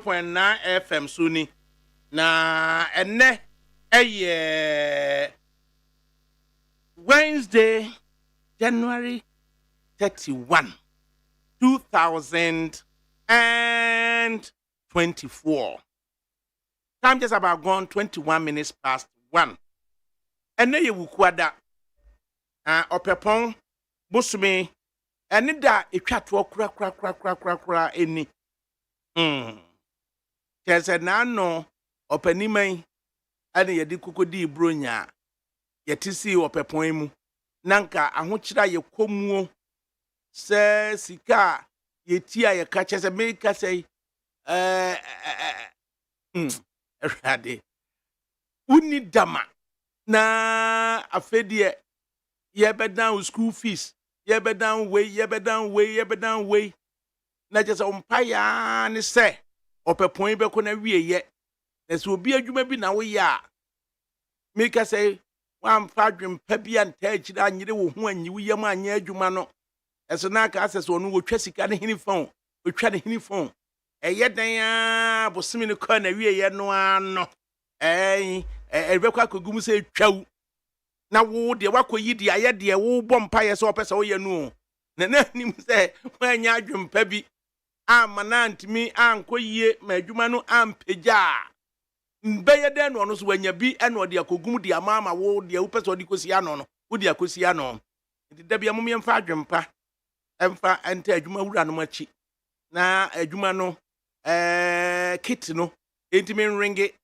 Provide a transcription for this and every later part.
0.9 FM Suni na ene Wednesday January 31 2024. Time just about gone 21 minutes past 1. Ene ye wukwada opepon busumi ene da etwa to kura eni Kese na no opaniman ane yedi kokodi bronya yetisi opepon mu nanka ahokyira ye komuo se sika yetia ye ka chese me ka sei erade uni dama na afedie ye be down school fees ye be down way na just umpaya ni se opepon be ko na wieye na se obi adwuma bi na wo ya make say wan fadwem pa bi anta akira anyire wo ho anyi wo yam anya adwuma no eso na ka asese onu wo twa sika ne hini fon wo twa ne hini fon eye dan a bosimi ne ko na wieye no ano ebekwa kogum se twawu na wo de wakoyi de aye de wo bom pa ye se opese wo ye no na nim se wanya adwem pa bi amanantimi ankoyie ma adwuma no ampeja mbeye den no so wanya bi eno de akogum de amama wo de upese odi kosia no wo de akosia no nti da bia mumye mfa adwempa emfa enta adwuma wura no machi na adwuma no kit no entimi ringe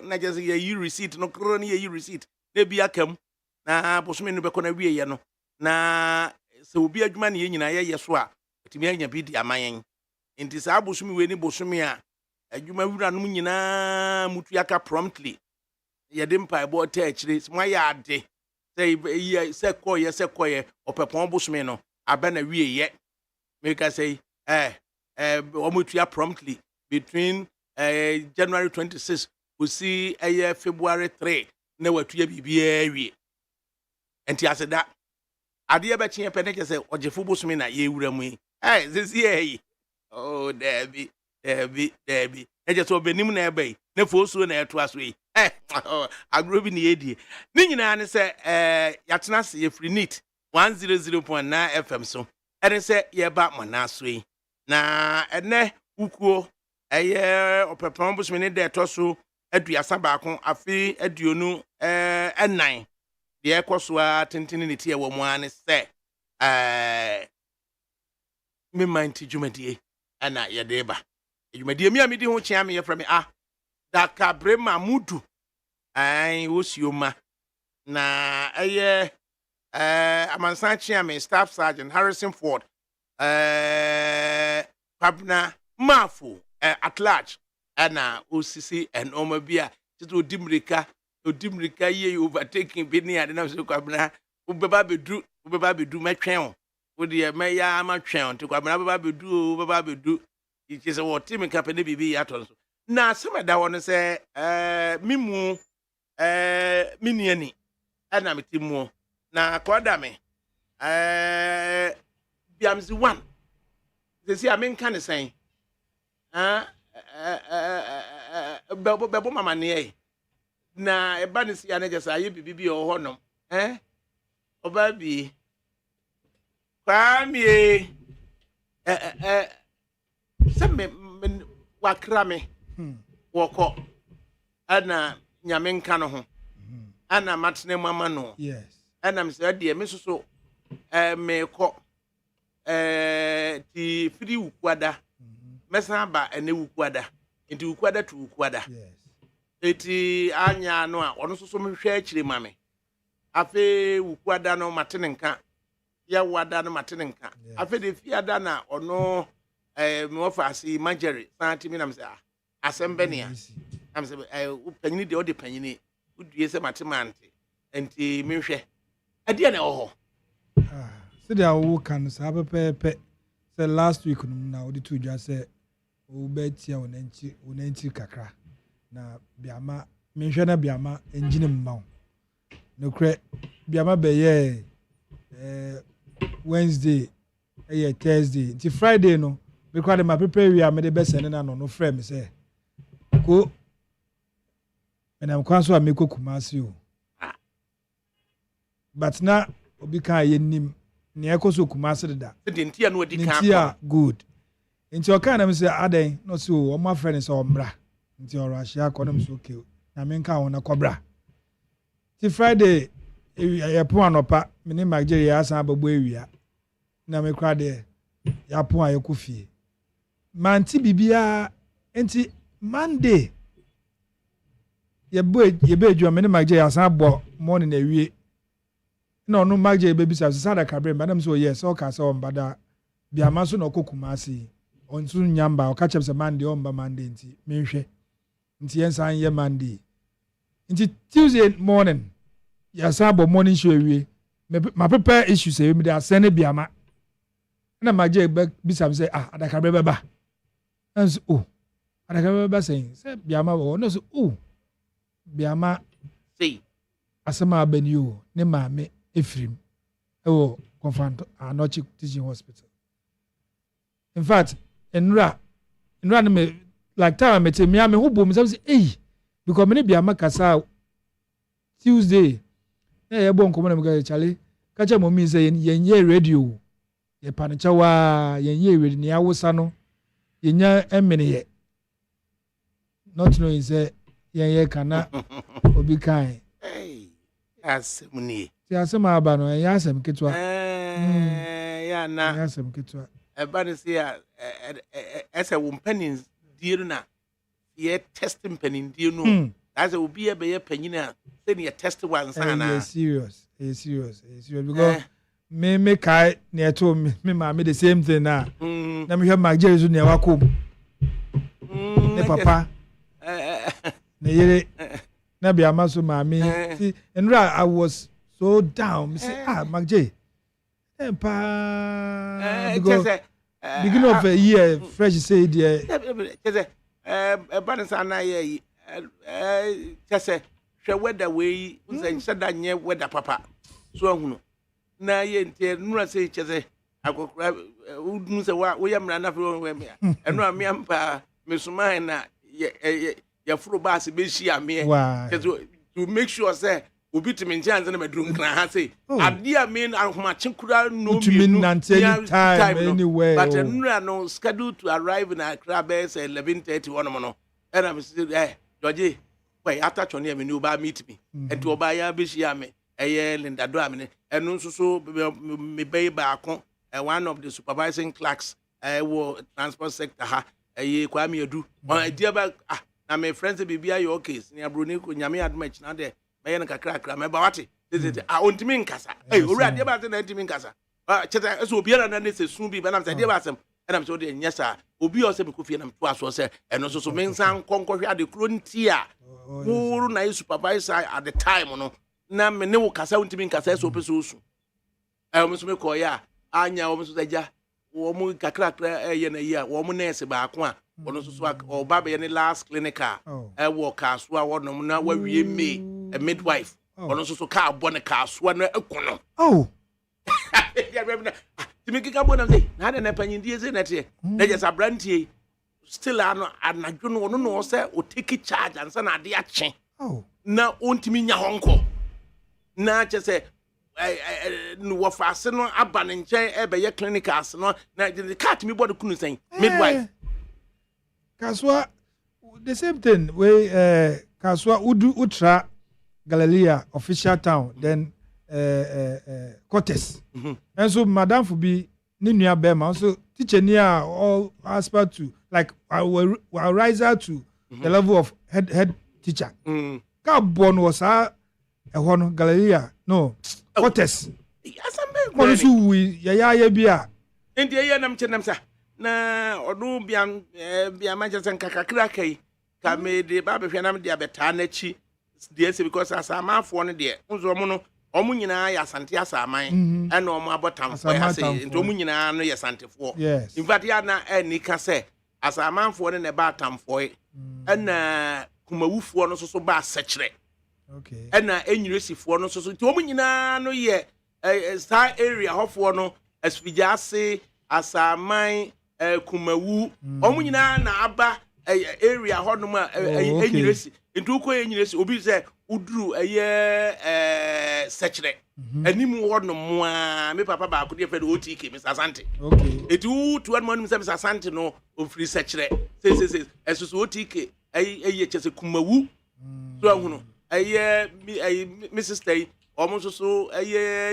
na just ye receipt no kro na ye receipt na bi akam na bosome no be kona wieye no na se obi adwuma ne nyina ye so a otimi anya bi di amayen nti sa bosome we ni bosome a adwuma wura no nyina mutu aka promptly ye de mpa ebo ta akire sma ya ade se koye opepon bosome no aba na wieye make I say omutu promptly between January 26 we see February 3 na watu ya bibia wie enti aseda ade ba chie pene ke se ojefu bosome na ye wura mu this year oh debi eje so benim na ebe na fosu na eto aso yi agrobi ni yedie ni nyina ne se yatena se ye free neat 100.9 FM so ene se ye ba mona aso yi na ene ukuo opepon bosome ne de to so aduasa baako afi aduonu enan de ekoso a tentene ne tie wo mu ane se me mind dwumadie ana ye de ba dwumadie mi amidi ho chia me ye fra me ADAKABRI mamudu wosioma na amansan chia me staff sergeant Harrison Ford Pabna Mafo at large ana osisi en omabia tito odimrika ye overtaking bi ni ade na so kwabna ubeba bedu metwen wo de meya matwen to kwabna beba bedu it say what team company bibi aton so na semeda won say mimu miniani ana metimu na kwada me biamzi 1 they say amenka ne sen bebo mama ne na eba ne sia na jesa aye bibi o honom oba bi kwamie se me wakra me woko ana nyame nka no ho ana matene mama no yes ana me se de me soso me ko ti free ukwada mesa ba ene wukwada enti wukwada tu wukwada yes eti anya no a ono soso mhwe akire mame afi wukwada no matene nka ya wada no matene nka afi de fiada na ono me ofasi manjeri santimi na mse asembe ne am se panyini de odi panyini udue se matemante enti mhwe ade na oho so they are kan sa pepe say last week na odi to just say o betia onanchi kakra na biama menhwe na biama engine mma no kre biama be ye Wednesday Thursday ti Friday no because my prepare we are made the best and no frame me say go and I'm kwanso ameko Kumasi o but na obi kan ye nim ne ekoso Kumasi da the ntia no odi kan ntia good nti o kan na me say adan no so o ma friend say o mra nti o rahia akodem so okay na me nka wona kobra ti Friday e po anopa me ni Nigeria asan ababo ewia na me kra de ya po ayeko fie manti bibia enti Monday ye be adwuma me ni Nigeria asan abo morning na ewie no Nigeria be bisa so ADAKABRI madam so yes o ka so mbada bia ma so na Kumasi on so nyamba o ka chem se Monday o mba Monday nti me hwe nti yensan ye Monday nti Tuesday morning ya sabo morning show ewie ma prepare issues e me da send bia ma na Nigeria be bisa say ADAKABRI be ba and so ADAKABRI be ba say bia ma no so bia ma say asema abani o ne maame Efrim ewo confront Anochi teaching hospital. In fact, enra me like time me tell me who boom say because me bia makasa Tuesday e bon komo na me ga chale ka cha mo mi say yenye radio ye panicha wa yenye radio ni awusa no yenya emene ye not knowing say yenye kana obi kan asemuni ti asema aba no ya asem ketwa ya na ya asem ketwa eba ne se ya ese wo mpanin die na ye testing mpanin die no as obi e be ye panyina say ne test one sana serious because me kai ne to me ma me the same thing na me hwe magje so ne wakom ne papa ne yere na bia ma so ma me see enra I was so down me say magje because beginning of a year fresh say there balance na ye say hwe weather we say da nye weather papa so ahunu na ye ntie nura say chese akokra udun say wo ye mra na fe we me enu am ampa mesuma na ya furo bass be shi ame to make sure say obi timi nchance na medru nkra ha say ade a me ahoma chinkura no me time anywhere but nura no scheduled to arrive in Accra by 11:30 one no and I'm say George wait after chone me no ba meet me and to oba ya be shi ame Linda do amene enu nso so me be ba akon one of the supervising clerks wo transport sector ha Kwame Edu idea ba na my friends bibia your case ni abroni ko nyame admatch na de me yen kakra me ba wate ontimi nkasa owura de ba se na ontimi nkasa cheta so obiara na ne se sun bi ba na se de ba asem na me so de nyesa obi o se be kofie na me to aso se eno so me nsan konkohwe ade kronti a wuru na supervisor at the time no na me ne wo kasa ontimi nkasa so pe so su me so me ko ya anya wo me so ja wo mu kakra ye na yi a wo mu nurse ba ako a ono so o ba be ne last clinical wo kaso a wo no na wa wie me a midwife ono so ka abo ne kaso na ekono ya remember timi kika bo na say na na panyin die say na te na just abrantie still anadwo no ono no say o take charge ansa na ade ache na ontimi nya honko na che say no wafase no aba ne nchen ebe ye clinicals no na the cat me body kunu sen midwife kaswa the same thing we kaswa utra Galilea official town then Cortes and so madam for be ni nua bema so teacher ni all aspire to like I will rise out to the level of head teacher ka born was Galilea no Cortes What is we ya bia enti ye nam chenam sa na odu bia Manchester kakakra kai ka me de ba be hwenam de abeta na chi de se because asama fo no de nzo mo no omu nyina ya sante asaman e na omu abotamfo ya se enti omu nyina no ya santefo in fact ya na eni ka se asaman fo no ne ba atamfo e na kumawufo no so ba sekire okay na enyiresifoɔ no so nti omu nyina no ye star area hofo no asfijase asaman kumawu omu nyina na aba area hodom enyiresi nti uko enyiresi obi se uduru sechere animu hodom a me papa ba ko de fe de otike Mr. Asante eti utu an monum se Mr. Asante no ofri sechere se esusu otike chese kumawu so ahunu Mrs. Stay omo so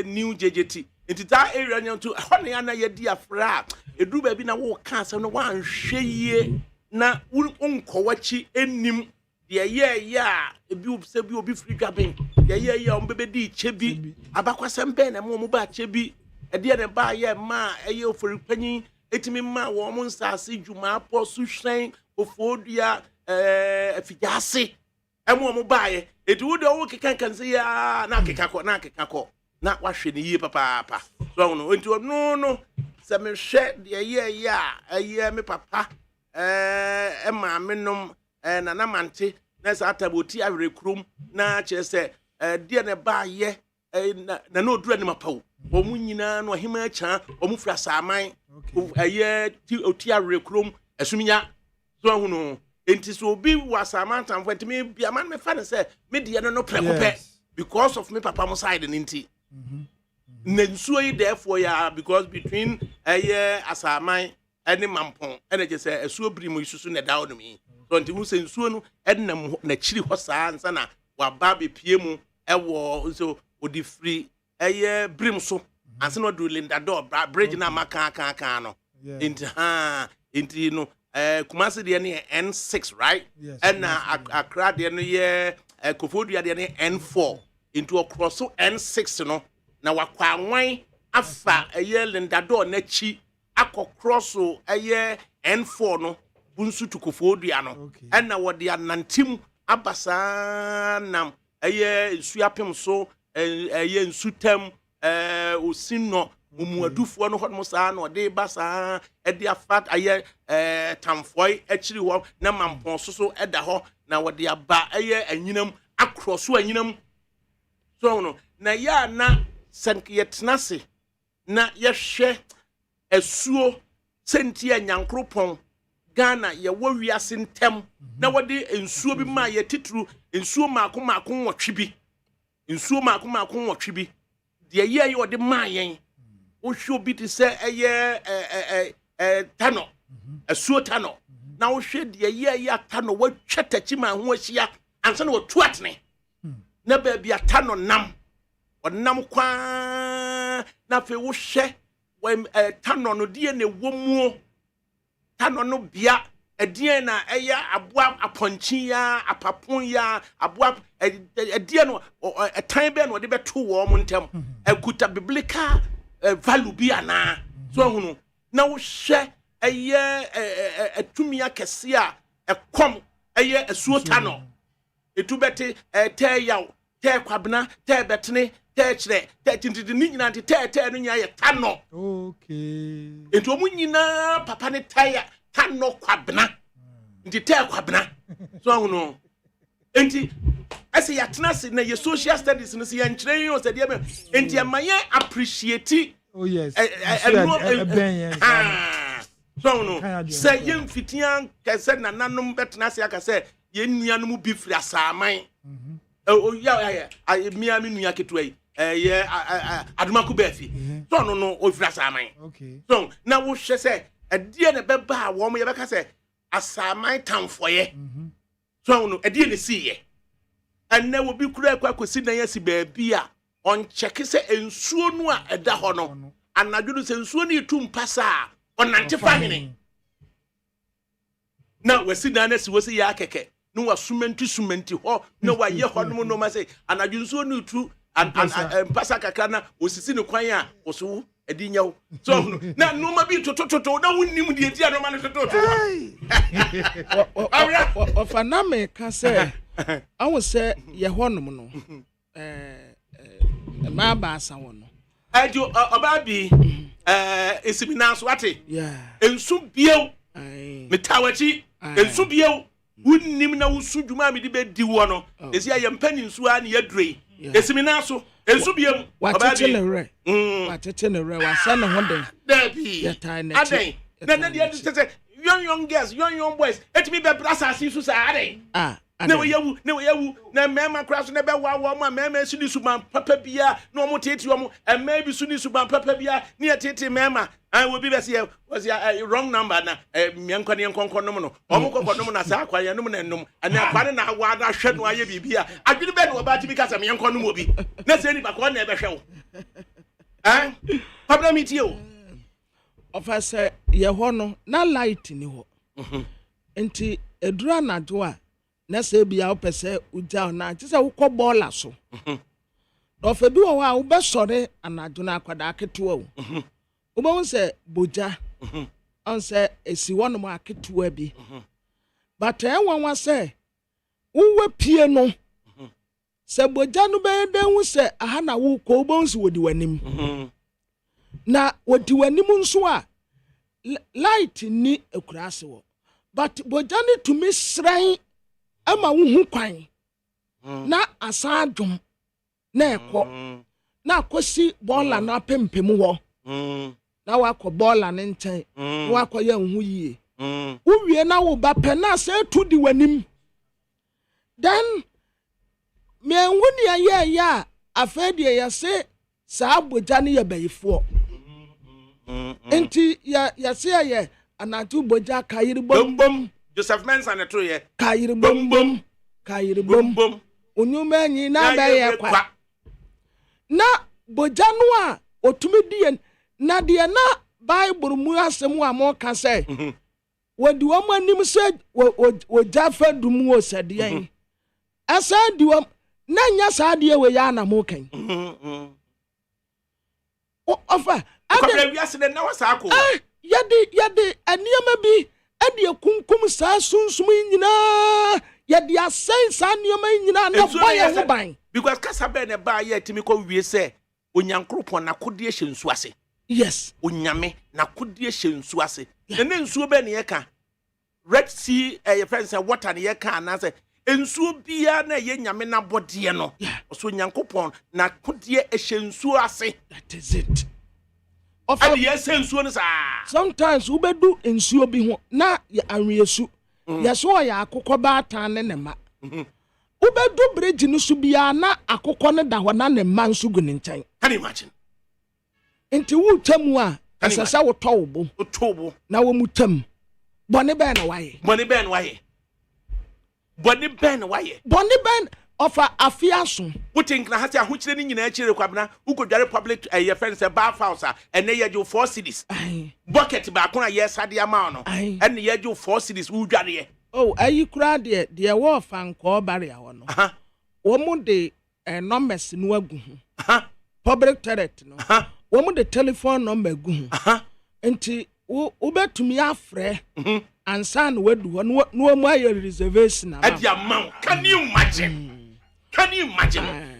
new JJT nti ta area nyantu hone ya na ye di afra eduru ba bi na wo ka asem no wan hweye na unkowachi enim de ye ya ebi obse bi obi free dwaben de ye ya ombebedi chebi abakwasem ben na mo ba chebi ede ne ba ye ma ofori panyin etimi ma wo mo nsase dwuma aposu hwen ofodua afijase mo ba ye edu de wo kekan se ya na kekako na wahwe ne yie papa so no enti no se me hwe de ye ya me papa ma menom na mante na sa ataboti awre krum na chese de ne ba ye na no dura ne mapawo omu nyina no hima cha omu fra saman ti oti awre krum asuminya so hu no enti so bi wa saman tamfo enti bia man me fa ne se me de no prekope because of me papa mo side nti na nsuo yi therefore ya because between asaman any mampon energy say esuo brimu isusu na dawo no mi so nti hu se nsuo no enam na chiri ho saa nsa na wa ba be pie mu ewo so odi free brim so ansa no do Linda door bridge na maka no inti no Kumasi de ne N6 right and Accra de no ye Kofodia de ne N4 into across N6 no na wakwa anwan afa Linda door na chi akokroso N4 no bunsu tukofodua no na wode anantim abasa nam nsuapem so nsutam osinno umuadufo no hodmo saa no de basa de afat tamfoi akiri ho na mampon so eda ho na wode aba anyinam akroso anyinam so no na ya na sankiyetnase na yehwe esuo sentia nyankropon Ghana ye wo wiase ntem na wode ensuo bi ma ye titru ensuo maako nwotwe bi ensuo maako nwotwe bi de ye wode ma yen wo hwe bi te se tano esuo tano na wo hwe de ye tano wo twetachi ma ho ahia ansa na wo tuatene na ba bia tano nam onam kwa na fe wo hwe tano no die ne womuo tano no bia edie na aboa aponchi ya apapon ya aboa edie no etan be no de beto wo mo ntem ekuta biblical value bia na so hunu na wo hwe etumia kese a ekom esuo tano etubete te yaw te kwabena te betene te kire te tintidi ni nyina te no nya ye tano ento mu nyina papa ne taya tano kwabena nti te kwabena so ahuno enti ase ya tenase na ye social studies no se ya nkyerɛ yo se de be enti amaye appreciate so ahuno se ye mfitian kase na nanom betenase aka se ye nuanom bi firi asaman miami nua ketua yi adumaku befi so no ofira saman so na wo hwe se adie ne beba wo mo ye beka se asaman tamfoye so no adie ne siye enne wo bi kura kwakosi na yesi baabi a on check se ensuo no a eda ho no anadwo se ensuo ne tum pasa onante fahene na wasi na si wasi ya keke no wa sumenti ho na wa ye ho no ma say anadwo nsuo no tu pasa kakra na osisi ne kwan a oso edi nyawo so na no ma bi tototo na wonnim de edi no ma no tototo ofa na me ka say awu say ye ho no no ma ba asa wo no ajo oba bi esimina so ate ensu bieu metawachi ensu bieu wunnim na wusu dwuma me de be di wo no esi aye mpani nsu a ne yadrei esimina so ensu bieu watete ne re wa sa ne ho den dabi ya tai ne na dia say young girls young boys etimi be brasa asisu saare na we yawu na mema kraso na be wa ma mema suni suban papa bia na omo tete omo ema bi suni suban papa bia na tete mema an we bi be say was ya wrong number na miankwane nkonkon no omo kokodom na sa akwa yanom na enum ana akware na wa da hwe no aye bibia adwene be no ba ti bi kasa miankon no obi na se ni ba ko na e be hwe wo pabla miti o officer ye ho no na light ni ho enti edura na do a na se bia opese uja na ti se wo bola so ofa bi wo a wo be sore anado na akwada aketo o wo bo se boja on se esi wono mo aketo abi but enwanwa se wo pie no se boja no be den hu se aha na wo ko bo nsi wodi wanim na wodi wanim nso a light ni ekurase wo but boja ni to me sran ama wo hu kwan na asadum na ekọ na akosi bola na pempem wo na wakọ bola ne nchen wakọ ya hu yie wo wie na wo ba pe na se tu di wanim then me hu ni ya afedie ya se sa boja ni ya bayifo enti ya se ya anatu boja kayiri bom Joseph Mensah na to ye kayiri bom onyuma nyi na ba ye kwa na boja no a otumi die na de na Bible mu asem a mo ka say wodi wo manim se wo jafa dum wo sade asa di wo na nya sade we ya na mo kan ofa ade wi ase na wasa akọ yade aniema bi ade kunkum sa sunsum nyina yade asen sa aniema nyina na boye ho ban because kasa be na ba ye timi ko wie se onyankropon na kodie hyensu ase yes onyame na kodie hyensu ase na nsuo be ne ye ka Red Sea your friends say water ne ye ka na say ensuo bia na ye nyame na bode no so onyankopon na kodie hyensu ase. That is it. Of yes ensuo no sa sometimes we bedu ensuo bi ho na ya anwesu yeso ya akokọ ba atan ne ma ubedu bridge no so bia na akokọ ne da ho na ne ma nso gu ne nkyɛn. Can you imagine? Enti wu tamu a asasa wo towo na wo mutam bone ben na waye bone ben ofa afiaso wutin na hati ahokyere ni nyina akire kwabna ukodware public your friends say bar house ene ye ju 4 cities bucket ba ko na ye sade ama no ene ye ju 4 cities udware oh ayi kura de wo fanko bare ho no wo mu de numbers no agu ho public toilet no wo mu de telephone number agu ho enti wo betumi afre ansa na wadu ho no mu aye reservation na adi amount. Can you imagine?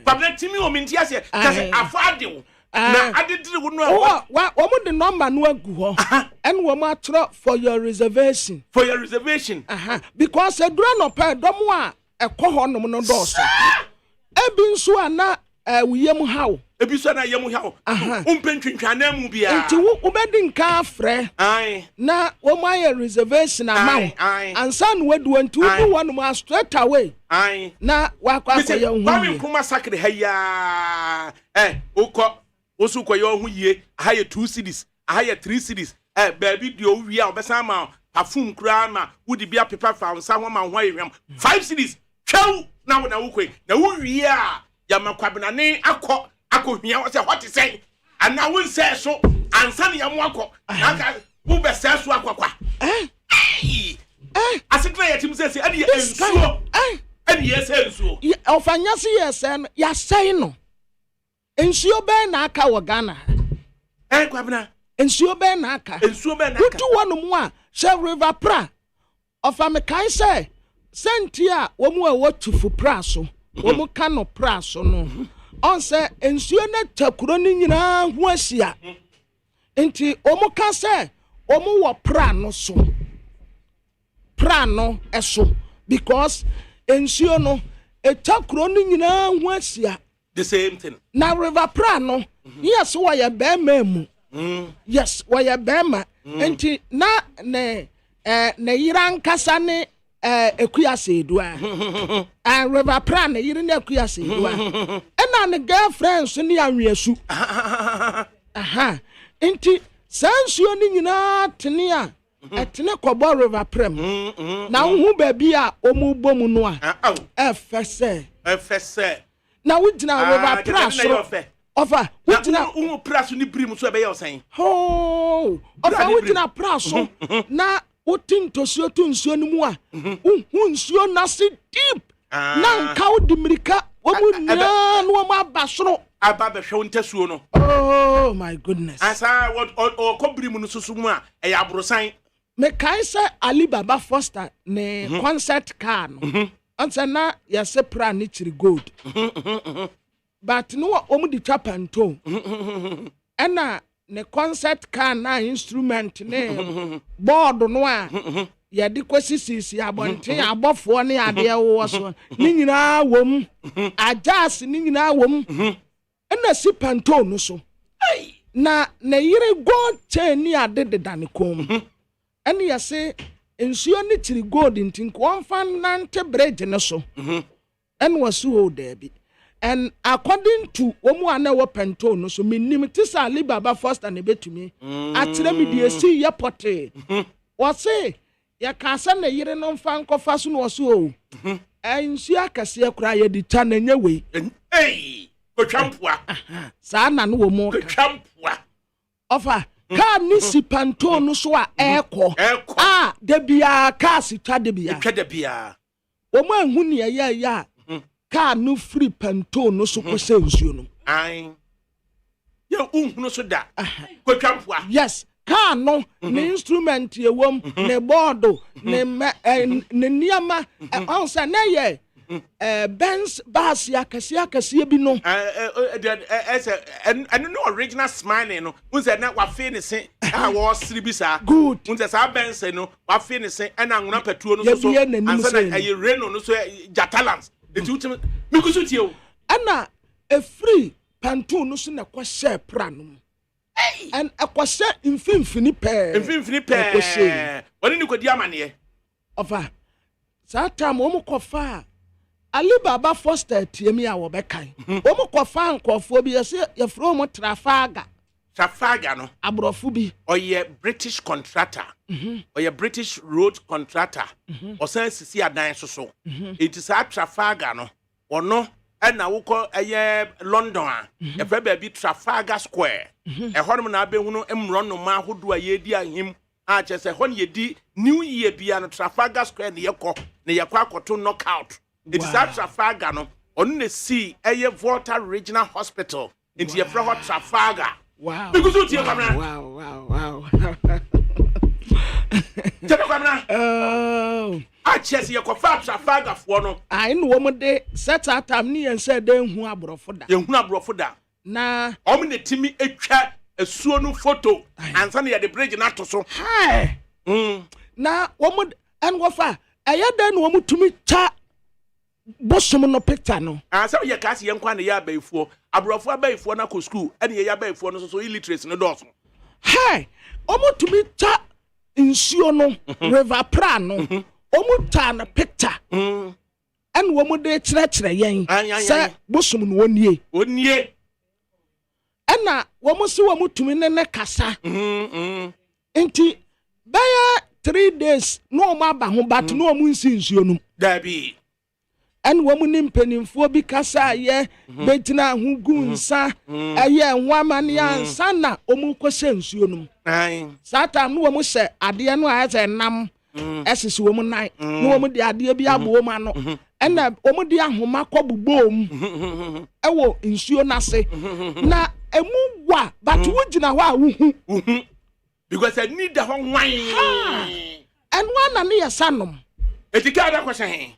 Pablo timi o minti ase kase afade na adedire wo no wo mu de number no agu ho and wo mu atro for your reservation because edura no pa dom a ekọ ho no no do so ebi nso ana wiyem hawo ebiso na yemu hawo umpentwintwa na mu bia enti wo bedi nka afre na wo mu aye reservation amount ansa no wadu nti wo wonu mu straight away na wakwa akoye hu kwami kuma sakre haya ukọ osu koye hu yie aha ye 2 cities aha ye 3 cities baby di o wi a obesa ma perfume kura ma wudi bia paper fa nsa ho ma ho ayewam 5 cities twa na wo na wo koi na wo wi a ya makwabena ne akohia wo se what is say ana wo nse so ansa ne yam akọ na wo be se so akọkwa asikra yetim se ade ensuo ade yese ensuo ofanya se yese no ya sei no ensuo be na aka wo Ghana kwabena ensuo be na aka wutu wonu mu a Shell River pra ofa me kai se sentia wo mu a wotufu pra so wo mu ka no pra so no on se ensuo na takuro ni nyina hu asia enti wo mu ka se wo mu wo pra no so pra no eso because ensuo no etakuro ni nyina hu asia the same thing na river pra no yes wo ya be ma mu yes wo ya be ma enti na ne yira nkasa ne ekuase edua river pra ne yire ne ekuase edua na ne girlfriend so ne anwesu aha enti sansuo ni nyina tene a etene kobo river prem na hu ba bi a omu bomu no a efese na wugina river pra so ofa wugina pra so ni brim so be ye osan ho ofa wugina pra so na wotintosuo tunsuo ni mu a hu nsuo na se deep na nka wo dimirika omu na no omu abasoro aba be hwe ntasuo no oh my goodness asa what kobiri mu no susu mu a e ya abrosan me kai say Alibaba Foster ne concert car no ansa na ya se pra ni chiri gold but no omu di chapanto ena ne concert car na instrument ne board no a ya di kwasisi abonte abofo ne ade wo so ni nyina wom ajas ni nyina wom ena si panto no so na yire gold chain ni ade de ne kom ena ya se ensuo ni chiri gold ntin ko fan nante bridge ne so ena wasu ho debi. And according to omu ane wo pento no so minim tisa Alibaba Foster ne betumi atire mi de esi ye pote wo se ya kasa na yire no mfa nkofa so no so o ensu akase akura ye di cha na nyewe ko twampua sa na no wo mo twampua ofa ka ni si panto no so a eko de bia ka si twa de bia omu anhu ne ya ka no free panto no so ko sensuo no ai ye unhunu so da ko twampua yes ka no ne instrument ye wom ne board ne niama onsa na ye Benz bass ya kase bi no no original smile no unse na wa fe ne se wo siri bi sa good unse sa Benz no wa fe ne se na nguna petuo no so ansa na ye reno no so jatalans etutum mikusu tie ana a free panto no so na kwa share pra no and akwase mfimfini pe woni ni kodi amane ofa sa time o mkofa Alibaba Foster tiemi a wo bekan o mkofa nkofo bi ye fro mo Trafalgar no abrofo bi oye British contractor oye British road contractor osan sisi adan so it is a Trafalgar no ono na wukọ London a e fa ba bi Trafalgar Square e honom na abehunu emro no ma hodo a yedi ahim a chese hon yedi New Year bia no Trafalgar Square ne yekọ akoto knockout it is a Trafalgar no onu ne see Volta Regional Hospital into ye fra hot Trafalgar wow because you tie kwamna wow tebe kwamna a chese ye kofa Trafalgar fo no ai no wo de set atam ne yen say den hu abrofo da na om ne timi etwa asuo no photo ansa na ye de bridge na to so hi na wo en go fa aya den wo mutumi cha bosom no picture no ansa ye ka se ye nkwa na ye abaifo abrofo abaifo na ko school ene ye abaifo no so illiteracy no doso hi o mutumi cha nsuo no river pra no omu ta na picture en wo mu de kire yen se bosom no onie ena wo mu se wo mutumi ne kasa enti baya 3 days no ma ba ho bat no mu nsi nsuo no dabi en wo mu ni mpanimfo bi kasa ye betina ho gunsa aye nwamane ansa na omu kwose nsuo no satan no wo mu se ade no a se nam esisi wo mu nan no wo mu de ade bi abo mu ano ena wo mu de ahoma kobubom ewo nsuo na se na emu wa but wo gina ho a wo hu because I need the whole wine and one na ne yesanom etika da kwese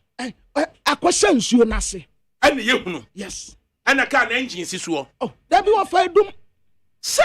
akwese nsuo na se ene ye hunu yes ana ka na engine sisuo oh da bi wo fa dum sa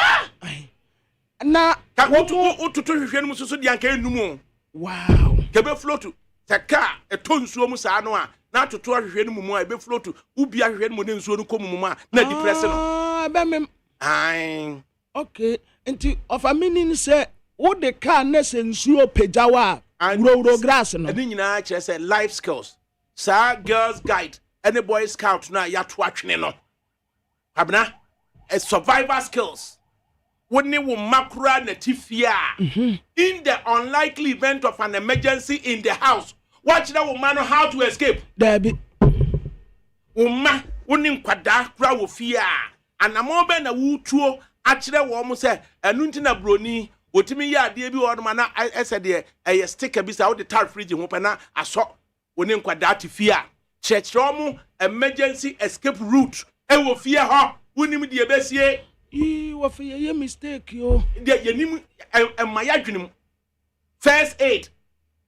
na ka wo tutu hwehwe no mususu de anka enum wow kebe float taka etonsuo mu sa no a na tutu hwehwe no mu a ebe float ubi hwehwe no mu ne nsuo no komu mu a na depress no be mem ai okay enti of a meaning say wo de car na se nsuo pejawa wuro grass no and nyina kyerɛ sɛ life skills sa girls guide any boy scout na ya to atwene no abna a survivor skills woni wo makura na tifia in the unlikely event of an emergency in the house watch that woman how to escape dabi umma woni nkwada kura wo fia anamo be na wutuo akyerɛ wo mo sɛ enu nti na broni wotimi ya ade bi wo na ɛsɛ de ɛyɛ sticker bi sa wo de tar fridge ho pɛ na asɔ woni nkwada tifia kyerɛkyerɛ mo emergency escape route ɛwɔ fie hɔ wonim de ebesie wo fie ye mistake yo de yenim emaya dwenem first aid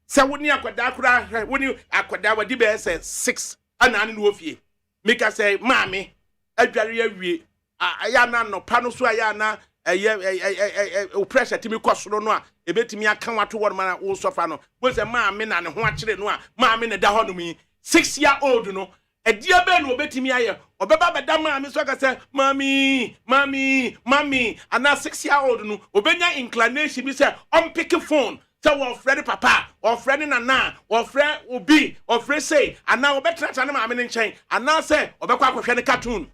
sɛ woni akwada kura woni akwada wadi be ɛsɛ 6 ana ne wo fie meka sɛ maame adware awie aya na no pa no so aya na o pressure timi kosoro no a ebetimi aka wato wor ma wo sofa no bo sɛ maame na ne ho akyere no a maame ne da hɔ no mi 6-year-old no edia be no obetimi aye obeba beda maame so aka sɛ mami ana 6-year-old no obenya inclination bi sɛ on pick phone sɛ wo friend papa or friend nana or friend obi or friend say ana obetra na maame ne nkyɛn ana sɛ obekɔ akɔhwɛ ne cartoon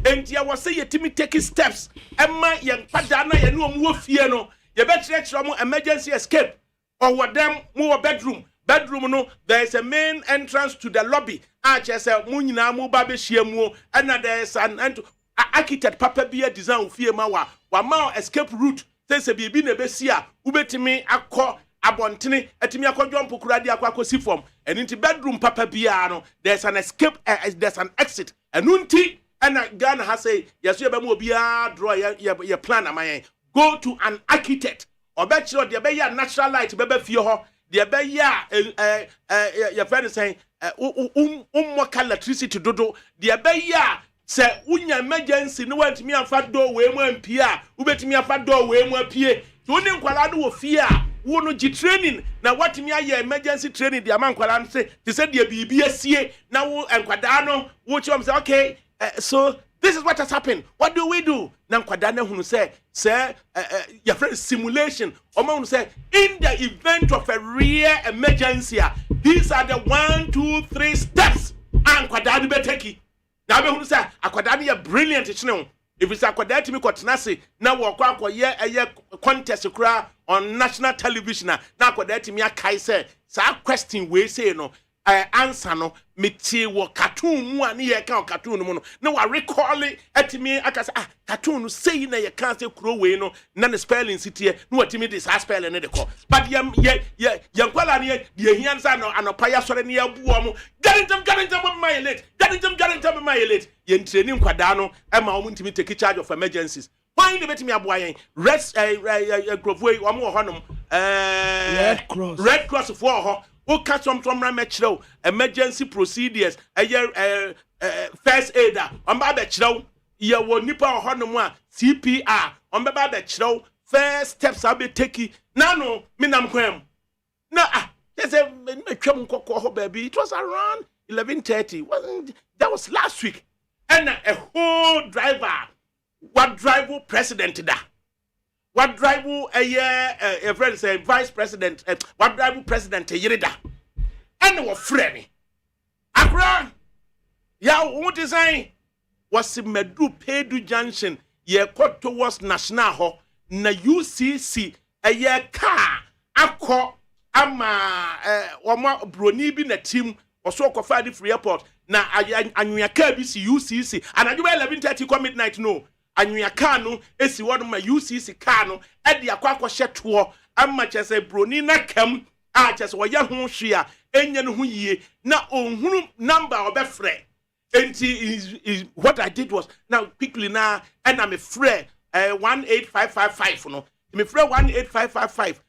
entia wo say yetimi take steps emma ye nkwada na ye no mu fie no ye bekyerɛkyerɛ mo emergency escape or what them mo bedroom no there is a main entrance to the lobby say mo nyina mo ba be hia mu and there is an architect papa bi design fie ma wa ma escape route say bi na be sia ubetimi akɔ abontene etimi akɔdwo mpokura de akɔ form and into bedroom papa bia no there's an escape there's an exit enunti and Ghana has say yes you be mo bia draw your plan amayen go to an architect or bet you there be ya natural light be fie ho there be ya your friend saying electricity dodo there be ya say unya emergency no want me afa door we mu ampia ubetimi afa door we mu apie so ni nkwala do wo fie a wo no gi training na watimi aye emergency training the man nkwala say they said there bibi asie na wo nkwada no wo chom say okay so this is what has happened. What do we do? Na nkwada na hunu say your friend simulation. Oma hunu say in the event of a real emergency, these are the 1, 2, 3 steps. Nkwada be take. Na be hunu say akwada be brilliant chine. If it's akwada timi kotenase na wo kwa akoye contest kura on national television na akwada timi akai say sa question we say no answer no metie wo cartoon mu ani ye kan cartoon mu no na wa recall etimi akasa cartoon say na ye kan say kuro we no na the spelling sitie na watimi this spelling ne de ko but ye kwala ne ye hian sa no anopa ya sore ne abuo mu garantam my late garantam my late ye training kwada no e ma wo ntimi take charge of emergencies why the betimi aboa yen group we wo mo honom red cross for ho o catch some ramechro emergency procedures first aider on ba be chiro ye wo nipa honom a CPR on ba be chiro first steps I be take na no me nam kwam na just me twam kokko ho baby it was around 11:30 wasn't that was last week and a whole driver what driver president da what drive a friend say vice president what drive president yerida and what friend akra ya what is saying was medu pedu junction ye cut towards national ho na UCC car akọ ama omo broni bi na team oso kofa di free airport na anwia car bi si UCC anadwo 11:30 come midnight no anwia car no esi won ma UCC car no e de akwa hyeto amma chese broni na kam a chese wo ye ho hwea enye no ho yie na onhunu number obefre enti is what I did was now quickly now and I'm a free 18555 no me free 18555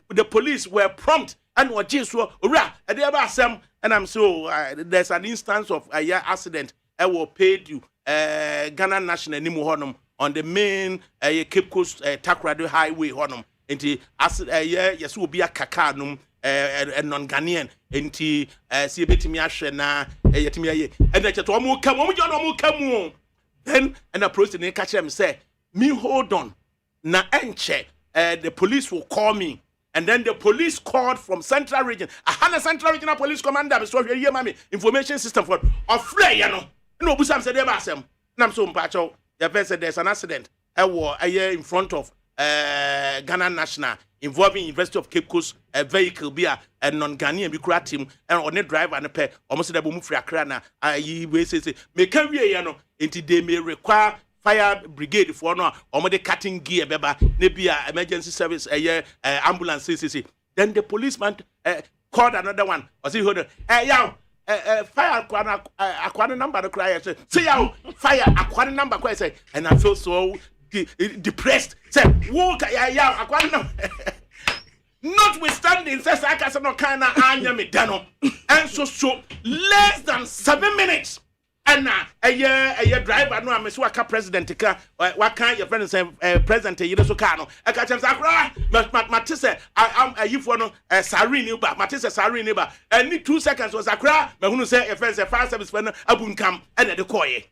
the police were prompt and what Jesus ora e dey ba asem and I'm so there's an instance of a accident I will pay you Ghana National Nimu Honum on the main Cape Coast Takrado Highway Honum. Enti yes will be a kakanum non Ghanaian enti see betimi ahwe na yetimi aye and that to omo come then and approach the catch them say me hold on na enche the police will call me. And then the police called from Central Region. I had a Central Regional Police Commander. So here, mommy, information system for afraid, you know. No, but some said they were some. And I'm sompacho. The person said there's an accident. I was a year in front of Ghana National involving University of Cape Coast vehicle be a non-Ghanaian Bikura team and on the driver and a pair almost the boom for a crana. I will say, make a you know, until they may require fire brigade for no or the cutting gear beba maybe emergency service ambulance CCC. Then the policeman called another one or see hold fire aquana number the cry say fire aquana number quite say and I feel so depressed say walk aquana number. Notwithstanding says I can no kind of anya me dano and so less than 7 minutes. And a year driver no I'm so aka president ka what kind your friend say president you so car no I catch him sakra matise am ayifo no sarine ba matise sarine ba and need 2 seconds was sakra me hunu say your friend say fire service friend abunkam and the koye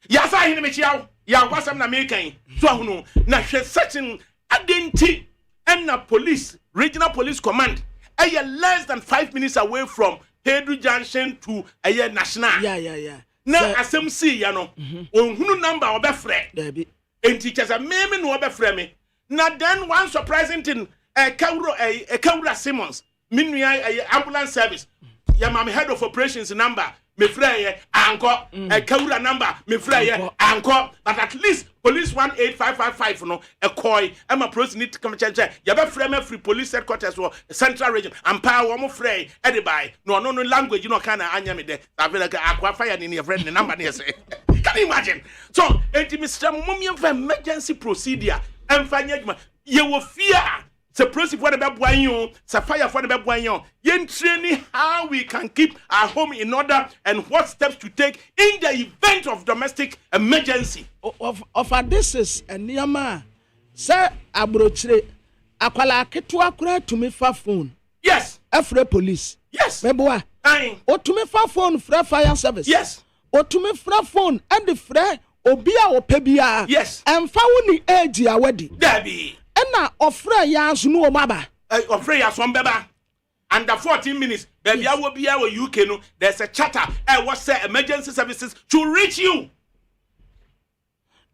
ya sa hini me chiaw ya wasam na me kan so hunu na hwe searching identity and na police regional police command less than 5 minutes away from Pedro Junction to national yeah na asem see ya no onhunu number obefre Debbie and teachers are meme no obefre me na then one surprising thing Kaura Simmons minua ambulance service ya mam head of operations number me frey anko Kaura number me frey anko but at least police 18555 no koi am a police need to come check ya be frey me free police headquarters or central region and power wo mo frey e by no language no kind anya me there I feel like akwa fire in your friend the number there say can you imagine so Mr. Mummy for emergency procedure and fanya you will fear the process for the babuanyo, the fire for the babuanyo. Yen training how we can keep our home in order and what steps to take in the event of domestic emergency. Of this is a niyama. Sir abrochre akwala ketua kura to me fa phone. Yes. Afre police. Yes. Meboa. Aye. O to me fa phone fra fire service. Yes. O to me fra phone and the fra obia o pebia. Yes. And fa woni age ya wedi. Debbie. Ena ofra ya so no maba. Ofra ya so mbeba. Under 14 minutes, baby, I will be our UK. No, there's a charter. What say emergency services to reach you.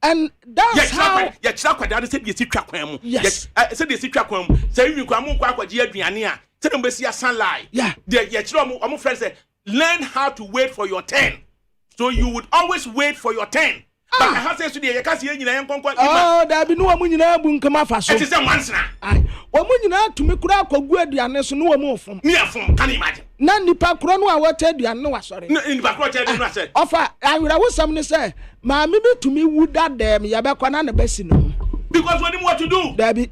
And that's how. Yes, said you see track him. Yes, I said you see track him. Say you come on kwa Giadriania. Tell them see a sunlight. Yeah. I'm friends say learn how to wait for your turn. So you would always wait for your turn. But I have said today, you can't see any young. Oh, there be no one in a boom come off. It is a once now. I want to make crowd go good and so no more from near from. Can you imagine? None the packron I will tell you and no sorry. In the back, I said, offer I will something say, ma maybe to me would that damn Yabakwan and the best because what do you want to do? There be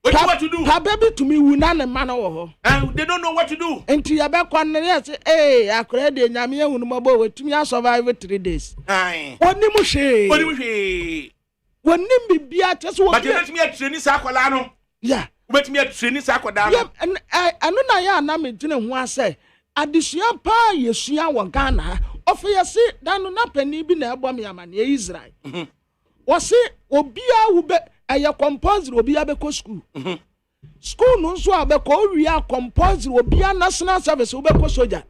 what to do? Her baby to me would not a man over. And they don't know what to do. And to Yabakwan, yes, hey, I created Yamia Unumabo to me. I survived 3 days. Aye. What name she? What do we? When name be at just what? But you let me a training sacolano. Yeah. Let me a training sacolano. Yeah, and I know ya na me didn't want say. Addition pa yesia wa Ghana. Offer ya see, dan na penny be na ebo me amane Israel. Was say obia wo be aya compulsory obia be ko school. School no so abeko wi a compulsory obia national service wo be ko soldier.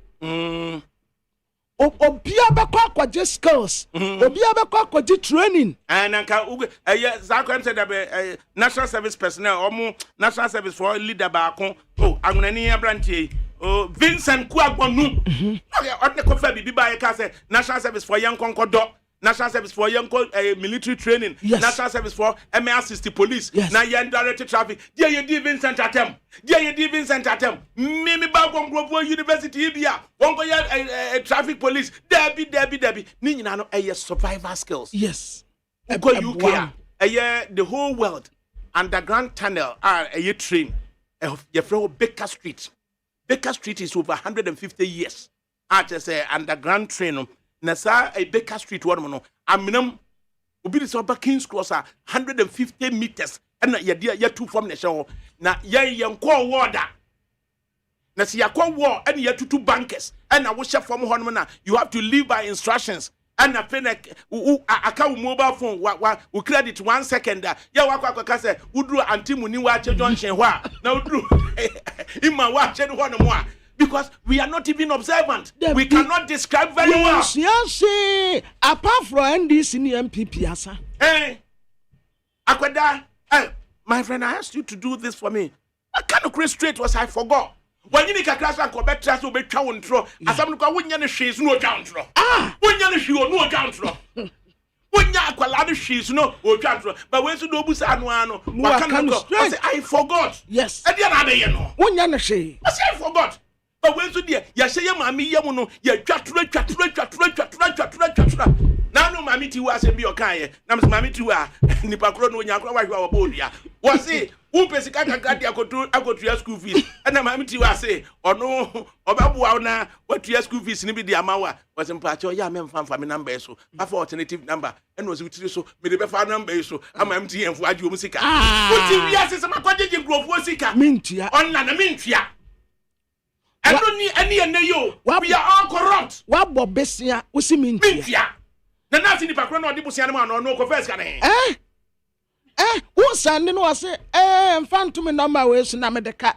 Obia be ko akwaje skills. Obia be ko akwaje training. And anka Zakwem said that national service personnel or national service for leader baako. Oh, agunani abrantie. Oh, Vincent Kuagbonu. Okay, otne kofa bibi ba e ka say national service for young concord. National service for young military training. Yes. National service for MA60 police. Yes. Now you directed traffic. Dear you did Vincent Atem. Dear you did Vincent Atem. Mimi Bagong Grove University Ibia. Won't go traffic police. Debbie. Nini nano survival skills. Yes. Go UK. The whole world underground tunnel are a train. You from Baker Street. Baker Street is over 150 years. I just say underground train. Nasa a Baker Street one no. Aminam obi dis oba King's Cross 150 meters. And ya dia ya two from the show. Na ya call water. Na si ya call war and ya two bankers. And I wish from honmana you have to live by instructions. and a pen account mobile phone we credit 1 second ya wakwa say udru antimu ni wache junction hwa na udru ima wache no no more because we are not even observant. We cannot describe very well. Yes, apart from NDC and MPP asa. Akweda, my friend, I asked you to do this for me. What kind of great straight was I forgot? When you need a class and Quebec trust will be chown throw, as some go win she's no country. When you she or no country. When you are she's no country. But when you do Busanuano, I forgot. Yes. At the other, you know. When you she. I forgot. But when you dear, you say, Mammy, Yamuno, you chat. Now, no, Mammy, to us and be okay. Now, Mammy, to her, Nipacron, when you are quite our body. Was it? Who basically got I go to your school fees. And I'm Mammy to us say, or no, or Babuana, what to your school fees, Nibi the Amawa was in Pacho, Yam family number, so a alternative number, and was with you so, maybe the phone number, so I'm empty and for you, Musica. What do you say? I'm a quadric grove, Wasica, Mintia, on Nana Mintia. I don't need any and you. We are all corrupt. What Bobesia was Mintia? The nothing if I can't do Busiana or no confess. Who's sending was fan to me number ways and I'm the cat.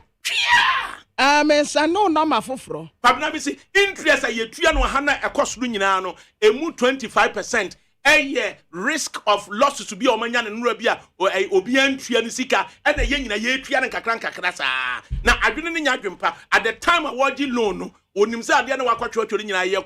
No number for fro. Pabnabisi, interest a year 300 a cost Lunano, a mood 25%. A risk of losses to be Omanyan and Rabia or a Obian Trianisika and a yen in a year Trian and Kakranka Krasa. Now I didn't in Yagrimpa at the time I was loan. When himself the other quattro in a year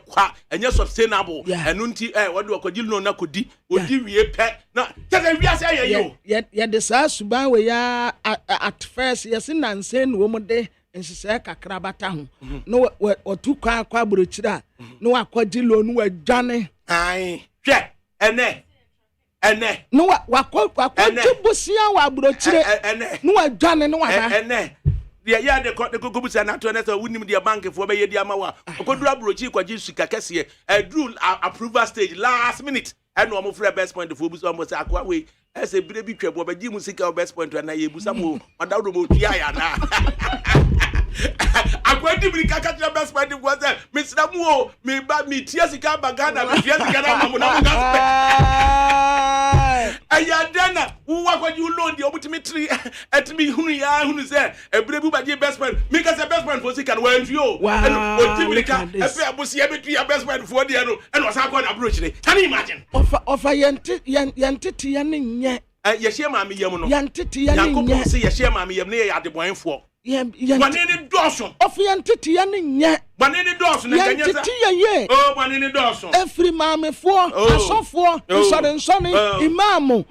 and you're sustainable and unti what do I call you no nakudi would give you a pet. Now tell me, say you yet the South Suban we are at first, yes, in and saying woman day and she said Kakrabata. No, or two car quabruchida. No, I quadril no, Johnny. Aye, yeah. Ene no wa busia wa brochire no wa dwane no wa ene ya de ko busia na to na so wunim de bank fo be ye di ama wa ko dura brochi kwa ji sika kese drew approval stage last minute and no mo free best point fo busia mo say akwa we ese bire bi twebo be ji mu sika best point na ye busa mo madawo mo tia ya na akwadi bi kaka best point was there Mr. Muo me ba me tia sika bagana me tia sika na mo na mo gaspe ayadana wo akwa you know the opportunity at me hunu say ebire bu baje best point me ka say best point for sika no anfio and otibirika efe abusia betu best point for there no and was akwa na approach dey can you imagine of yente ya ne nye ye hye ma me yam no yente ya ne nye yakobon say ye hye ma me yam ne ye adeboenfo Banini Dawson. Of Yantiti and Yan. Banini Dawson and Yantiti. Oh, Banini Dawson. Every mammy for, a soft for, sudden sonny, Imamo,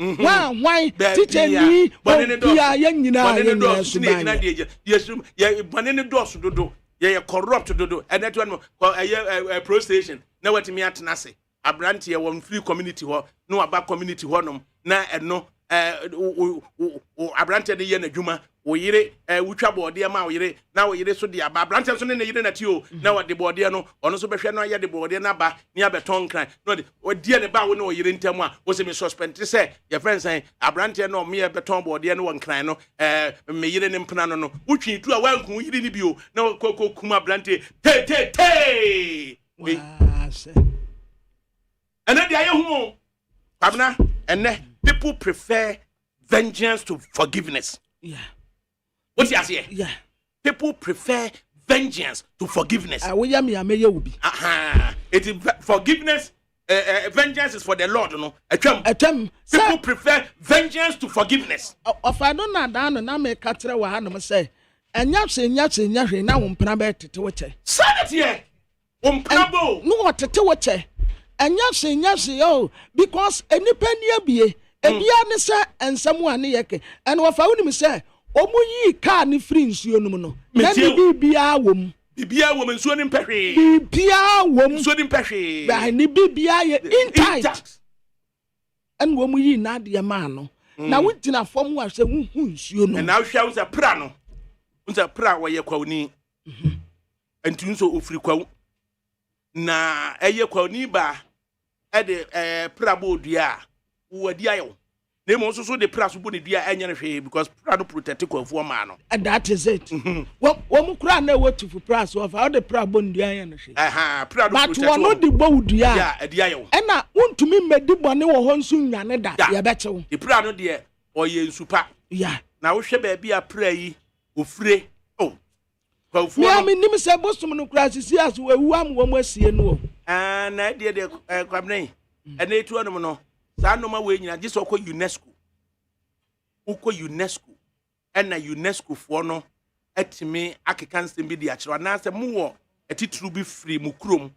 why, teacher me, Banini Dawson. Yes, Banini Dawson to do. Yeah, corrupt to do. And that one, a pro station. Now what me at Nasi. A brand here, one free community hall, no about community hall, na and no. Abrante de yena djuma wo yire wutwa bode ma wo yire na wo yire so de aba abrante so ne yire na ti o na wo de bode no ono so behwe no ya de bode na ba ni abeton kran no de o die ne ba wo ne wo yire ntam a wo se me suspend say your friend say abrante no me beton bode no won kran no me yire ne mpena no wutwi tu a wanku yire ni bio na ko kuma abrante te wa se ene de aye hu abna ene people prefer vengeance to forgiveness. Yeah. What you say? Yeah. People prefer vengeance to forgiveness. It is forgiveness. Vengeance is for the Lord, no. People prefer vengeance to forgiveness. If I don't know that, na me katre wa hanom say. Enya hwe na wo mpena be tete wo che. Sanity here. Mpena bo. No tete wo che. Enya yo because enipa ni abie. Ebia ne se ensam ane yeke ene wafa woni me se omuyi ka ne free nsuo num no na bibia wom nsuo ni mpehwe bibia wom nsuo ni mpehwe ba ni bibia ye intact en wo muyi na de ma no na wugina fom wa se hu nsuo no na hwa wo se pra no unza pra wo ye kwawni entu nso ofiri kwaw na eye kwawni ba e de pra bo dua wodi ayo na mo so the pra so bo ne dia anya no hwe because pra no protect kwafo ma no. And that is it. Wo mu kura na watu fu pra so of how the pra bo ndia anya no hwe. Pra no protect. But wo no di bo dua. Yeah, e dia yo. E na wontumi medi bone wo ho nso nwane da ye bechew. The pra no de oye nsupa. Yeah. Na wo hwe ba bia pra yi ofure. Oh. Kwafo no. no. Me nim se bosum no kura sisi as we wu am wo mu asie no. Na de kwabne. E na etu anum no. Sa no ma we nyina je so ko UNESCO. Uko UNESCO na UNESCO fo no atimi akeka nsem bi di akira na se mu wo etitru bi free mu krom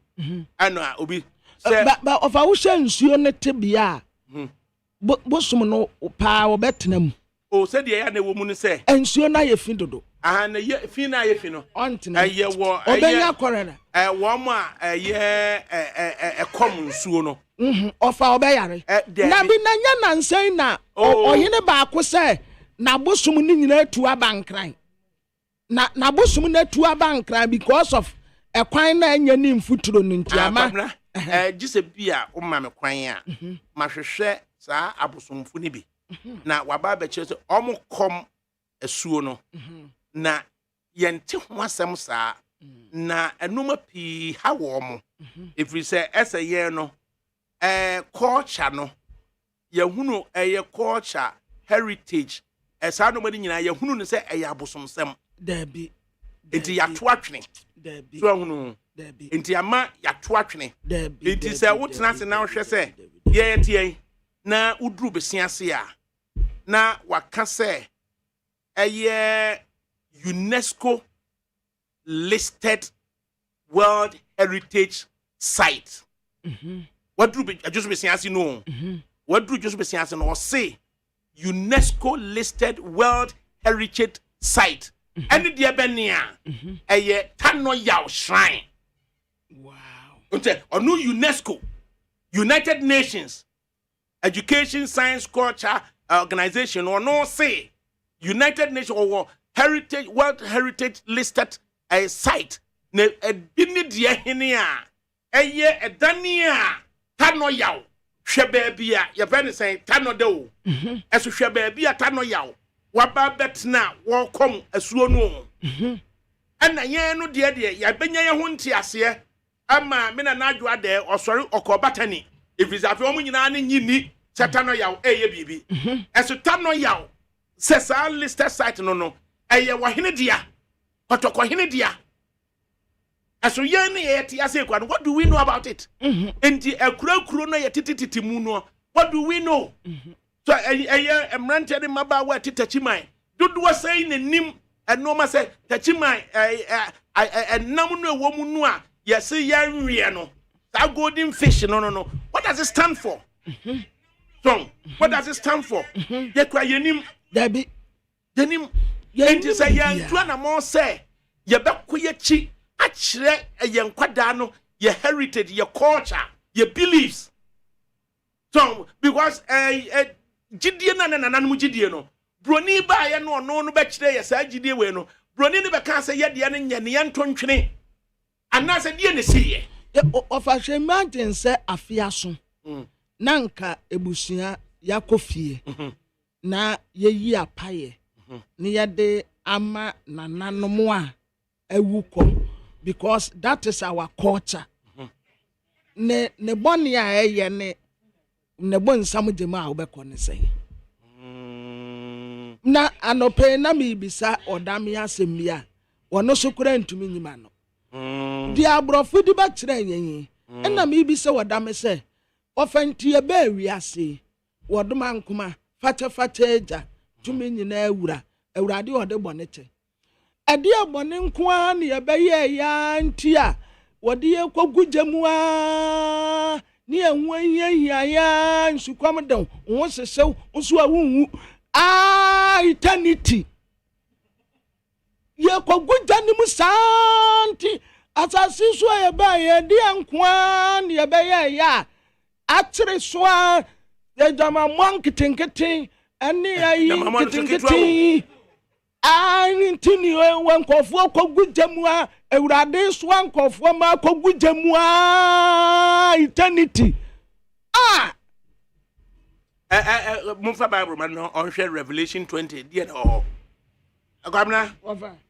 ana obi se ba of a wo hye nsuo ne tebia bosum no pa wo betena mu o se de ya na wo mu no se nsuo na ye fi dodo na ye fi na ye fi no ontena ye wo obenya korena wo mu a ye kom nsuo no ofa obeyare na bi na nya na nsan na ohene ba ko se na bosum ni nyina tu abankran na bosum na tu abankran because of ekwan na anya ni mfuturo no ntiama gise bia o ma me kwan a mahwehwe saa abosomfo ni bi na waba ba kire se omokom asuo no na yente ho asem saa na enoma pi ha wo mo ifri se esaye no culture no yehunu culture heritage esa no mani nyina yehunu ne se abosomsem dabi enti yato atwene dabi so hunu dabi enti ama yato atwene dabi enti se wotena se na hwe se ye tie na uduru besiase a na waka se UNESCO listed World Heritage Site. What do just be saying no? What do just be saying no? Say UNESCO listed World Heritage Site. And the Abenia, a Tano Yao Shrine. Wow. Or no UNESCO, United Nations Education Science Culture Organization, or no say United Nations or Heritage World Heritage listed a site. Ne a binidia hinia, a dania. Tano yaw hwe bia ye be ne say tano de o eso hwe bia tano yaw waba betna wo kom asuo no ana ye no de ya benya ye ho ntiase ama me na nadwo ade osori okobatani ifizafe o munyina ne nyini se tano yaw eye bibi eso tano yaw se sa listed site no eye wo hene dia kotoko hene dia. So what do we know about it? Enti akura no ye tititi mu no. What do we know? So emrante de maba wa titachimai. Dudu wa say ne nim enoma say tachimai enam no ewo mu no a ye say yanwe no. That golden fish no. What does it stand for? So, what does it stand for? Ye kwa yenim dabi yenim enti say yan tuana mo say ye bekọ ye chi achire yen kwada no your heritage, your culture, your beliefs. So because gidie na mu gidie no broni ba ye no no be kire ye sa gidie we no broni ne be kan se ye de ne nya ne ntontwene ana se de ne siye of a imagine say afiaso nanka ebusua yakofie na ye yi apaye ne ye de ama nananom a ewuko because that is our culture. Ne boni a eye ne bon sam jema obeko ne say. Na anope na mi bisa odame asem bia wono so kura ntumi nyima no. Di abrofo di ba kire yen. Na mi bisa odame say ofanti e ba wiase wodoma nkoma fata eja tumi nyina awura awurade ode bonete. Ade abone nko a ne ye beye ya ntia wode ye kwagujemu a ne enwa hia ya nsukwam den wo sesew nso awunwu eternity ye kwaguja ni musanti asasi so ye ba ye de nko a ne ye beye ya akyere so a ye jama monkitenketen ene ayi kitenketen Tini wan kofo kogujamua Eurade swan kofo ma kogujamua eternity Mumfa Bible man on share Revelation 20 dear oh. Agamna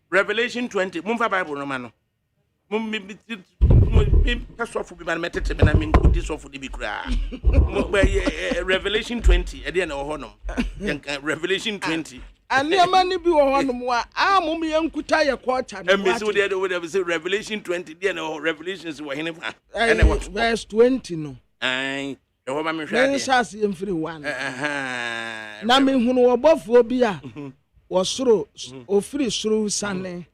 Revelation 20 Mumfa Bible no man. Mum me so be man metete me na me nkudi so for the bi kra. Revelation 20 e dear no ho no. Revelation 20 Aniama ni bi wo honom a mum ye nkuta ye kwacha no. Me so there we say Revelation 20 dear no Revelations wo hene fa. Verse 20 no. Ai wo ma me hwa Me shas ye mfiri 1. Na me hunu obofo bi a wo soro ofiri soro sane.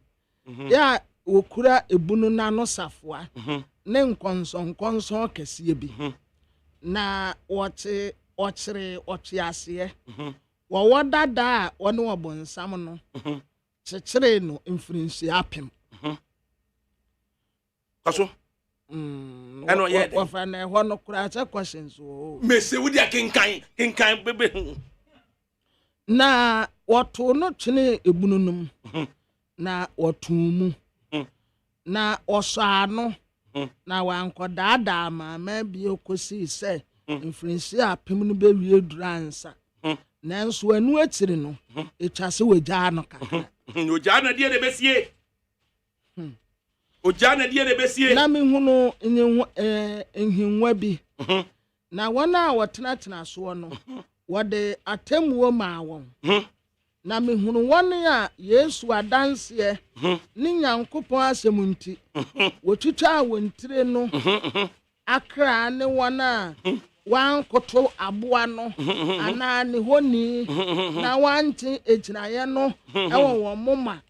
Ya okura ebunu na no safoa. Ne nkonson kese bi. Na wote ochire ase. Wo wodada a wone wobonsam no. Chechire no mfirinsi apem. Kaso ano ye de wa na ho no kura cha questions o me se wudi akinkan bebe na woto no twene ebununum na wotumu na osano na wankodaada mama bi okosi se mfrinsi apem no be wie duransa nanso anu atiri no etwase wagya no kaka wagya na die de besie Ojana die de besie na me hunu enhinwa bi na wona wotena so no wode atemuo ma won na me hunu wone a Yesu adanse ni Nyankopon asemunti wotwitwa wontire no akra ne wona wankoto aboa no ana ne honi na wanti ejinaye no ewo won moma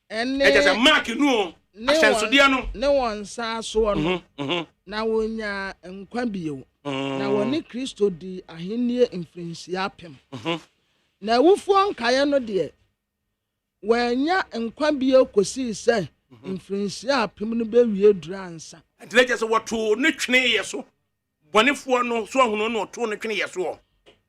ene eja mark nu ahyensodie no ne wonsa so no na wonya nkwa bio na woni Kristo di ahenie mfrinsi apem na wufuo nkaye no de wanya nkwa bio kosi se mfrinsi apem no be wie duransa nteleje se woto ne twene ye so bonefo no so hono no to ne twene ye so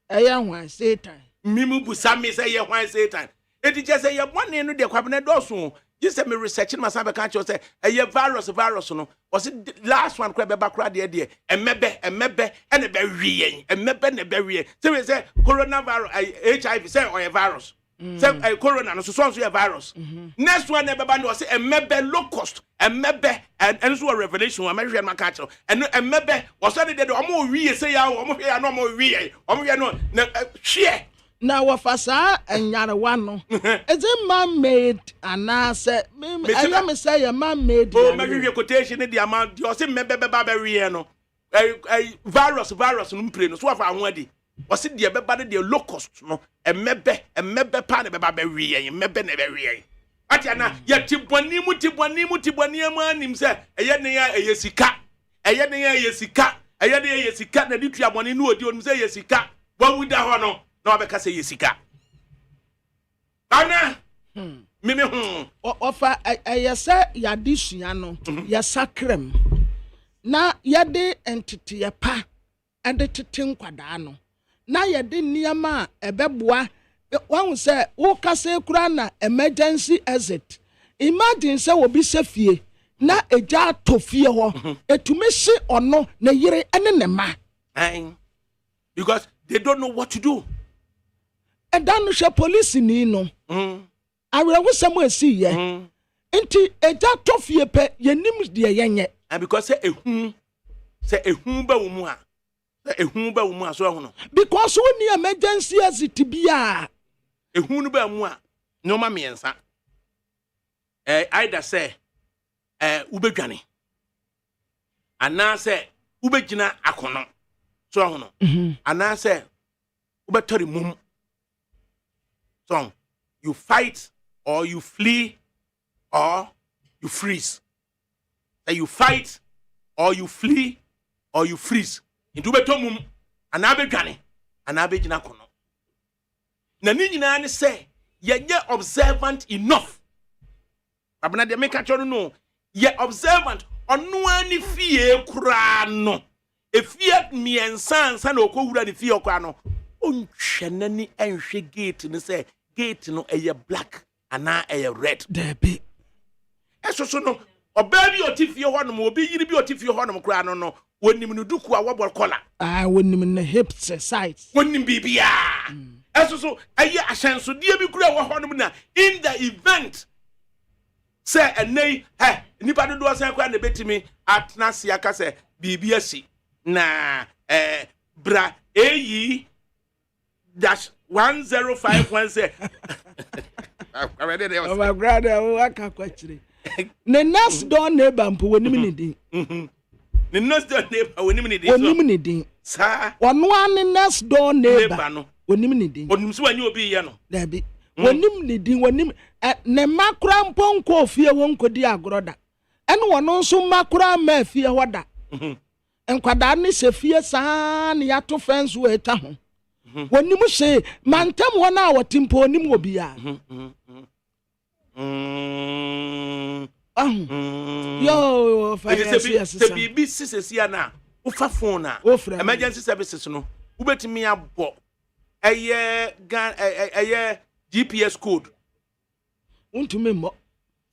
eya hwan Satan mimu busa me se ye hwan Satan etije se ye bone no de kwabene doso just me researching myself I can't say a virus no was it last one crab back crowd there emebe and a berry emebe ne berry so we say coronavirus HIV say or a virus say a corona no so a virus next one never band was emebe low cost emebe and so a revelation I measure my catch and emebe was that the omo we say ya omo here no mo we omo here no share na wafasa enyare wano is it man made anase me say a man made oh me quotation the amount you say me be we no virus no mpre no so afa ho adi o se de be ba de locust no emebe pa ne be ba we emebe ne be we ati na ye tiboni mu anim se eye ne ya eye sika na ditua boni no odi onum se eye sika wa wuda ho no na obeka say yesika ana mimi ofa ayesa yadisua no yesakrem na yede entity yepa ade tete nkwada no na yede niama ebeboa wan say wo kase kura na emergency exit imagine say obi sefie na eja tofie ho etumesi ono na yire ene ne ma because they don't know what to do. Edan hwe police ni no awerewo sam asi ye enti eja tofie pe yenim de yenye and because say ehun ba wo mu a so ho no because we need emergency exit bia ehun ba mu a no ma miensa either say ubedwane ana say ubegina akono so ho no ana say ubetori mum. So you fight or you flee or you freeze. That you fight or you flee or you freeze. Into betomum anabe dwane anabe gina kono. Na ni nyina ne say ye observant enough. Abana de make actually no ye observant onu ani fie kura no. Efie miensa nsa na okowura ne fie okwa no. Unchenani enhwe gate ni say gate no eye black ana eye red there be eso so no Oba bi otifie ho no obi yiri bi otifie ho no kra no wonim no duku a wobor kola wonim ne hips sides wonim bibia eso aye ahyenso de bi kura wo ho no na in the event say enei nipa do do san kwa na betimi atna sia ka say bibia si na bra eyi dash 1051 say my brother waka kwachire ne next door neighbor mpo wonim ne din ne next door neighbor wonim ne din sa ono an next door neighbor no wonim ne din wonim so wanyi obi ye no da bi wonim ne din wonim ne makura mponko ofie wonkodi agroda ene wono nso makura ma afie hoda enkwada ne se fie saa ne yato fence wo eta ho wonim se mantem wona a wotimpo wonim obi a yo se bibi sisesi na ufa phone na emergency services no ubetimi abo eye GPS code untumi mo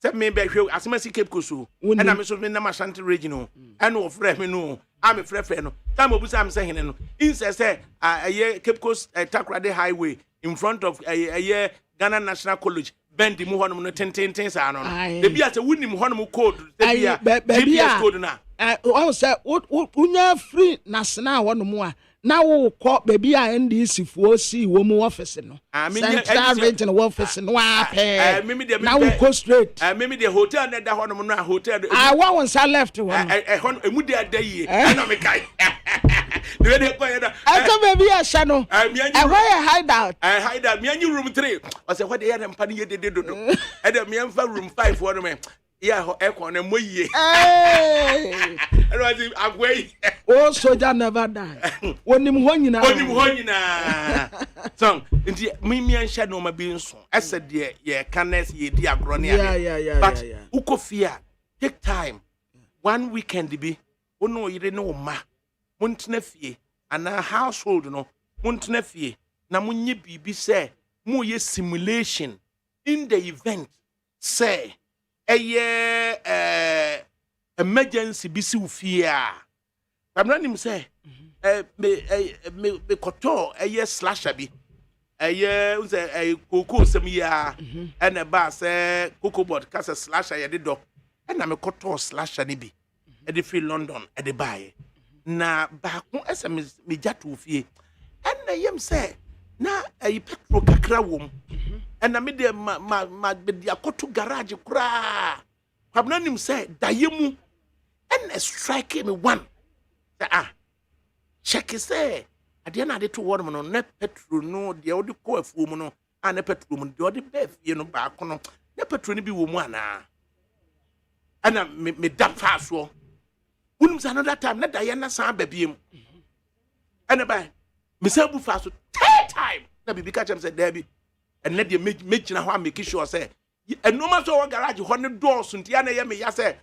se me be hwe asemasi cape koso na me so me na Ashanti region and of frɛ me no am frɛ no time obusa am say hene no inse say eye cape coast Takoradi highway in front of eye Ghana National College bend mu honom no tenten sa no de bia se wunim honom code de bia GPS code na o say unya free national honom a na wo kɔ baby a NDC fo si wo mu office no Central Region office no apɛ na wo go straight mimi the hotel na da honom no hotel wa won sa left wo emu de adayie na me kai de de ko yeda ato baby a sha no where hide out me anyi room 3 o say what dey na mpa ne yede dodo e de me mfa room 5 wo no me yeah ekon na moyie everybody agway oh soldier never die wonim ho nyina so nti me anhya no ma bi nso ese de ye canes ye di agro ne ade but ukofia take time one weekend bi ono yire no ma montena fie ana household no montena fie na munye bibi say mo ye simulation in the event say emergency bisi ufia pamra nim say me koto slasher bi unse koko sem ya ene ba say cocoa board ka say slasher ye de do na me koto slasher ni bi e de free London e de buy na ba ko me jatu ufie ene yem say na petrol kakra wom and I made my akoto garage kura. Pabnanim say dayemu and strike me one. Check say at the end of the 2 woman on net petrol no the other co woman and a petrol the other beth back on ne petrol be woman and I me that fast wo. Wouldn't another time let Diana san baby and by me say bu fast 10 time na bibi catch am say Debbie and let the make na ho make sure say and no matter what garage ho ne doors ntia na ye me ya say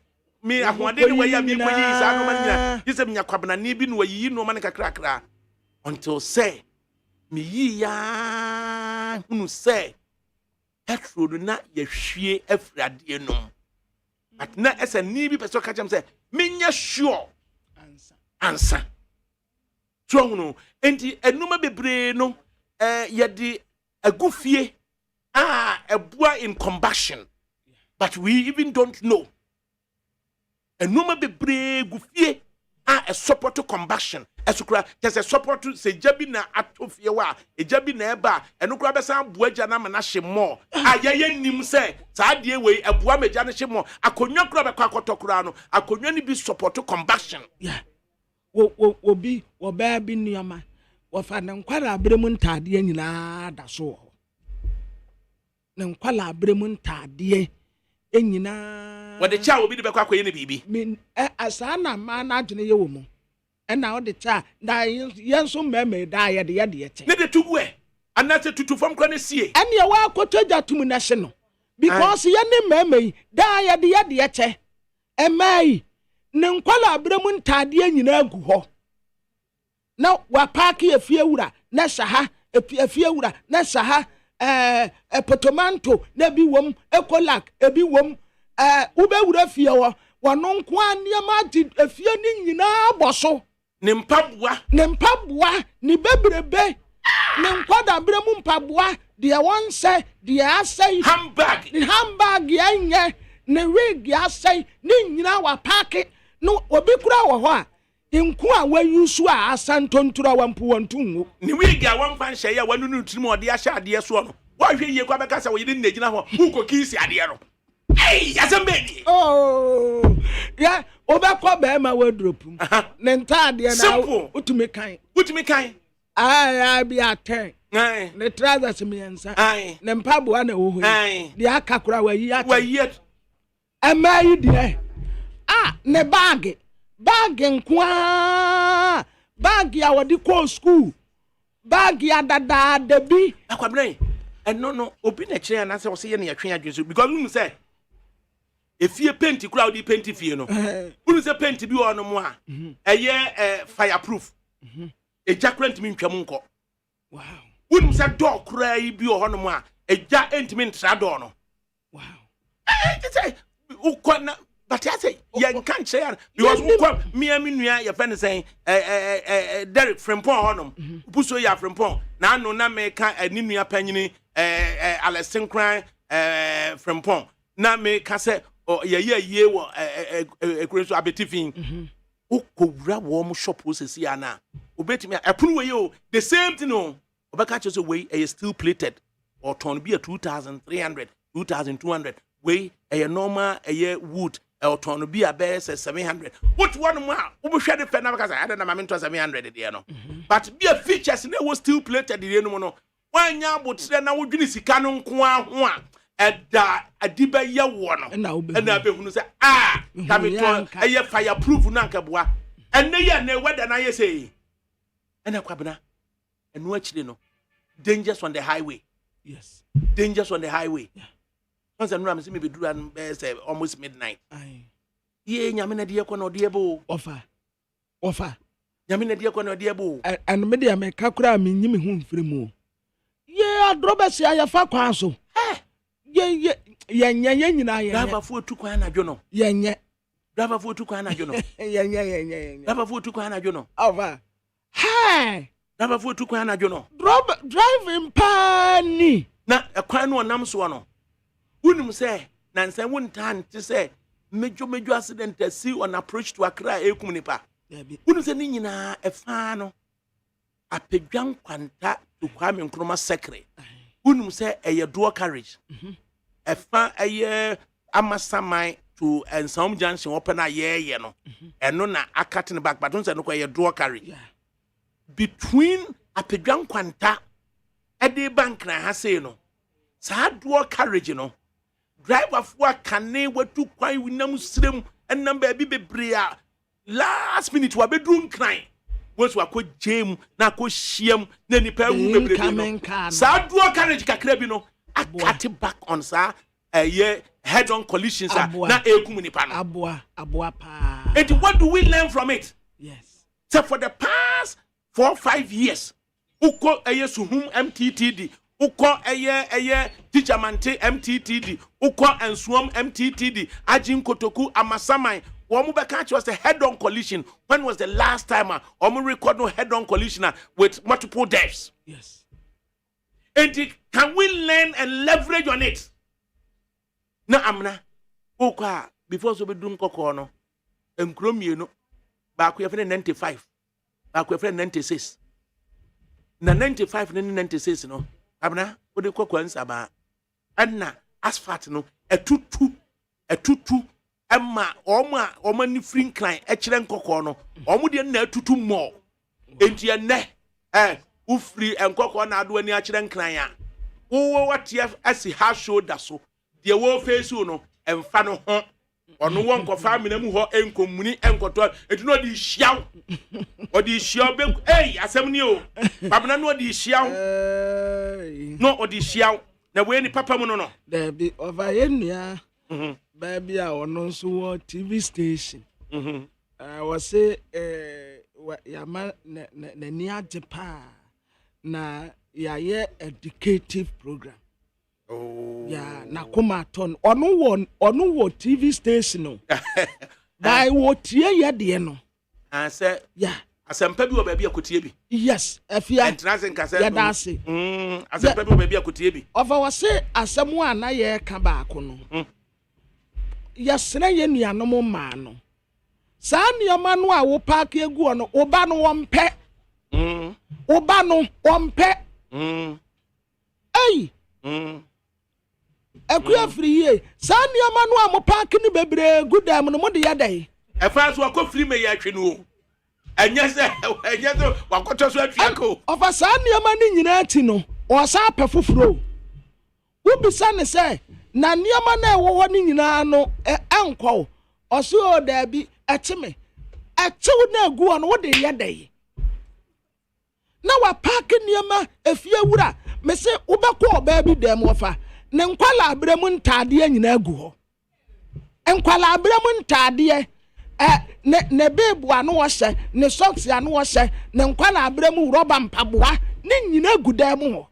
me ahode ni way me ko yi sa no man nya yi say me kwabna ni bi no yi no man kakra until say me yi ya hunu say petrol na ye hwie afrade no but na esa ni bi person catch am say me nya sure answer so no enti enuma bebre no ye di agufie a boy in combustion but we even don't know enuma bebre gufie a support to combustion esukura just a support to say jabi na atofie wa ejabi na eba enukura be san boaja na ma na hyemo ayeye nim say saa de we aboa meja na hyemo akonwa kura be kwa kotokura no akonwa ni bi support to combustion yeah wo bi wo ba bi nioma wo fa na nkwara abremu ntade nyina da so na nkwala abremu ntade enyina wo de cha obi de be kwa koye ne bibi min asa na ma na adwene ye wo mu na wo de cha da yenso meme da ye de ye ne de tubu anase tutu fam kra ne sie ene ye wa akotoja tumu na hye no because ye ne meme da ye de che emai ne nkwala abremu ntade enyina agu ho na wa park efie wura na saha efie wura na saha potomanto na bi wom ekolak ebi wom ube wura fie wo wano nko aniama di efie ni nyina boso ne mpaboa ne bebrebe ne nkwada brɛ mu mpaboa de wonse de asai handbag yenye ne wig asai ne nyina wa paake no obi kura wo ho a nko a wayusu a asantontura wampu wantunwo ne wig a wamfa nhye ya wanu no tirim ode ahye ade so no wa hwe ye kwa beka sa wo yede ne gina ho uko kisi ade no yazambeni ya obekọ be ma wardrobe ne ntade na utumi kan ai bi aten ne trousers miensa ne mpaboa na wo ho de akakura wayi amayi de ne bag nkwa bag ya wodi ko school bag ya dada debi akwabren no obi na kire na se wo se ye ne yatwen adwenso because you say efie paint kura odi paint fie no unu se paint bi wo no mo a eye fireproof eja kura ntimi ntwam nko wow unu se door kura yi bi wo no mo a eja ntimi ntra door no wow say ukona but I say you can't say because ukwa me nua ye friend say Derek Frimpong honom buso ya Frimpong na no na me ka ani nua panyini Alexin Kran Frimpong na me ka say ye wo ekreso abetifin ukowura wo mo shop osesi ana obetimi epunu we yo the same thing no obeka che so we still plated or ton be 2300 2200 we normal wood or ton be a base 700 what one more we share the pen na because I don't know my 700 there no but be a features na was still plated the no no wanya botre na wodwini sika no nko ho a eda adiba ye wo no na be hunu say kameton fireproof na nkaboa enne ye na weda na ye say ena kwabena enu akire no dangers on the highway yes dangers on the highway yeah. Once I know I'm seeing me do and say almost midnight ye nyame na de ekọ na ode ebo offer nyame na de ekọ na ode ebo and me de me kakura me nyim hu mfiri mu ye adrobesi ayafa kwan so ye nyina ye driver fu otu kwan na dwo no ye driver fu otu kwan na dwo no ye driver fu otu kwan na dwo no over hi driver fu otu kwan na dwo no driving pani na kwan no nam so no unum say na nsan wontan te say mejo accident see on approach to Accra ekum nipa unum say ni nyina efa no apedwan kwanta to Kwame Nkrumah secret unum say eye dual carriage efa eye amasamai to Ensom Junction open aye no eno na akate ne back but unum say no eye dual carriage between apedwan kwanta ede bank na ha say no sa dual carriage no driver for kane watu kwan winam srem enam ba bi bebre last minute wa bedru nkran wosu akọ jam na akọ hyiam na nipa wu bebre no sa dual carriage kakra bi no akate back on sa head on collisions na ekum nipa no aboa pa and what do we learn from it yes so for the past 4-5 years uko suhum MTTD uko teacher mante MTTD uko ensuom MTTD ajin kotoku amasamai womu beka was the head on collision. When was the last time omu record no head on collision with multiple deaths? Yes. And can we learn and leverage on it? Na amna uko before so be dum kokko no enkrom no ba ko yefne 95 ba ko yefne 96 na 95 na 96 no abna odi kokko ansaba anna asphalt no etutu emma oma ni free climb e kire nkokko no omo de na etutu mo enti enne ufri enkokko na ado ani a kire nkran a wo watia asi ha shoulder so de wo face no emfa no ho ono won ko family mu ho enkomuni enkoto enti no di hyiaw odi hyiaw be asem ni o babna no di hyiaw no odi hyiaw na we ni papa mu no there be over yenua baby a ono so wo TV station was say yama na ni ajepa na ya educative program Oh. Yeah, na kuma ton. Onu wo TV station no. By wo tie ye de no. And say, yeah. Asempa bi oba bi akotie bi. Yes, afia. Entrance nkasa. Ya da ase. Asempa bi oba bi akotie bi. Ofa wo se asemu ana ye ka ba ko no. Yesere ye nuanom ma no. Sa nioma no a wo park egu ono, oba no wo mpe. Oba no wo mpe. Ei. Akuya free ye. Sa nioma no a mo park ni bebre good am no mo de yadai. E fa so akọ free me ya twe no. Enye se wakoto so atwa ko. Ofa sa nioma ni nyina ti no. O sa pefufuro. Wo bisa ne se na nioma na ewo ni nyina no enko. Oso o da bi etime. Etew na agu ono wo de yadai. Na wa park nioma efie wura. Me se wo be ko oba bi dem wofa. Ne nkwala abremu ntade nyina agu ho. Nkwala abremu ntade ne bebu anu wo hye ne socks anu wo hye ne nkwala abremu roba mpaboa ne nyina agu dem ho.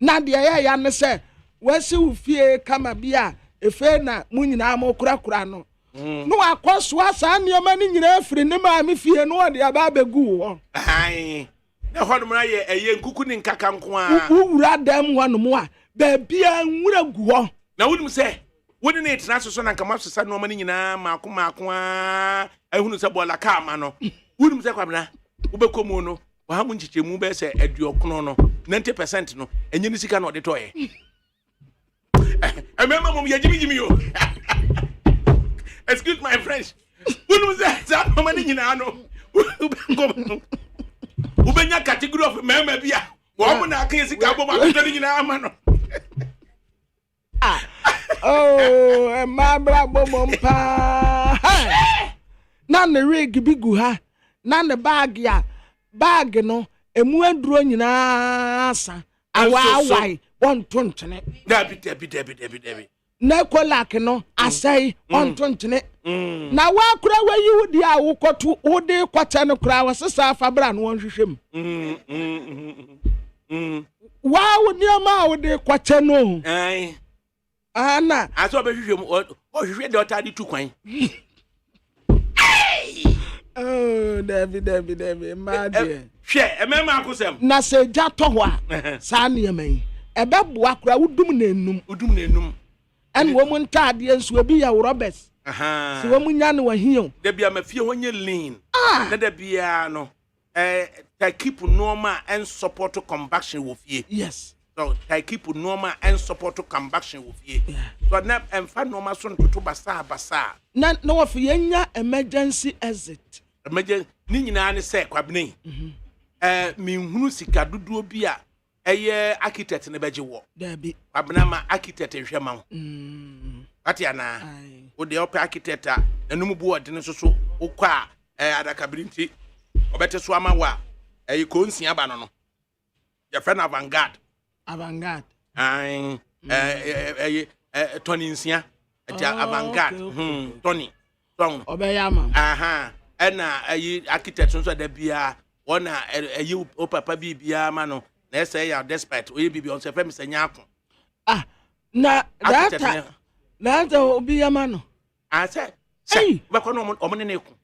Na de ya ne se wasi ufie kama bia efe na mu nyina mo kurakura no. No akoso asa nioma ni nyina afiri ne ma me fie no de aba begu ho. Ai. Na hodum na ye eye nkuku ni nkaka nko a. Wura dem ho no mo a ba bia nwura gu ho. Na wudum se woni na etina so na nkama so sa no ma ni nyina maako a ehunu se bola ka ma no. Wudum se kwabna ubekomu no wa ha mu nchichemu be se aduokono no 90% no enye ni sika na de toye. Remember mom ye jimi yo. Excuse my French. Wudum se sa no ma ni nyina no. Ubekomu ubenya category of mema bia wo mo na kan sika bo ma to ni nyina ama no. Oh, ma bra bomo mpa. Na ne rig bi gu ha. Na ne bag no emu aduro nyina asa. Awawai won tontene. Dabi. Na kolak no asai won tontene. Na wa kura wa yi wudi a wo kotu wode kwata no kura wa sesa fa bra no won hwehwem. Wa wo nioma wode kwata no. Ai. Ana aso be hwehwem o hwehwe de otade tu kwan. Oh, David, my dear. Hwe emema akosem. Na se jato ho a sa niema yi. Ebe boa kura wudum na enum. En wo mu ntade ensu obi ya Roberts. Se wo mu nya ne wa hiyo. Da bia mafie ho nye lean. Na da bia no ta keep normal and support combustion wo fie. Yes. So I keep normal and support to combustion with you. So now I'm fine normal son to basa. Na no of yenya emergency exit. Emergency ni nyina ne say kwabne. Me hunu sika dudu bi a eye architect ne beje wo. There be. Kwabna ma architect ehwe ma wo. Ati ana. O de op architect a nanum bu ode ne so ukwa adakabri nti obete so ama wa ko nsia ba no. Your friend avant-garde. Tony nsia ati avant-garde. Tony song obeyama aha na architect so da bia wona o papa bibia ma no na say ya despite o bibia on se fam senya akon na data obiyama no say be kono o ne ku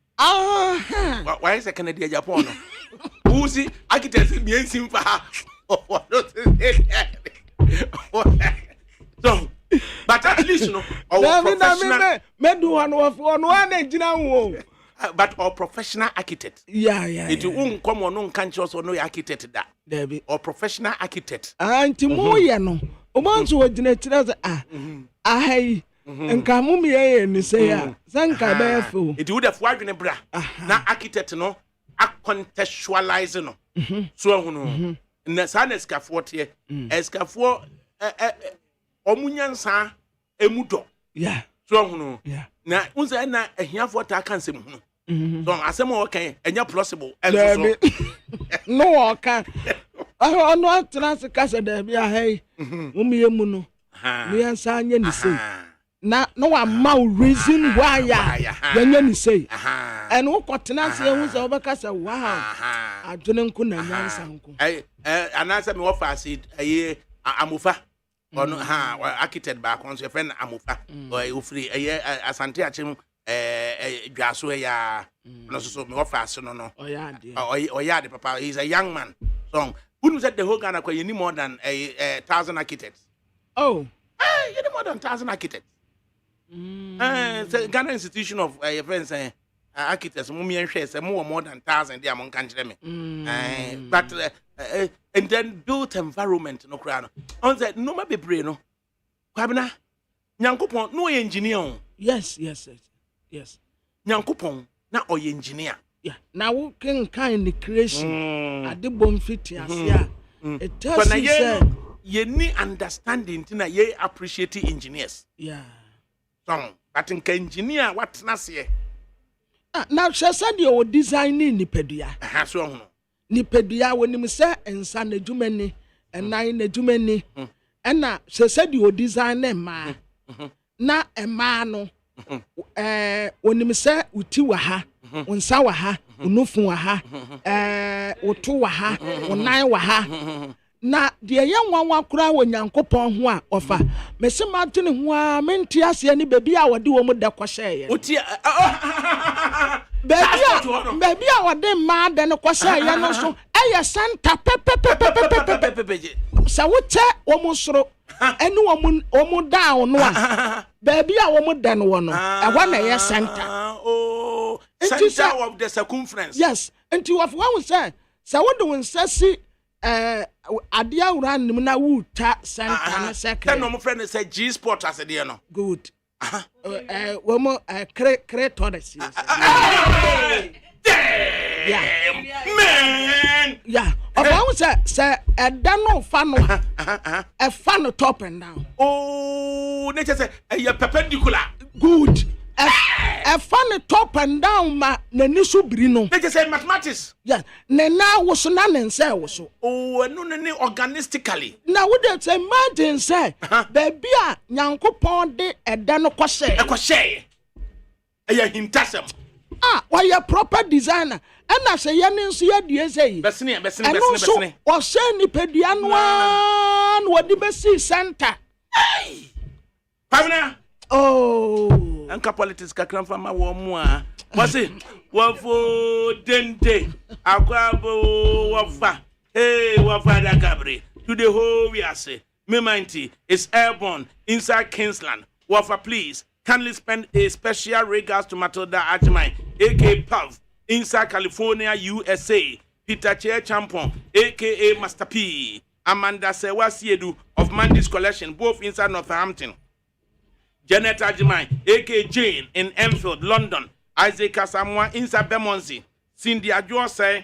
why say Canada Japan no who's architect bi ensim fa so but at least no our professional but our professional architect it won come on no kan cho so no architect da or professional architect anti mo ye no o man so wagina tira za ahai nka mo me ye ni say ya sanka ba fo it would have wadwene bra na architect no a contextualize no so hunu na sanes ka forte eskafo omunyansa emudo so hunu na unza na ehiafo ta kansem hunu so asem o kan enya possible enso so no o kan no atrans ka se da bia hey umiye mu no mi ansa anya ni sei na no wa ma reason why ya nya ni sei and wo kotena se hu se obeka se wow adwene nko na nyansa nko anasa me wo fa acid amufa or no architect back on your friend Amufa or free Asante Achim Gaso ya no so me offer no or yeah the papa he's a young man so who said the whole Ghana you need more than 1,000 architects. Oh, you need more than 1,000 architects. Ghana institution of friends architects more than 1,000 they among country me but and then built environment no crano on that no be brain no kwabena nyankopon no engineer. Yes nyankopon na oy engineer. Yeah, now we can kind of creation at the bonfit here. It tells you say you need understanding tina ye appreciate engineers. Yeah. So but in engineer what na say now she said you designing nipedua. So no Nipedua when you say ensa na dwumani ennan na dwumani na she said you design ma na ema no when you say uti wa ha unsa wa ha unufu wa ha utu wa ha unan wa ha na de ye nwanwa kura wo Nyankopon ho a ofa mese ma tene ho a menti ase ni bebi a wode wo mu da kwahye uti bebi a wode ma da ne kwahye ye no so eye santa pepe sa wote wo mu soro eni wo mu down no a bebi a wo mu da no wo no e wa na ye santa center of the circumference. Yes enti wo fa wo say sa wode won sasi adia uran nim na wuta center na second no mo friend say G sport as dey no good wo mo creators yeah man yeah of I was say eda no fa no e fa no top and down oh nature say e perpendicular good a funny top and down ma na nisu biri no. They just say mathematics. Yes. Na woso na nense woso. Oh, no organistically. Na we dey say imagine say baby a Nyankopon de eda no kwose. E kwose. Eya hintasem. Why a proper designer. And I say ye nso ye die say. Besene. O say ni pedua no an wo di besi center. Hey. Pamina. Oh. Anka politics kakran fama wo mu a wase wafo dende akwabo wafa hey wafa ADAKABRI to the whole we say me mighty is airborne inside Kingsland wafa please kindly spend a special regards to Matilda Ajimai aka Puff inside California USA Peter Chair Champon aka Master P Amanda Sewasiedu of Mandy's collection both inside Northampton Janet Ajimai, A.K. Jane in Enfield, London. Isaac Asamoah inside Bermondsey. Cindy Adjose,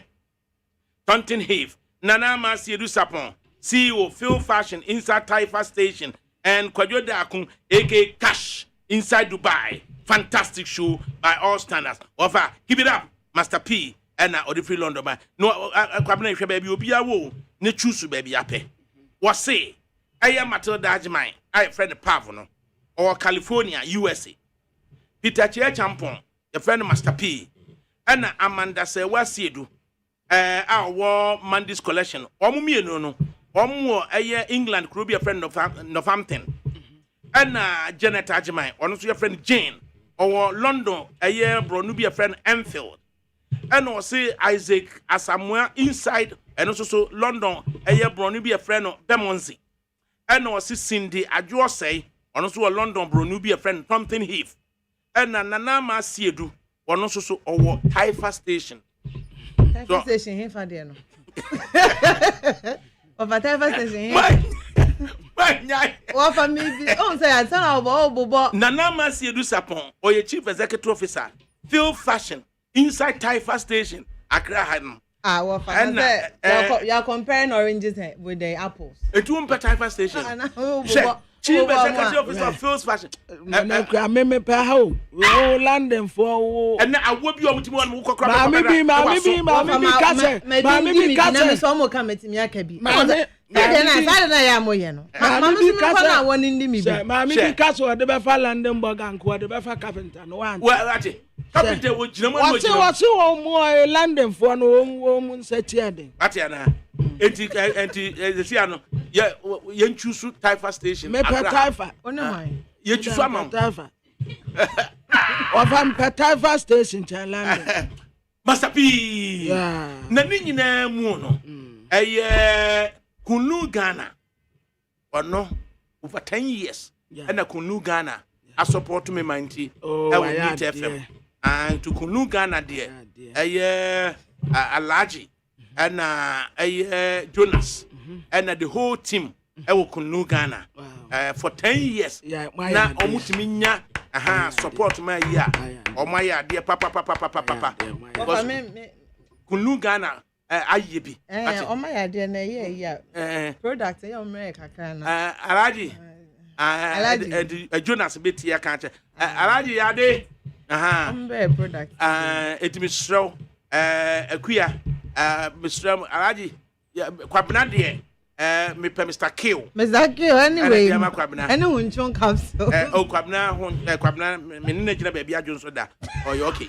Taunton Heath. Nana Masiedu Sapon, CEO Phil Fashion inside Taifa Station. And Kwadwo Dakun, A.K. Cash inside Dubai. Fantastic show by all standards. Over, keep it up, Master P. And Odifree London. No, Kwabena baby, Obia wo. Ne choose baby ape. What say? I am Matilda Ajimai. I friend the Pavono. Or California, USA. Peter Chair Champon, your friend Master P. And Amanda Sewasiedu, our Mandy's collection. Omumi no. Omo England could be a friend of Northampton. And Janet Ajimai, also your friend Jane. Or London, Bronu be a friend Enfield. And also Isaac Asamoah inside, and also London, Bronu be a friend of Bermondsey. And also Cindy Adjose. On also a London bro be a friend Taunton Heath. And Nana Masiedu on also so our Taifa Station. Taifa Station here for there no. Over Taifa Station here. What for me? Oh say I tell about Nana Masiedu Sapon or your chief executive officer Phil Fashion inside Taifa Station Accra Haddon. What for? You are comparing oranges with the apples. It won't be Taifa Station. Chief executive officer of Phil's Fashion. I remember how London for and I will be on to one who Yeah, yen choose Taifa station. Me Taifa. Ye choose amount. Taifa. Of am Taifa station London. Master P. Na ni nyina mu no. Kunu Ghana. Or no over 10 years. And a Kunu Ghana. I support me mighty. Oh, I need FM. And to Kunu Ghana dear. Alaji and Jonas and the whole team. I will Kunu Ghana for 10 years. Now omutiminya support my year or my dear papa. Kunu Ghana ayebi. Oh my idea na yeah. Product America kana. Alaji Jonas beti ya kanche. Alaji yade product. Etimi akuya Mr. Alaji kwabena de me pe Mr. Kill anyway any wonchon capsule kwabena me nna gina ba bia adwonso da oh you okay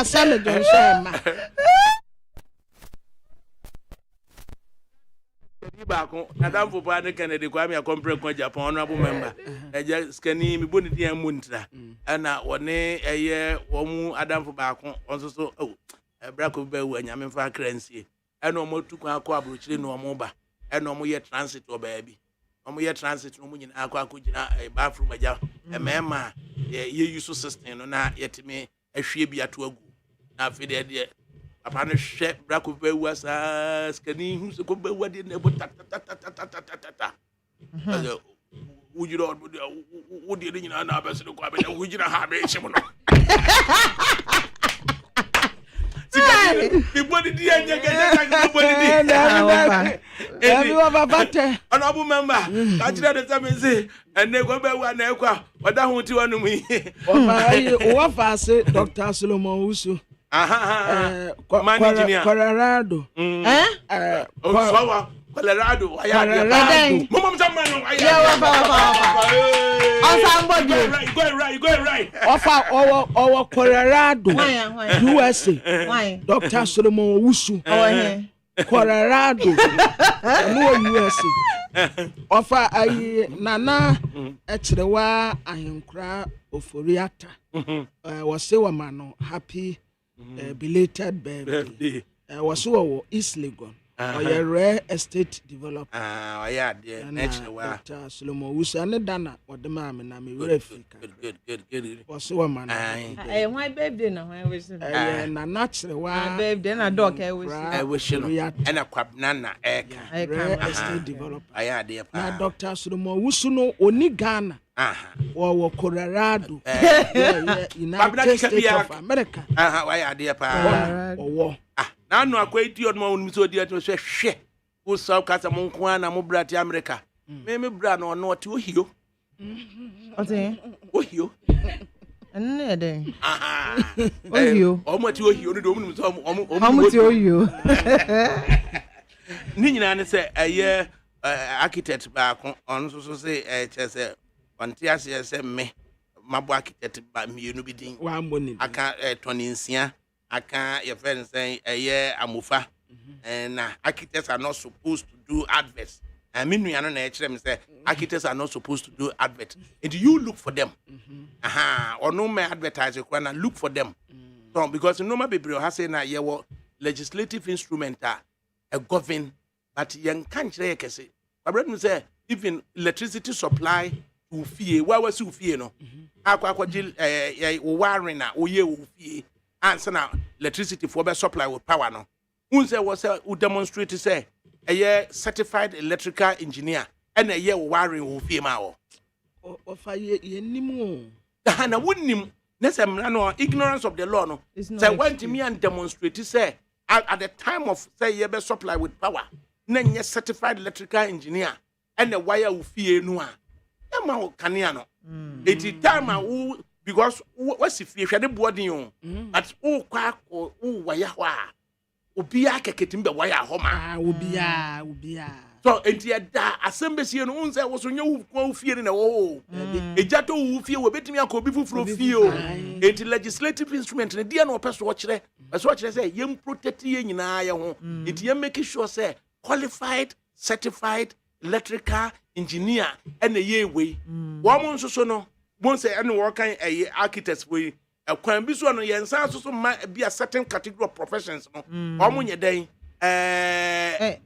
Sam Johnson Bako Adam for Padre Kennedy Kwame a compre Japan honorable member eja skani mi boni dia muntra ana woni womu Adam for Bako onso so brako be wu anyame fa kransie ana omotu kwa akọ abrochire no omo ba ana omo ye transit oba bi transit no mu nyina akọ gina bathroom aja emema ye use system no na yetime ahwie bi ato agu na afide de papa no hwe brako be wu asa skani hu se ko be wu de na bo ta wujiro wudi de nyina na abeso ko abe na wujira ha be hye mo no Ibodi di enye ganya ibodi di. Everyone babate. Honorable member, Kachira de Samense, and ne go be wa na ekwa, oda hu ti wonu mi. O ma yi o fa se Dr. Solomon Usu. Man engineer. Colorado. Colorado, Mama Zamano, you go right. Offer our Colorado, USA. Dr. Solomon Usu. Colorado, USA. Offer I Nana Etrewa Ahinkra Oforiata. Was say mano happy belated birthday. Was so East Legon. Or rare estate developer. Yeah, dear. Dr. Solomon Usu and Dana or the mamma and I'm good. Was so a man. My baby now. I wish. And a natural one, babe, then a dog. I wish you and a crab nana. Rare estate developer. Yeah, dear. Dr. Solomon Usu no only Ghana. Or Colorado. United States of America. Why are dear pa? Or Now no akweti on mo so dia to hwe wo so kasa mo nko na mo brati America me bra no no ti ohio ohio enne de ohio o mo ti ohio no do mo so o ti ohio ni nyina ne se architect ba ko on so say chese on ti ase se me mabo architect ba mienu bi din wa mboni aka toninsia aka your friend saying amufa and architects are not supposed to do adverts. I mean we are not say architects are not supposed to do adverts. And you look for them. Or no me advertise you can look for them. So because no baby has say na ye legislative instrument a govern but young can't say say even electricity supply to fee why was you fee no akwa jil wiring na oye wo fee answer now electricity for be supply with power no unse was demonstrate say a certified electrical engineer and a year wiring will be ma o fa ye nimu na wonnim nesem no ignorance of the law no say went me and demonstrate say at the time of say ye be supply with power na nye certified electrical engineer and the wire will fee no a ma kanea no it time who because what's if you had a body on, but quack or wire, Obia keketimbe wire homa, Ubia, so enti da asembesi no unse wo so nya wo fie ni na wo ejato wo fie wo betimi akobi fufuro fie o enti legislative instrument ne dia na opeso wo kire say yem protect ye nyina ye ho enti yem make sure say qualified certified electrical engineer and ye we wo mo nso so no bon say ene wo kan architects we kwan bi so no ye nsan so ma be a certain category of professions no wo mo nye den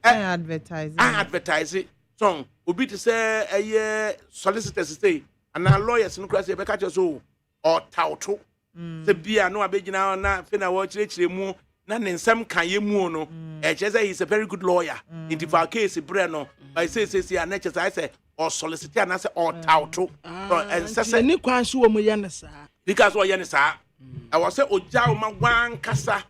advertise so obi to say solicitors say and lawyers no class e be catch so or tauto se bia no abegina na fe na wo chire mu na nsem kan ye mu no say he's a very good lawyer in the case bre no by say and I say or solicitor and say or tauto so and say ni kwan so wo mu ye ne sa because wo ye ne sa I was say oja ma wan kasa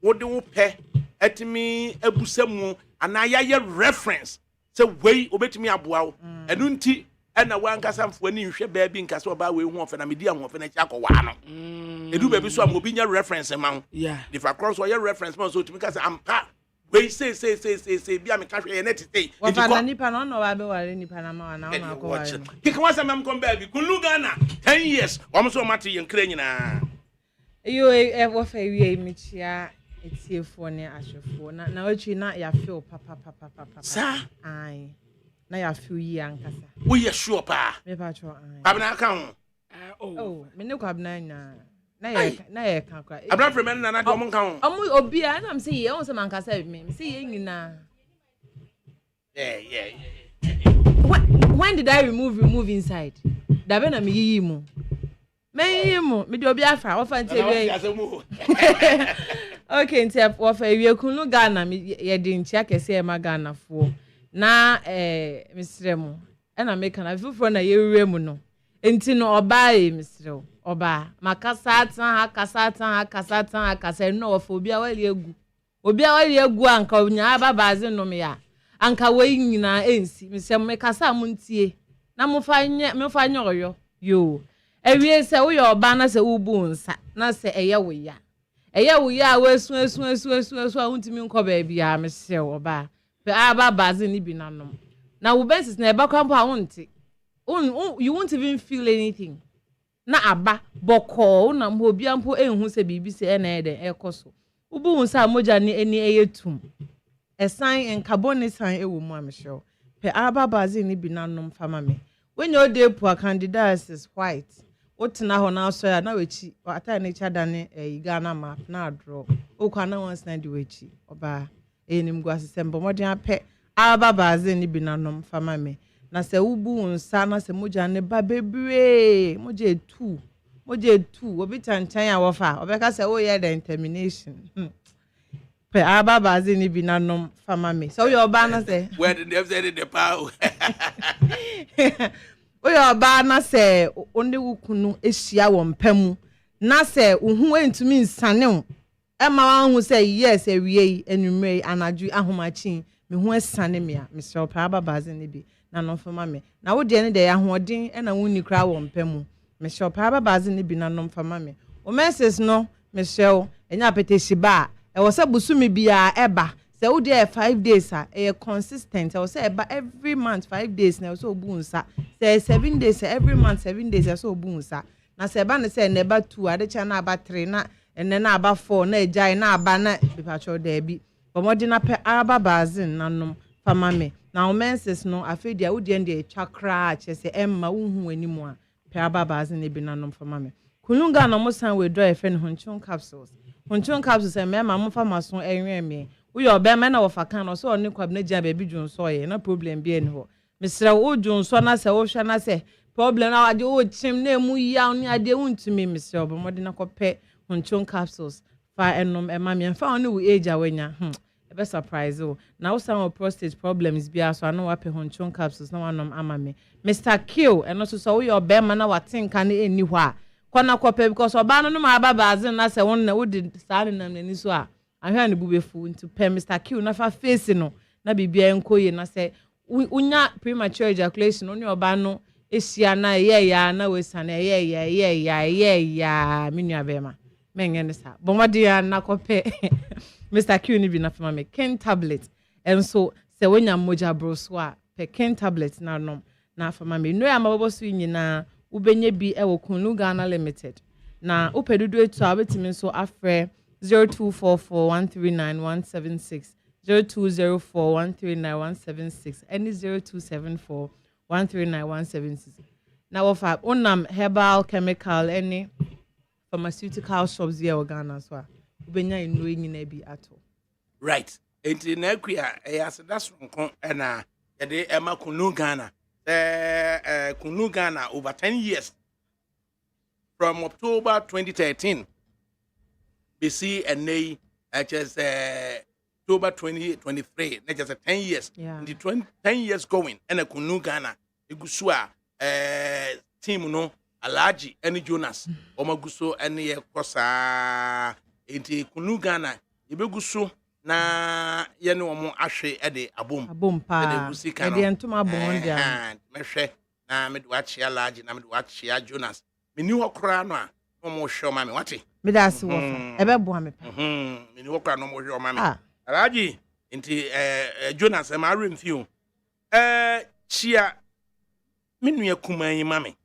wo de wo pe etimi ebusemu anaye reference say we obetimi aboa wo enu nti ena wankasa mfo ani nhwe ba bi nkasa oba we hu ofe na medi ahu ofe na cha akwa no edu ba bi so am obi nya reference ma if across wo reference ma so timi kasa ampa we say bi am ka hwe ye net say wa fa nipa no wa be ware nipa na ma na na ko ware kika wasa mam kom ba bi kunu Ghana 10 years wo so mate ye nkra nyina yo wo fa wi mi chia etiefo ne ahwefo na wachi na ya feel papa sa ai na ya feel yi ankasa wo ye sure pa me pa cho ai abna ka ho oh me ne kwabna na ye ka kwa abna frem na do mo ka ho omu obi a na me say ye won say mankasa me say ye nyina yeah when did I remove inside da be na me yi mu me di obi afa wo fa ntie okay ntia wo fa ewie kunu Ghana ye di ntia kese e ma Ghana fo na misremu e na make na fufuro na ye wure mu no enti no oba misrew oba makasa atan no wo fa obi a wali egu anka onya babaze no me ya anka we nyina ensi misem me kasa mu ntie na mo fa nye oyo yo ewie se wo yo oba na se wo bu nsa na se eye wo ya wesu untimi nko ba bia me se oba pe aba baze ni bi nanom na wo bensis na eba kwampo a wonte you won't even feel anything na aba boko na mbo bia mpo enhu se bibi se na ede ekoso wo bu nsa moja ni eni eyetum esan en carbon san ewo mu amhyew pe aba baze ni bi nanom fama me when your day poor candidates is white otina ho na so ya na wechi ata na cha dane Ghana map na draw okwa na wan stand wechi oba enim gwa sembo modern ape aba baze ni binanom fama me na se wubu nsa na se moja ne ba bebre moja etu obi chanchan ya wofa obeka se wo ye the determination pe aba baze ni binanom fama me so your ba na se where the said the power oya ba na se onde wukunu ehia wo mpamu na se uhu entumi nsane o e ma wan se yes ewie enumre anaju ahomachi me hu esane me a me se pa aba baze ne bi na no fama me na wo de ne de ahoden e na woni kra wo mpamu me se pa aba baze ne bi na no fama me o message no me se o enya peteshi ba e wo se busumi bia eba se wo dey 5 days a consistent I say every month 5 days na so obunsa say 7 days every month 7 days so obunsa na se ba ne say na ba 2 ade cha na aba 3 na enne na aba 4 na ejai na aba na bipacho da bi bomodi na pe aba bazin nanom fama me na o menses no afedia wo dey ndie chakra che se emma wo hu animu a pe aba bazin e bi nanom fama me kulunga na mo san we draw e friend honchon capsules e me ma mo fama so enwe me uyo be me na wo fa kan no so oni kwab na gya baby dwonso ye na problem bi eni ho mesra wo dwonso na se wo hwa na se problem na wade wo chim na emu ya oni ade wuntumi mesra obo mode na kope honchon capsules fa enom e ma me fa oni wo age awanya e be surprise o na wo san prostate problems bi aso na wa pe honchon capsules na wanom ama me Mr. Q eno so wo yo be ma na watenka na eni ho a kona kope because oba no ma aba bazin na se won na wo di sa na nani so a ahwa ne bubefu into Mr. Q na fa face no na bibia enkoye na se unya premature ejaculation oni oba no ehia na ye ya na wesa na ye ya minua bema menye ne sa bomode ya na kope Mr. Q ni bi na fama me ken tablet enso se wonya moja bro so a pekin tablet na nom na afama me no ya mababo so nyina ubenye bi e wo Kunu Ghana Limited na upedudu etu a betimi so afre 0244139176 0204139176 and 0274139176 na wofa unam herbal chemical any pharmaceutical shops here Ghana so a ubenya inu nyina bi ato right enti na akua eyaseda sonko na yede ema Kunu Ghana Kunu Ghana over 10 years from October 2013 BC and Nay just October 2023 just 10 years in the 10 years going and a Kunu Ghana igusua team no Alaji and Jonas omaguso and ye kosa enti Kunu Ghana ibeguso na ye no mo ahwe ede abom pa ede entuma abom dia mehwe na me do achia Alaji na me do achia Jonas me ni hokra no a mo hwe ma me wate me da se wofa ebe bo me pa me ni hokra no mo hwe ma me Alaji enti Jonas ma remfio chia me nua kuman ma me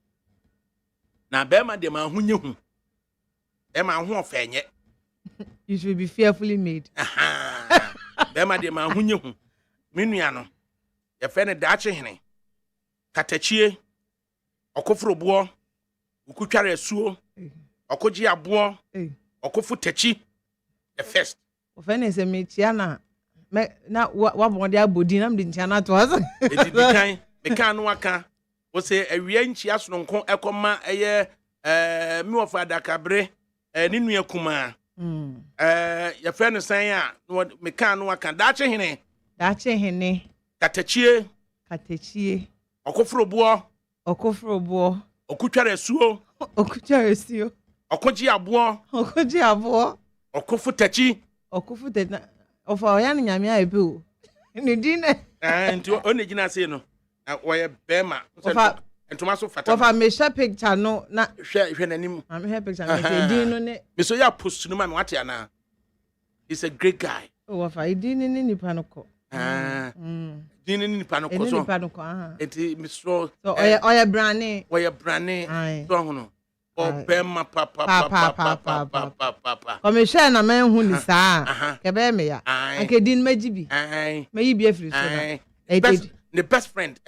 na bema de ma hunye hu e ma ho ofenye you should be fearfully made bema de ma hunye hu me nua no ye fe ne daache hene katachie okofrobo ukutware asuo okoji abo okofu tachi the first ofene se me tia na wa bonde abodi na mde tia na to aso edikan me kan no aka wo se awia nchi asononko ekoma eye mi of ADAKABRI ni nua kuma ya fe no san a me kan no aka daache hene katachie okofrobo okutware asuo okoji abo okofu tachi ofa oya na nyame abe o ni dine nti oni gina se no oye bema entuma so fata ofa me share picture no na hwe nanim am here picture me say din no ne me so ya post no ma me wate ana he's a great guy ofa din ni nipa no ko din ni nipa no ko so enti me so oya brane so hono o bema papa o me share na man hu ni saa ke be me ya anke din majibi me yi bi afiri so na the best friend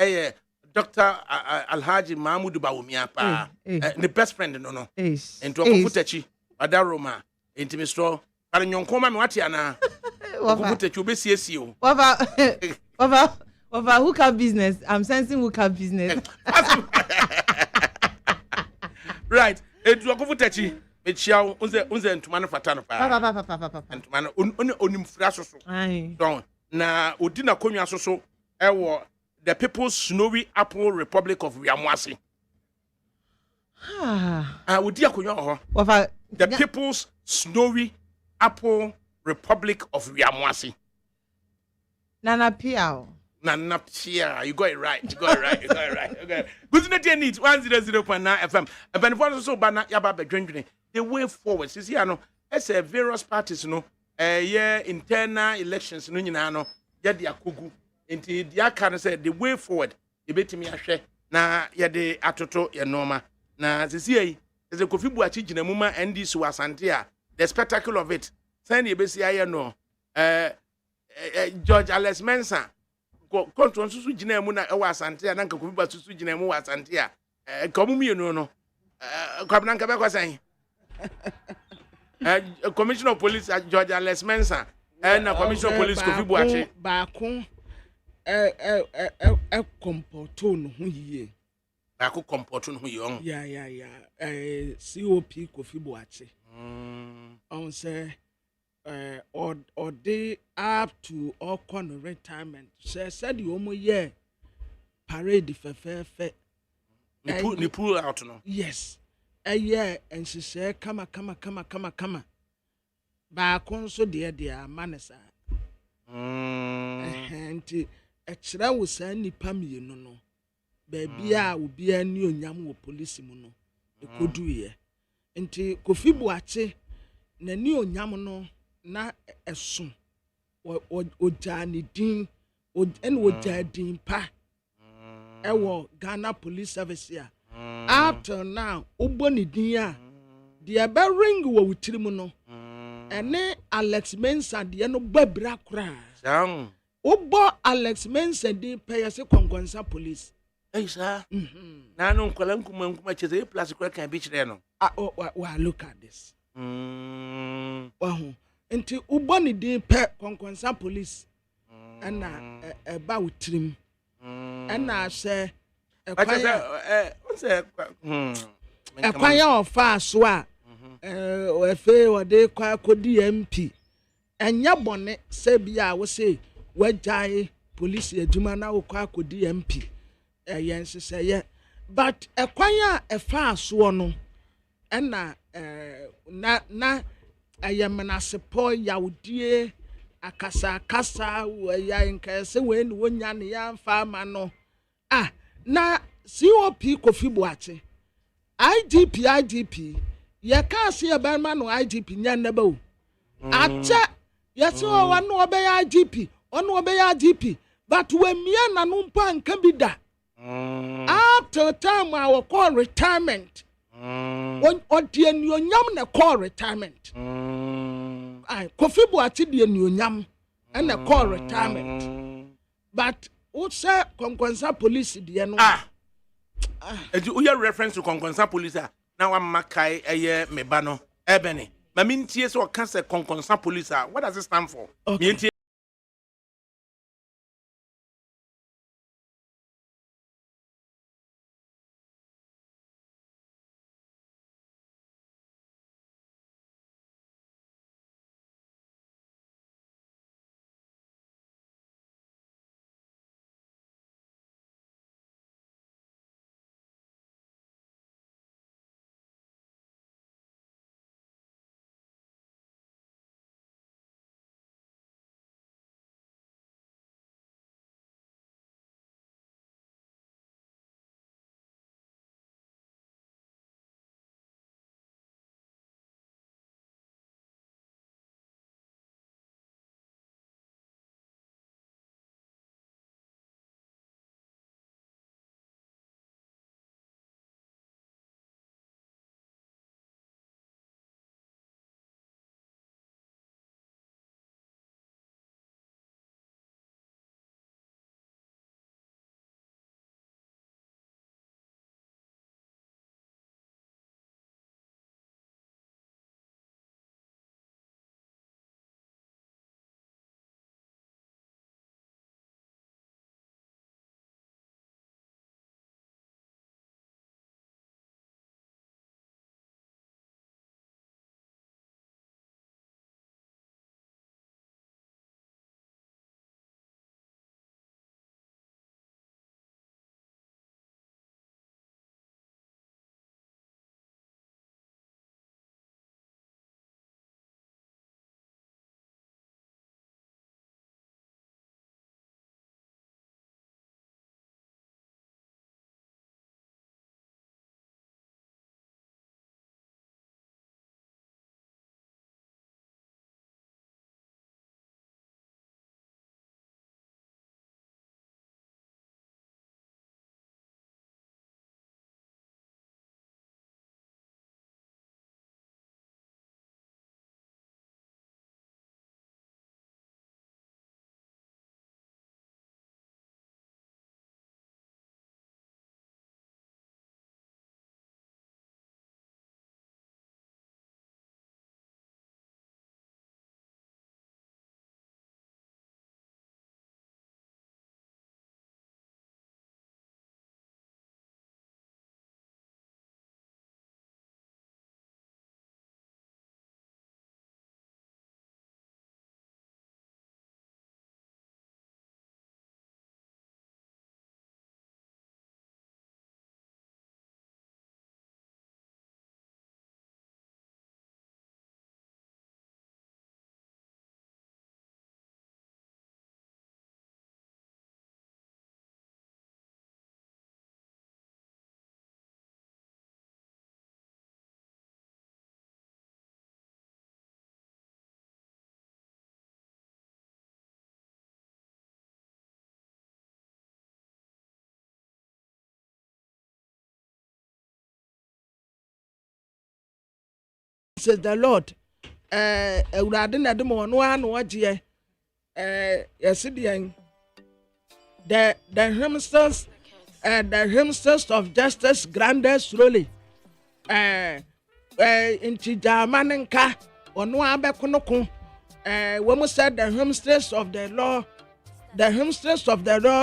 Dr. Alhaji Mahmoud Bawumia pa the best friend no ento okufutachi adaroma enti me so para nyonkoma me wate ana okufutachi obesiesie o over hookah business. I'm sensing hookah business. Right. Edu akufutachi mechiao unze ntuma no fata no pa. Ntuma no onimfura soso. Don na odi na konwa soso ewo the People's Snowy Apple Republic of Wiamwasi. Odi akonwa ho. The People's Snowy Apple Republic of Wiamwasi. Nana Piao. Nanapia, you got it right. Okay. Good night, need 100.9 FM. And when for so bana yaba drinking the way forward. See, I know as various parties, no, internal elections, no, no, ya dia kugu. Inti dia can say the way forward. You bet me a share na ya de atoto ya norma. Na see, as a coffee buachi jinamuma and this was Santia. The spectacle of it. Send you besi I know. George Alex Mensa. Control susu gina mu na e wa asante na nka ko biba susu gina mu wa asante a ka mu mienu no kwabna nka be kwasan Commissioner of Police George Alex Mensa na Commissioner of Police Kofi Buachi ba ko comporto no ho yie ba ko comporto no ho yie on ya COP Kofi Buachi on say or they up to all kind of retirement. Said the omo ye parade fe. Ni pull out no. Yes. A year and she said, come. Ba konso de manesa. And a chira was send ni pami no. Baby will be a new nyam police muno. E could do ye. Nti Kofi Buachi na new nyam no. Na esun o jani din ɛna ogya din pa ɛwɔ Ghana Police Service a up till now wobɔ ne din a deɛ ɛbɛring wɔ wo tirim no ɛne Alex Mensah deɛ no bɛbra koraa wobɔ Alex Mensah din pɛ yɛ sɛ Kɔnkɔnsa Police sir. Na no nkwala nkuma cheze plus kura kan bi kire no. Wa look at this. Wahu. Nti ubọ ni din pe Kɔnkɔnsa Police. Ɛna ɛba wutrim. Ɛna hye ɛkwan ya ofa so a efe wode kwa kodi MP. Ɛnya bɔne sɛ bia wo se wagyae police adwuma na wo kwa kodi MP. Yes, say, but a choir a fast one, and na a yamanasipo yaudie, a casa, where ya in case when yan farmer no. Ah, na COP Kofi Boate IGP, ya can't see a barman or IGP Nyanabo. Acha, yes, one no obey IGP, one obey IGP, but when me and Numpan can be that. After time I will call retirement. Or dear new yam na call retirement. I Kofi Boate dear new yam and a call retirement. But who say Kɔnkɔnsa Police dear no? You your reference to Kɔnkɔnsa Police now I'm Makai Mebano Ebony. Mamin TS or cancer Kɔnkɔnsa Police. What does it stand for? Okay. says the Lord. Ewurade na de mo no ano agye. Yesidian. The hamsters of justice granted slowly. Inti jamanenka ono abekonoko. When we said the hamsters of the law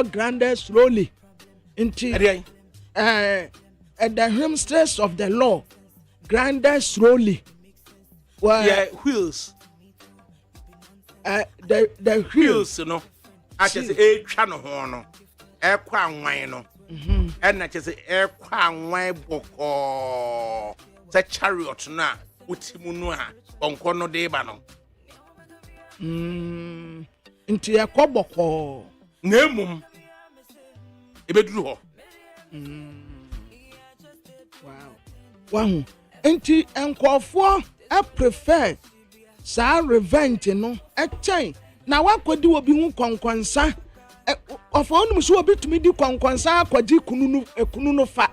granted slowly. Inti the hamsters of the law granted slowly. Yeah, wheels. The Wheels, you know. I just say, channel horn, air crown wine, and I just say, air crown wine book or the chariot na, Utimunua, on Corno de Bano. Into a coboko. Nemum. Ebedruho. Wow. Into Enquafo, I prefer sa revenge no a chain. Now what could do be one conquansa of one so bit to me do conquansa kwaji kununu fa.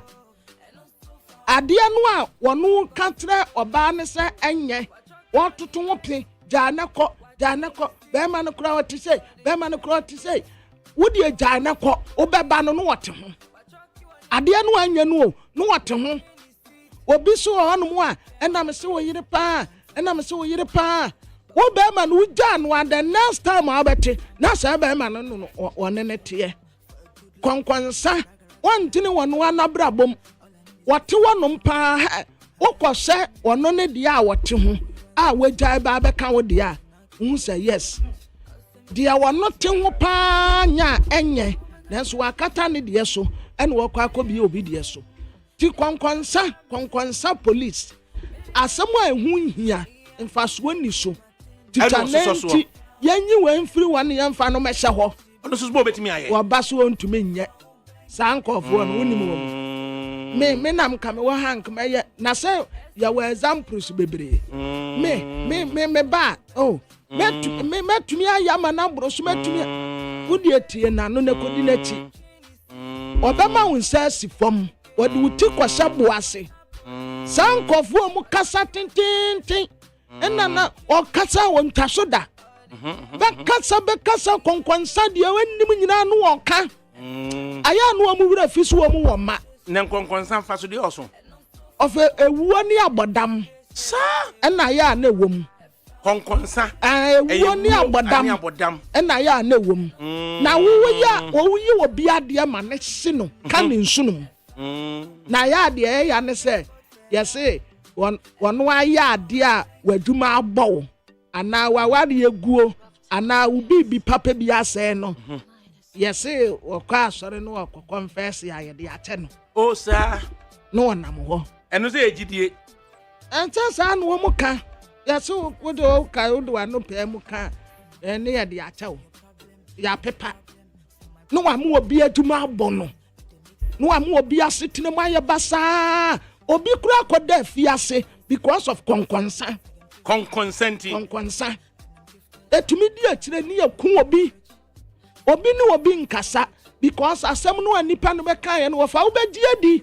Adia noa wonu katre obane se enye what to wope janako be man kura what to say would ye janako obeba no what ho adia no anya no what ho obi so onu mo a ena me se wo yire pa wo be man wo jan one the next time abete na say be man no one ne tie konkwansa wantini wonu anabrabom wote wonom pa wokose ono ne dia a wote ho a wagya ba beka wo dia hu say yes dia wono te ho pa nya enye nanso wakata ne dia so ene wokwa akobi obi dia so ti konkwansa police asemo ehu hia mfaso ni so titanenti yenyi we mfiri wane yemfa no mehye ho ono so bo betimi aye wa baso ontumi nye sankofo no woni mu me nam kame wo hank meye na say ya we examples bebre me ba oh metumi ayama na broso metumi wodi etie na no ne kodi na chi obama wonsa sifom wodi wuti kwasha boase sankofo mu kasa tintintin enana o kasa won tasoda be kasa konkwansa de wennim nyina no wonka aya no mu wura fiso wo mu woma ne konkwansa faso de oso of ewuo ni abodam sa ena ya na ewom konkwansa ewuo ni abodam ena ya na ewom na wo yi wo bia de ma ne hye no ka ne nsunum na ya de ya ne se yese wonu aya de a wadwuma abọ ana wawari eguo ana ubibi papa bi ase no yese okwa asore no okọ confess ya ye de ate no o sa no wonam ho eno se ejidie enta sa no mu ka yese wodo ka wodo anu pe mu ka ene ye de ate wo ya pepa no wa mu obi adwuma abọ no wa mu obi asetene mu aye basa obi kura akoda fiase because of konkwansa etumi di akire ni yakun obi ni obi nkasa because asem no anipa no beka ye no wo fa obeji adi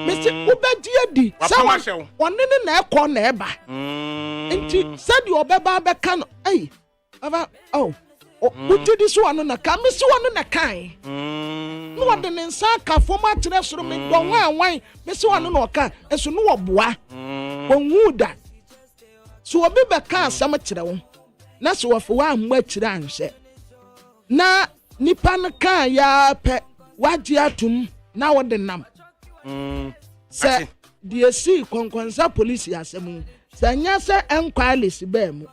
mesi obeji adi sawa onene na ekọ na eba enti said you obeba beka no ei ava uti di so anu na ka mesi wonu na kan no wode ne nsa ka fom akire soro me don wan mesi wonu na oka eso no woboa wonwuda so obi beka asam kire wo na so wofo wa ammu akire anhye na nipa no kan ya pe wagye atum na wode nam se die si konkwansa police asem se nya se enquires ba mu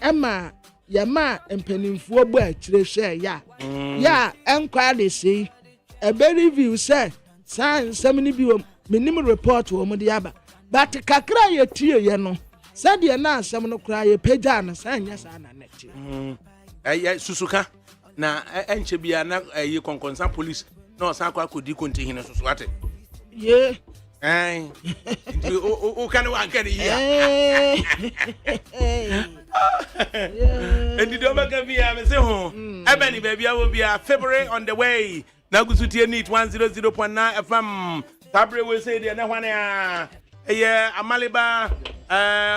ema yama empanimfuo bo akire hwe ya enquires ebe review se san semni bi wo minim report wo mu de aba but kakra ye tie ye no said ye na asem no kra ye pagya na san nya sa na nechi susuka na enche bia na ye konkwansa police no san kwa kodi konti hine susu ate ye o kan wa kan ya and the omega bia me say ho ebeni ba bia wo bia February on the way na gusutie neat 100.9 FM Sabre we say there na hwane a Amaliba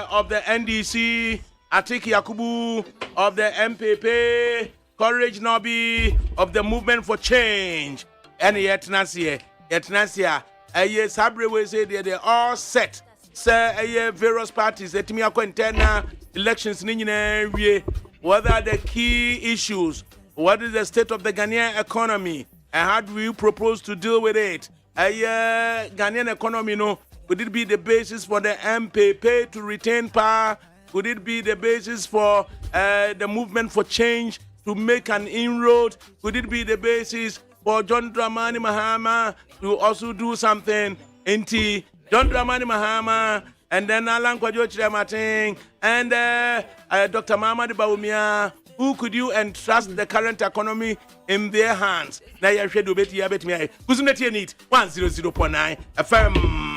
of the NDC, Atiki Yakubu of the MPP, Courage Nobi of the Movement for Change, and yet Nasia, Sabre we say they're all set. Sir, various parties, Etimia Quintana, elections, what are the key issues? What is the state of the Ghanaian economy? And how do you propose to deal with it? Ghanaian economy, could it be the basis for the MPP to retain power? Could it be the basis for the movement for change to make an inroad? Could it be the basis for John Dramani Mahama to also do something? Inti John Dramani Mahama and then Alan Kwadwo Chiramatin and Dr. Mamadi Bawumia. Who could you entrust the current economy in their hands? Now you should do better. Who's not here? Need 100.9 FM.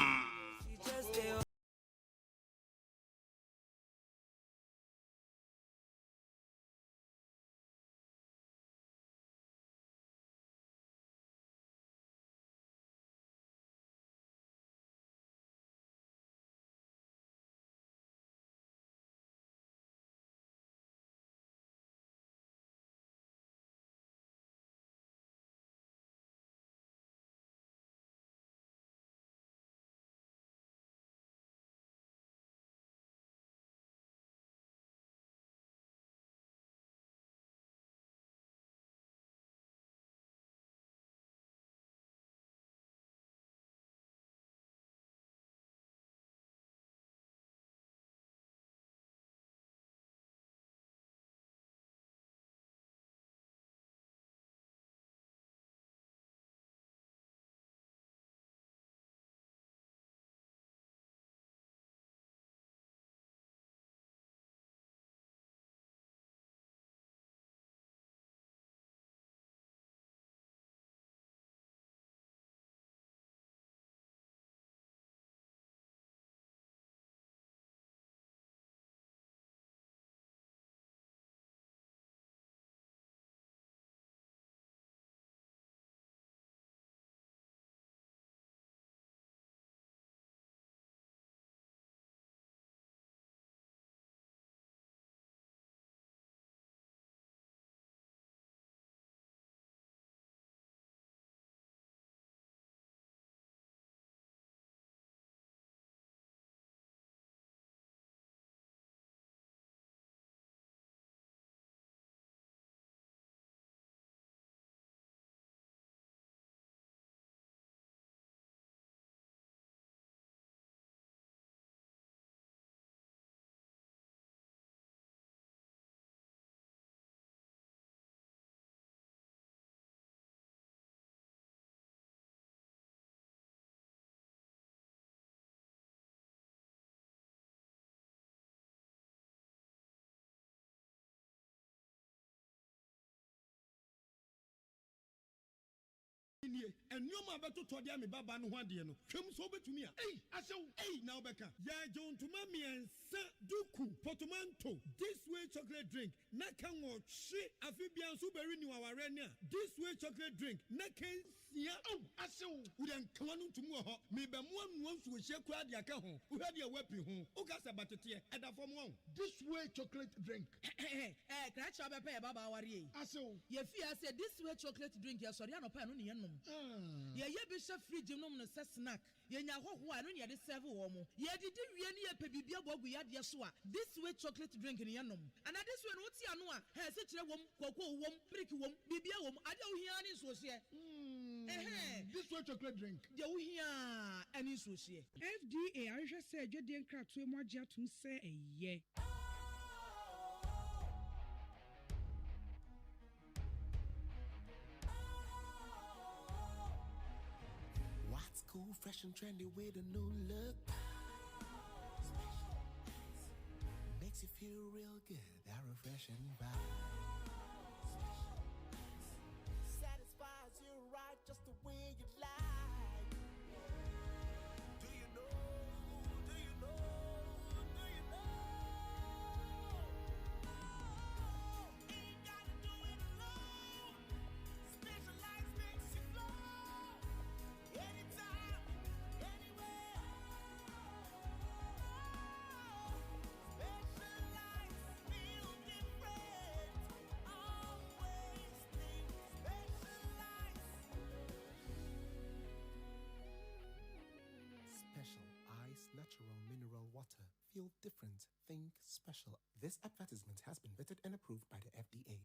And you ma beto to dia me baba no hwade no twem so betumi a asew na obeka ya jon to mami ensa duku portmanteau this way chocolate drink na kan wo hye afibia so beri ni waware ni a this way chocolate drink na kan sia asew udan kanu tumu ho me be mo anu nso hye kura dia ka ho wo hade wapi ho o ga sa batete eda fom ho this way chocolate drink kra cha be pe baba ware asew ye fi ase this way chocolate drink ya sori anopa no ne yenom ye bi chef fridge nom no se snack ye nya hoho anu ne de serve wo mo ye didi wie ne ye pe bibia bogu ya de so a this way chocolate drink ne yenom and this way no ti anu a he se kire wom koko wom brick wom bibia wom ade wo hia ne so se this way chocolate drink de wo hia ani so se FDA ahwe se adwede nkrato emu agye atum se eye cool, fresh and trendy with a new look. Makes you feel real good, that refreshing vibe. Satisfies you right just the way you like. Do you know? Do you know? Do you know? Ain't gotta do it alone. Specialized makes you flow. Anytime. water. Feel different. Think special. This advertisement has been vetted and approved by the FDA.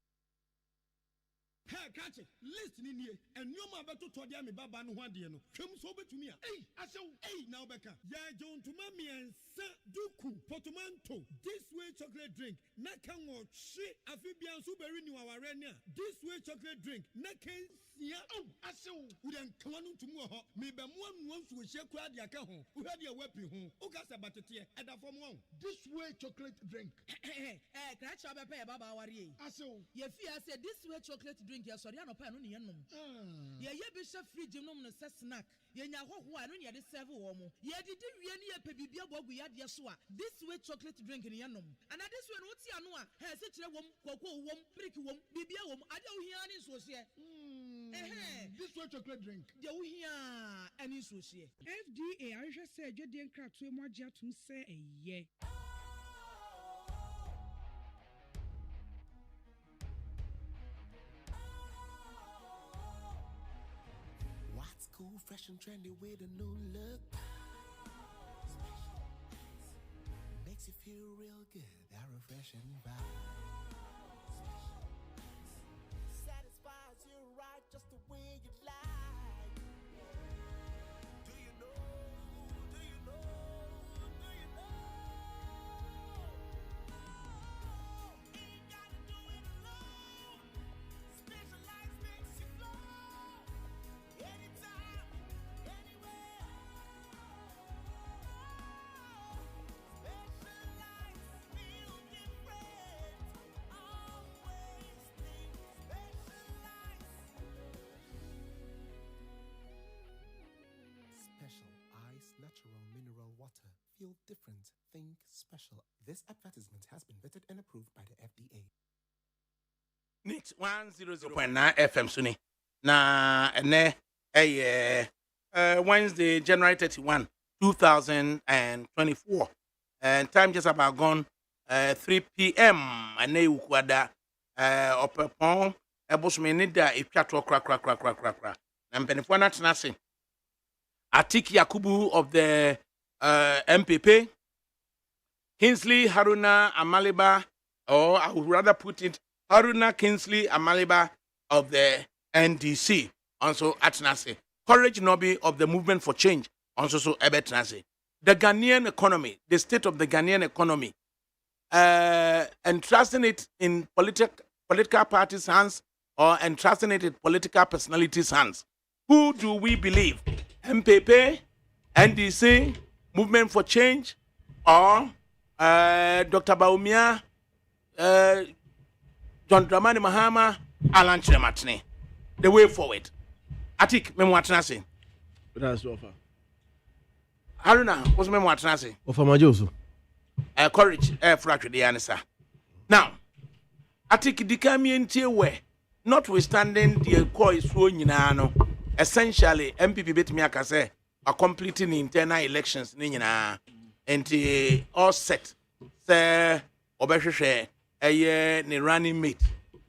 Hey, catch it. Listen in here. And you ma beto to dia me baba no hwade no. Twem so betumi a. Hey, asew. Hey, now beka. Ya John to mami ensa duku potomanto. This way chocolate drink. Na kan wo hwe afibia so beri ni waware ni a. This way chocolate drink. Na kan sia. Oh, asew. Wo den kan no ntumu ho. Me be mo anu nso wo hye kura dia ka ho. Wo hwe dia wapi ho. Wo ka se batete eda fom wo. This way chocolate drink. Catch up a baba wari. Asew. Ye fi say this way chocolate drink ya sorry anopa no ne yenom ye bi chef fridge nom no se snack ye nya hoho anu ne de serve wo mo ye didi wie ne ye pe bibia bogu ya de so a this way chocolate drink ne yenom and this way no ti anu a he se kire wom koko wom brick wom bibia wom ade wo hia ne so hye This way chocolate drink. de wo hia ani so hye FDA ahwehwe sɛ adwadie nkratoe mu agye atom sɛ ɛyɛ. What's cool, fresh and trendy with a new look? Makes you feel real good, that refreshing vibe. Satisfies you right just the way you like. Do you know? Do you know? Do you know? Ain't gotta do it alone. Specialized makes you flow. Anytime, anywhere. Specialized feel different. Always think specialized. Special Ice Natural Mineral Water. Feel different. Think special. This advertisement has been vetted and approved by the FDA. Nix 100.9 FM Suni. Na ene Wednesday, January 31, 2024. And time just about gone 3 p.m. Ane ukwada opepon ebosme nida ipyato kra. Na mpenifo na tenase. Atiki Yakubu of the MPP, Kingsley Haruna Amaliba, or I would rather put it Haruna Kingsley Amaliba of the NDC, also Atnase. Courage Nobi of the Movement for Change, also so Ebetnase. The Ghanaian economy, the state of the Ghanaian economy, entrusting it in political parties' hands or entrusting it in political personalities' hands. Who do we believe? MPP, NDC, Movement for Change, or Dr. Baumia, John Dramani Mahama, Alan Chiramatne? The way forward. Atik, Memwatanasi. That's offer. Haruna, what's Memwatanasi? Offer Majoso. Courage, fracture the answer. Now, Atik Dikami and Tiawe, notwithstanding the call is no. Essentially, MPP bet me akase are completing internal elections and all set. Say obehwehwe ni running mate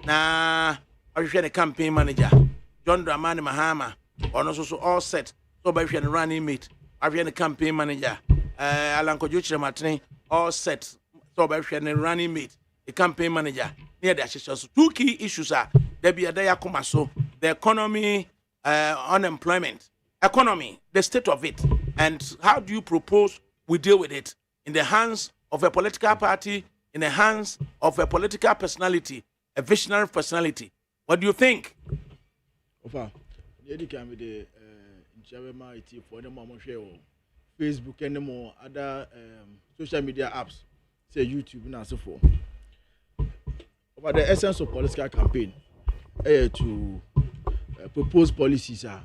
na obehwehwe the campaign manager John Dramani Mahama so all set. So obehwehwe the running mate obehwehwe the campaign manager Alan Kojo Matne all set. So obehwehwe the running mate the campaign manager near the so two key issues are there be a day akoma so the economy, unemployment, economy, the state of it, and how do you propose we deal with it in the hands of a political party, in the hands of a political personality, a visionary personality? What do you think? Offer. The can be the Jeremiah for the mama share Facebook and more other social media apps, say YouTube and so forth. About the essence of political campaign, to propose policies are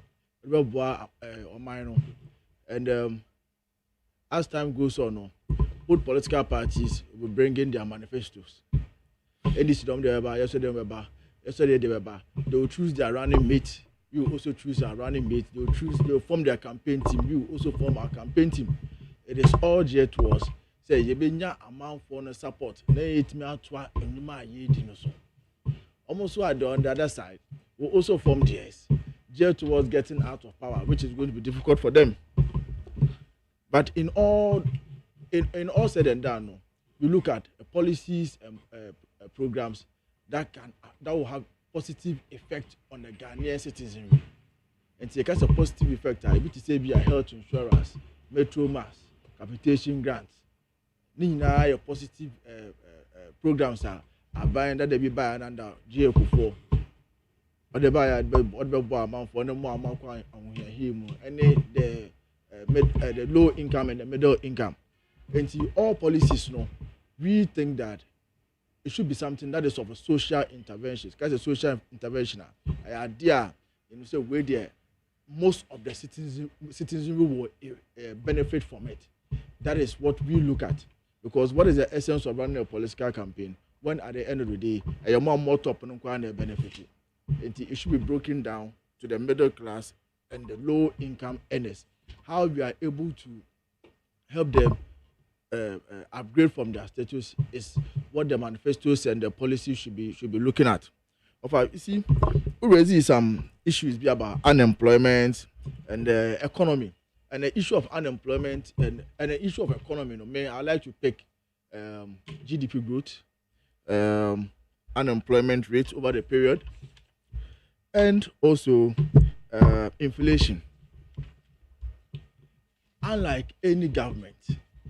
and as time goes on, both political parties will bring in their manifestos. Yesterday they will choose their running mate. You also choose a running mate. They will form their campaign team. You also form our campaign team. It is all geared towards say you be amount for the support. Almost on the other side will also form theirs, geared towards getting out of power, which is going to be difficult for them. But in all in all said and done, no, you look at policies and programs that will have positive effect on the Ghanaian citizenry. And take as a positive effect, I be to say be a health insurance, metro mass, capitation grants. Nina your positive programs are buying that they be buying under GA4. Or they buy amount for no more amount on him and the low income and the middle income. And see all policies, no, we think that it should be something that is of a social intervention. Because a social intervention, idea, say where there most of the citizens will benefit from it. That is what we look at. Because what is the essence of running a political campaign when at the end of the day, a more top and benefit? It should be broken down to the middle class and the low income earners. How we are able to help them upgrade from their status is what the manifestos and the policies should be looking at. You see, we raise some issues about unemployment and the economy. And the issue of unemployment and the issue of economy, I like to pick GDP growth, unemployment rate over the period, and also inflation. Unlike any government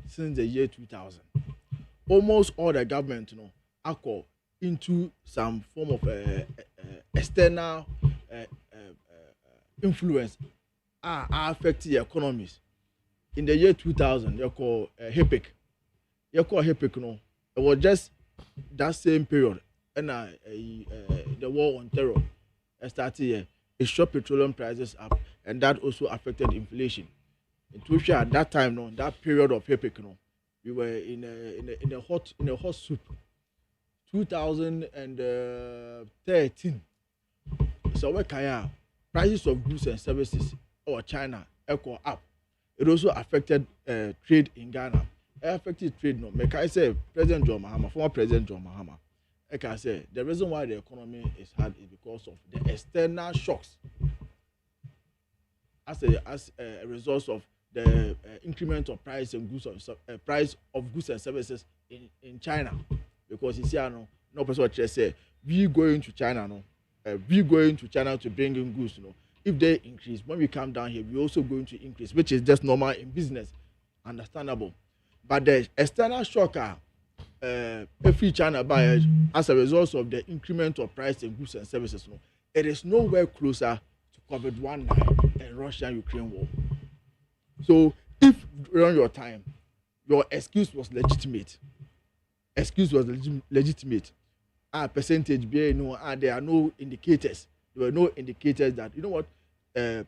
since the year 2000, almost all the government, are into some form of external influence are affecting the economies. In the year 2000, you call HIPIC. It was just that same period, and the war on terror started here. It shot petroleum prices up, and that also affected inflation. At that time, that period of HIPIC, we were in a hot soup. 2013. So where prices of goods and services or China echo up. It also affected trade in Ghana. It affected trade. Make I say President John Mahama, former President John Mahama. I can say the reason why the economy is hard is because of the external shocks as a result of the increment of price of goods and services in China. Because you see, no person just say we going to China, we going to China to bring in goods, If they increase, when we come down here, we also going to increase, which is just normal in business, understandable. But the external shock every China buyer as a result of the increment of price in goods and services, it is nowhere closer to COVID-19 and Russia-Ukraine war. So if during your time, your excuse was legitimate, percentage there are no indicators. There were no indicators that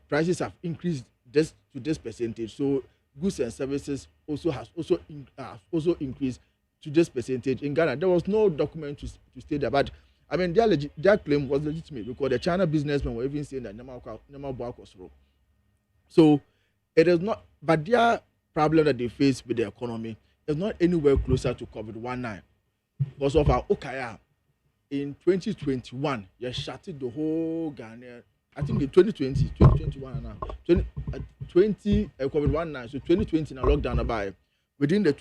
prices have increased just to this percentage. So goods and services has increased to this percentage in Ghana. There was no document to state that, but I mean their claim was legitimate because the China businessmen were even saying that number was wrong. So it is not, but their problem that they face with the economy is not anywhere closer to COVID-19. Because of our Okaya in 2021, you shattered the whole Ghana. I think in 2021 now, 20 COVID-19, so 2020 in a lockdown about within the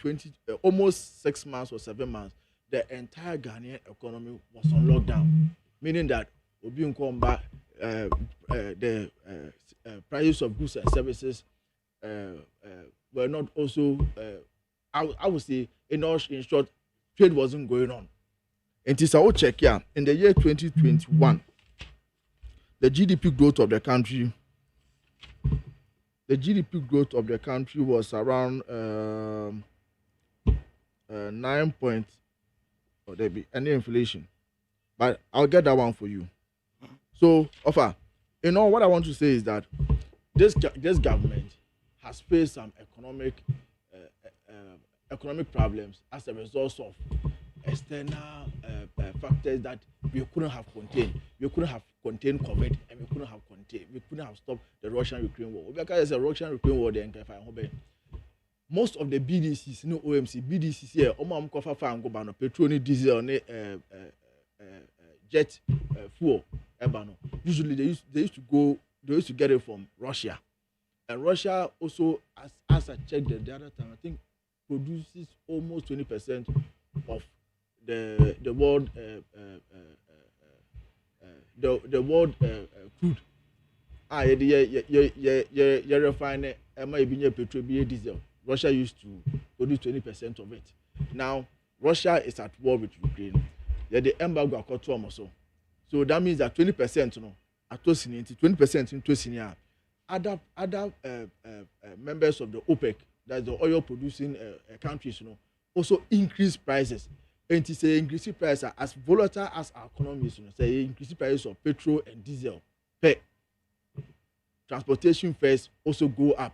almost 6 months or 7 months, the entire Ghanaian economy was on lockdown, meaning that the prices of goods and services were not also, I would say, in short, trade wasn't going on. And it's our check here. In the year 2021, the GDP growth of the country was around 9 point. Oh, there be any inflation, but I'll get that one for you. So, what I want to say is that this government has faced some economic problems as a result of external factors that we couldn't have contained. We couldn't have contained COVID, and we couldn't have stopped the Russian-Ukraine war. Because the Russian-Ukraine war, most of the BDCs, OMC, BDCs here, petrol, diesel, jet fuel, usually they used to get it from Russia. And Russia also, as I checked the other time, I think produces almost 20% of the world the world crude. You refine it, petrol, diesel. Russia used to produce 20% of it. Now Russia is at war with Ukraine. The embargo got to also. So that means that 20%, at 20% into senior. Other members of the OPEC, that's the oil producing countries, also increase prices. And to say increasing prices as volatile as our economy is, say increasing prices of petrol and diesel. Transportation fares also go up.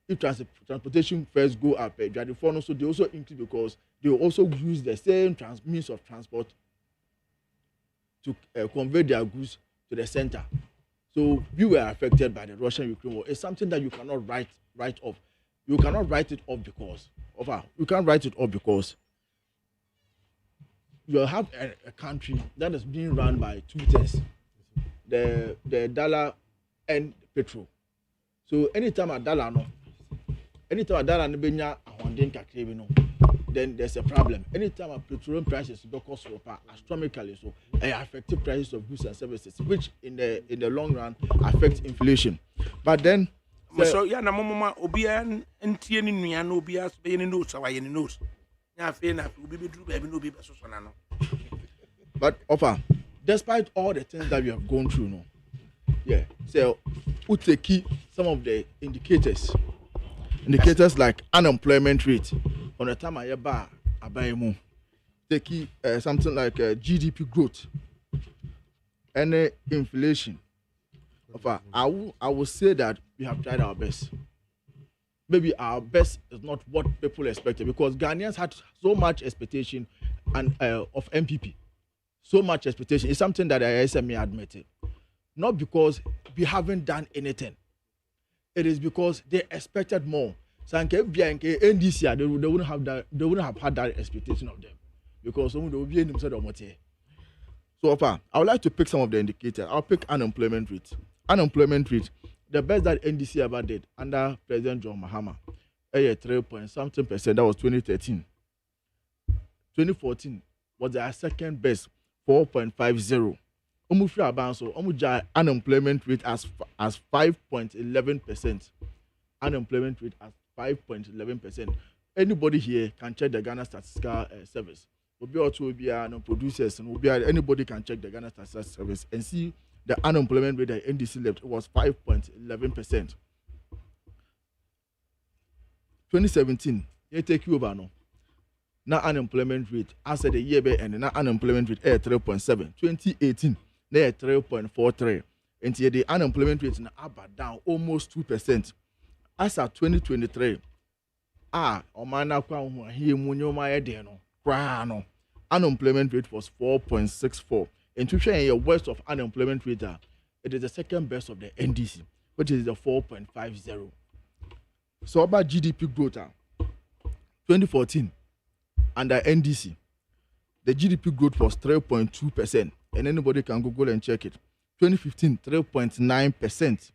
If transportation fares go up, also they also increase because they also use the same means of transport to convey their goods to the center. So we were affected by the Russian-Ukraine war. It's something that you cannot write off. You cannot write it off because you have a country that is being run by two things: the dollar and petrol. So anytime a dollar benya ahondin kakrebi no, then there's a problem. Anytime a petroleum prices because of astronomically, so it affects prices of goods and services, which in the long run affects inflation. But then so yeah, na mama obia ntie ni nua na obia so be ni notes awaye ni notes. Na fe na obi be duru ba bi no obi be so na no. But offer, despite all the things that we have gone through, no. Yeah. So we take some of the indicators like unemployment rate. On the time I buy more. Take something like GDP growth and inflation. I will say that we have tried our best. Maybe our best is not what people expected because Ghanaians had so much expectation and of MPP. So much expectation. It's something that I SME admitted. Not because we haven't done anything. It is because they expected more. So NDC they wouldn't have that. They wouldn't have had that expectation of them because some will be in themselves. So far, I would like to pick some of the indicators. I'll pick unemployment rate. Unemployment rate, the best that NDC ever did under President John Mahama, 3.something%. That was 2013. 2014 was their second best, 4.50. Unemployment rate as 5.11%. Unemployment rate as 5.11%. Anybody here can check the Ghana Statistical Service. Producers and anybody can check the Ghana Statistical Service and see the unemployment rate that NDC left was 5.11%. 2017, you take you over now. Now unemployment rate as the year and now unemployment rate at 3.7. 2018. They're 3.43. And the unemployment rate is up and down almost 2%. As of 2023, unemployment rate was 4.64. And to share your worst of unemployment rate, it is the second best of the NDC, which is the 4.50. So about GDP growth, 2014 under NDC, the GDP growth was 3.2%. And anybody can Google and check it. 2015, 3.9%.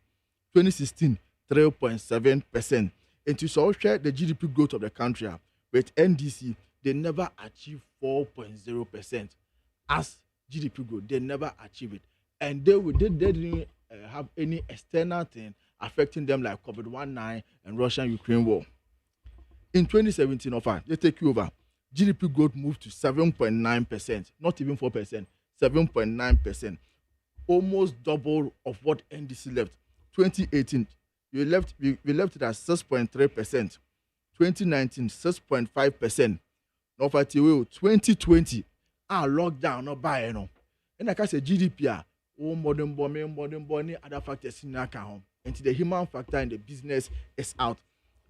2016, 3.7%. And to share the GDP growth of the country with NDC, they never achieved 4.0% as GDP growth. They never achieved it. And they didn't have any external thing affecting them like COVID-19 and Russian-Ukraine war. In 2017, they take you over. GDP growth moved to 7.9%, not even 4%. 7.9%, almost double of what NDC left. 2018, we left it at 6.3%. 2019, 6.5%. Now for 2020, lockdown no buy no. And like I said, GDP modern bombing, other factors in account. And the human factor in the business is out.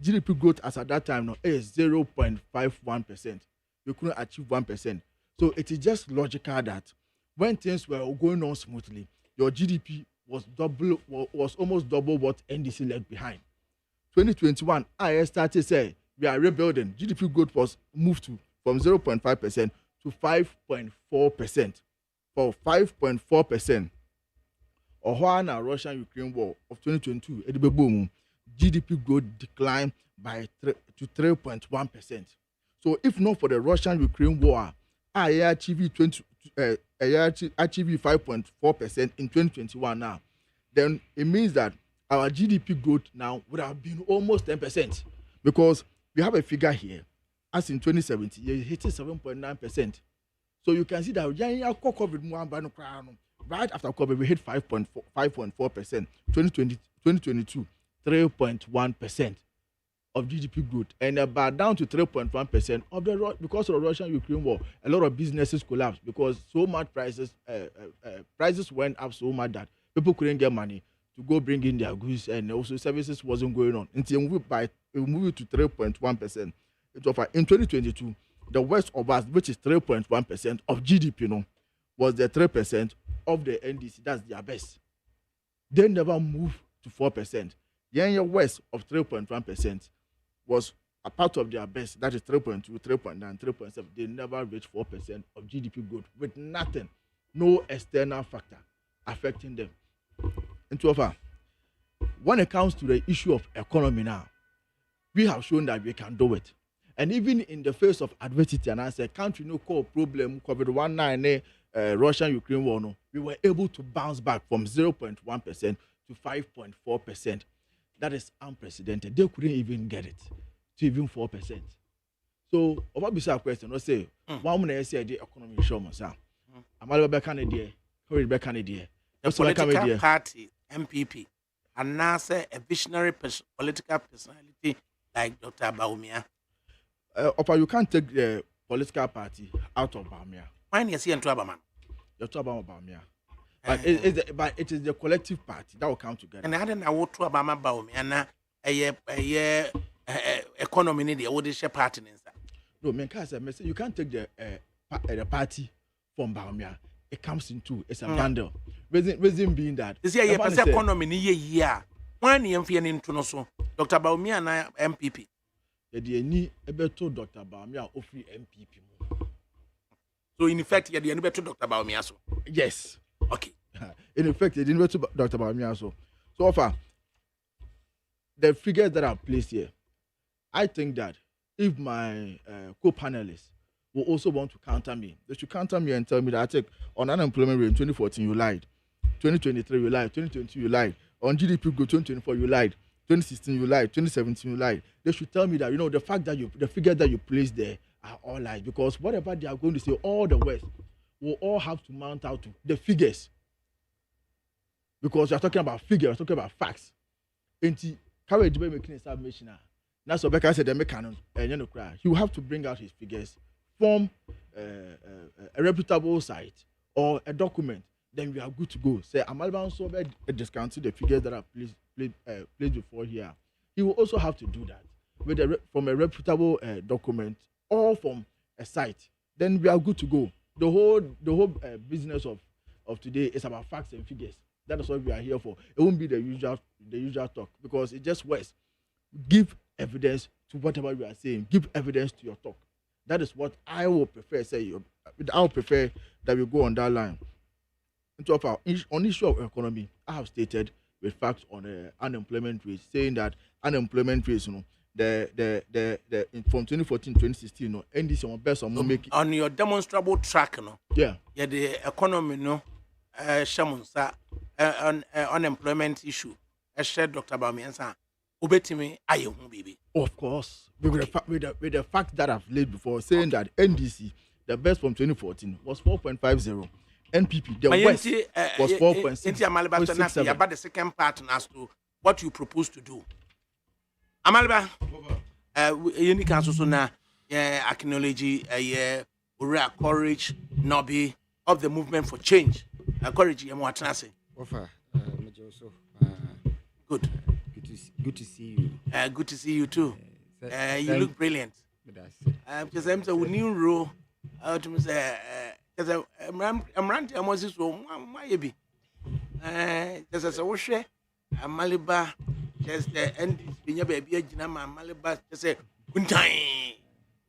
GDP growth as at that time is 0.51%. You couldn't achieve 1%. So it is just logical that when things were going on smoothly, your GDP was almost double what NDC left behind. 2021, I started say we are rebuilding. GDP growth was moved from 0.5% to 5.4%. For 5.4%, or when a Russian-Ukraine war of 2022, GDP growth declined by to 3.1%. So if not for the Russian-Ukraine war, I achieved 5.4% in 2021 now, then it means that our GDP growth now would have been almost 10%, because we have a figure here, as in 2017, it hit 7.9%. So you can see that right after COVID, we hit 5.4%. 2022, 3.1% of GDP growth, and about down to 3.1% of the because of the Russian-Ukraine war. A lot of businesses collapsed because so much prices went up so much that people couldn't get money to go bring in their goods, and also services wasn't going on until we moved to 3.1%. In 2022, the West of us, which is 3.1% of GDP, was the 3% of the NDC. That's their best. They never moved to 4%. The area west of 3.1% was a part of their best. That is 3.2, 3.9, 3.7. They never reached 4% of GDP growth with nothing, no external factor affecting them. And so far, when it comes to the issue of economy now, we have shown that we can do it. And even in the face of adversity, and as a country no core problem, COVID-19, Russian-Ukraine war, we were able to bounce back from 0.1% to 5.4%. That is unprecedented. They couldn't even get it to even 4%. So, what be a question? I say, one minute say the economy show myself. I'm all about Canada. Hurry back Canada. The political party, MPP, and now say a visionary political personality like Dr. Baumia. You can't take the political party out of Baumia. Why is he into Abaman? You're talking about Baumia. But it is the collective party that will come together. And I don't know what to Obama Baumia and a economy in the Odisha party. No, you can't take the party from Baumia. It comes in two. It's a bundle. Reason being that this year, economy in a year. One year into so Dr. Baumia and MPP. The need a better Dr. Baumia or free MPP. So in effect, you didn't better Dr. Baumia. Yes. Okay. In effect, you didn't better Dr. Baumia. So far, the figures that are placed here, I think that if my co-panelists will also want to counter me, they should counter me and tell me that I take on unemployment rate in 2014 you lied, 2023 you lied, 2022 you lied, on GDP growth 2024 you lied, 2016 you lied, 2017 you lied. They should tell me that the fact that the figures that you placed there are all lies, because whatever they are going to say, all the West will all have to mount out to the figures, because you are talking about figures, you are talking about facts. And courage by making a submission. Now, so Becca said the mechanism, and he will have to bring out his figures from a reputable site or a document. Then we are good to go. Say, so discounting the figures that are placed before here. He will also have to do that from a reputable document or from a site. Then we are good to go. The whole business of today is about facts and figures. That is what we are here for. It won't be the usual talk, because it just works. Give evidence to whatever we are saying. Give evidence to your talk. That is what I will prefer. I will prefer that we go on that line. On issue of economy, I have stated with facts on unemployment rate, saying that unemployment rates, from 2014 to 2016, NDC on best on make on your demonstrable track, yeah, the economy, shamunsa unemployment issue. I shared Dr. Bamiansa. Ubetimi aye baby. Of course, with the fact that I've laid before, saying that NDC, the best from 2014 was 4.50. NPP, the West was 4.6. About the second part as to what you propose to do. Amaliba, unique also now, acknowledge courage, Nobby of the movement for change. Courage, Offer, good. Good to see you. Good to see you too. You look brilliant. Because I'm a new role. To say, I'm ranting. I'm also so my baby. Just a wash. A Maliba. Just the end. Binya baby. Jinama Maliba. Just say kuntai.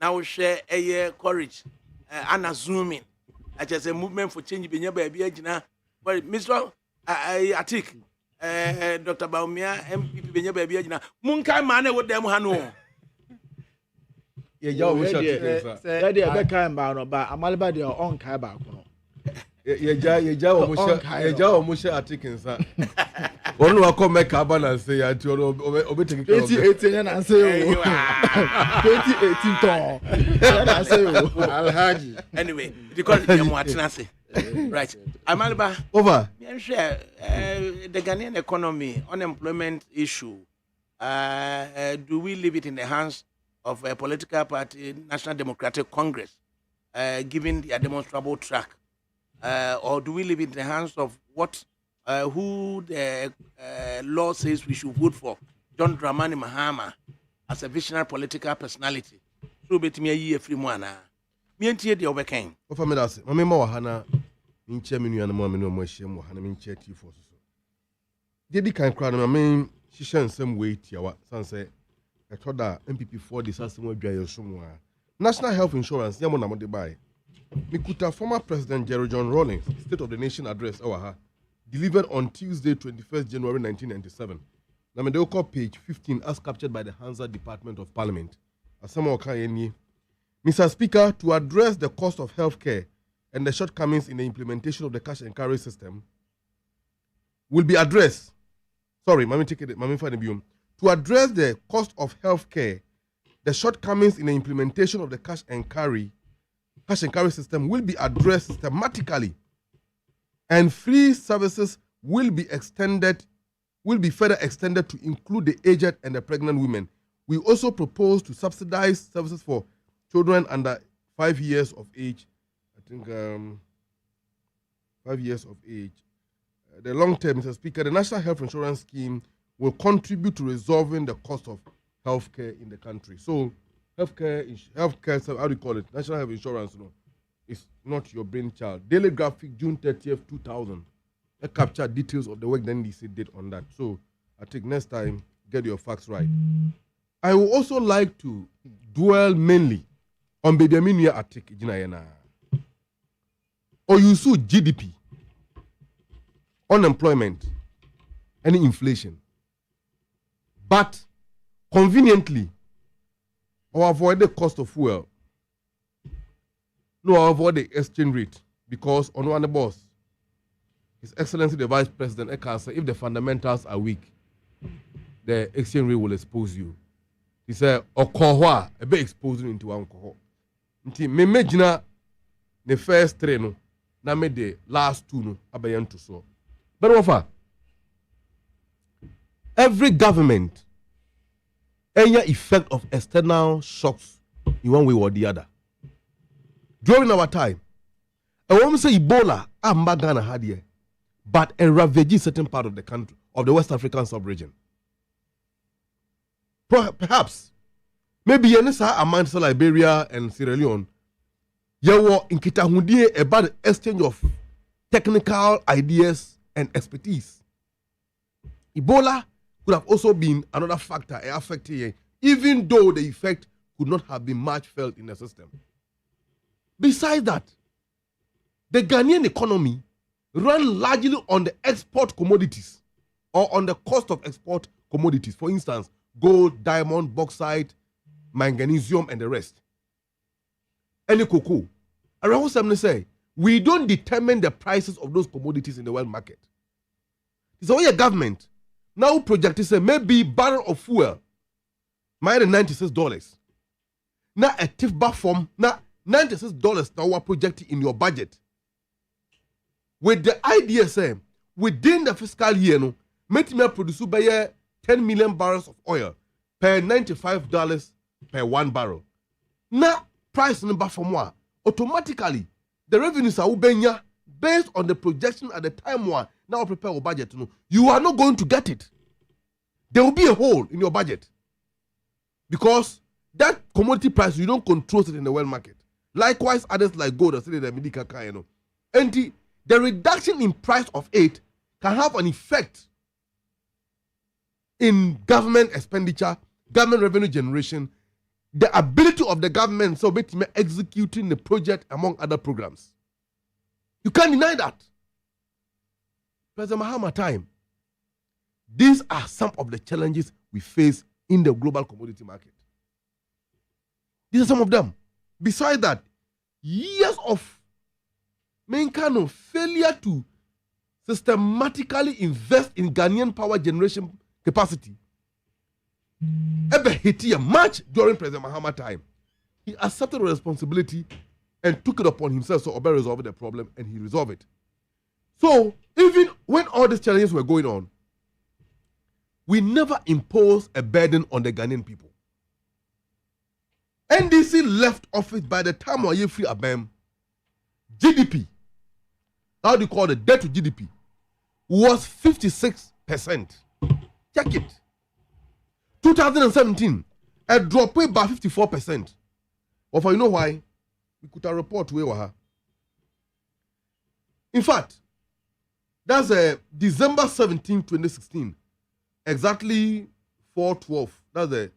Now share a year courage. Anna zooming. I just a movement for change. Binya baby. Jina. But Mr. Atik. Dr. Baumia, MPP, Benya Baby, Munkai Mane with them Hano. yɛgya wɔ mo hyɛ atike nsa sɛ deɛ ɛbɛka mbaa no ba amaleba deɛ ɔnkae baako no yɛgya wɔ mo hyɛ atike nsa ɔno na wakɔ mɛka aba nanse yɛ ati ɔno ɔbɛtake kɛ 2018 yɛ nanse o 2018 tɔn yɛ nanse o alhaji anyway because yɛ mo atena se right amaleba over the Ghanaian economy unemployment issue do we leave it in the hands of a political party, National Democratic Congress, given their demonstrable track, or do we leave it in the hands of who the law says we should vote for, John Dramani Mahama, as a visionary political personality? So, bet me a year free one. Me and Tia the overcame. What for me? That's it. Mamma Wahana, in Champion and Mamma no more shame, Wahana, in Chetty for so. Did the kind crowd, I mean, she shan't some way to what sunset. I thought that MPP for this as some dry somewhere. National Health Insurance, Yamon Amode Bay. Mikuta former President Jerry John Rawlings, State of the Nation address, delivered on Tuesday, 21st January 1997. Namedoko page 15, as captured by the Hansa Department of Parliament. Mr. Speaker, to address the cost of healthcare and the shortcomings in the implementation of the cash and carry system will be addressed. Sorry, to address the cost of healthcare, the shortcomings in the implementation of the cash and carry system will be addressed systematically, and free services will be further extended to include the aged and the pregnant women. We also propose to subsidize services for children under 5 years of age. I think 5 years of age. The long term, Mr. Speaker, the National Health Insurance Scheme will contribute to resolving the cost of healthcare in the country. So, healthcare, how do you call it? National Health Insurance, it's not your brainchild. Daily Graphic, June 30th, 2000. I captured details of the work the NDC did on that. So, I think next time, get your facts right. I would also like to dwell mainly on Baby Aminia Atik Jinayana. Or you sue GDP, unemployment, and inflation. But conveniently, or avoid the cost of fuel. No, avoid the exchange rate because on one the boss, His Excellency the Vice President Eka said, if the fundamentals are weak, the exchange rate will expose you. He said, "Okohwa, a bit exposing into one cohort." Nti me imagine the first three no, na me the last two no abayan to so. But what every government, any effect of external shocks in one way or the other. During our time, I won't say Ebola, Ghana had here, but a ravaging certain part of the country, of the West African sub-region. Perhaps, maybe Yenisa among Liberia and Sierra Leone, you were in Kitahundie about the exchange of technical ideas and expertise. Ebola could have also been another factor affecting, even though the effect could not have been much felt in the system. Besides that, the Ghanaian economy ran largely on the export commodities or on the cost of export commodities. For instance, gold, diamond, bauxite, magnesium, and the rest. Any cocoa. Around something say, we don't determine the prices of those commodities in the world market. So your government now projected say maybe barrel of fuel might be $96. Now a tip bar form now $96 now we're projecting in your budget. With the idea say within the fiscal year no, make me produce by 10 million barrels of oil per $95 per 1 barrel. Now price number from what? Automatically the revenues are ubenya based on the projection at the time one now prepare your budget. No, you are not going to get it. There will be a hole in your budget because that commodity price you don't control it in the world market. Likewise, others like gold, the medical kind, and the reduction in price of it can have an effect in government expenditure, government revenue generation, the ability of the government so basically executing the project among other programs. You can't deny that. President Mahama time. These are some of the challenges we face in the global commodity market. These are some of them. Besides that, years of main kind of failure to systematically invest in Ghanaian power generation capacity. Ever hit here much during President Mahama time. He accepted the responsibility and took it upon himself so Obe resolved the problem and he resolved it. So even when all these challenges were going on, we never imposed a burden on the Ghanaian people. NDC left office by the time of Free Abem, GDP, how do you call it, debt to GDP, was 56%. Check it. 2017, a drop by 54%. Or for you know why? We could have report where we were. In fact, that's December 17, 2016. Exactly 4:12. That's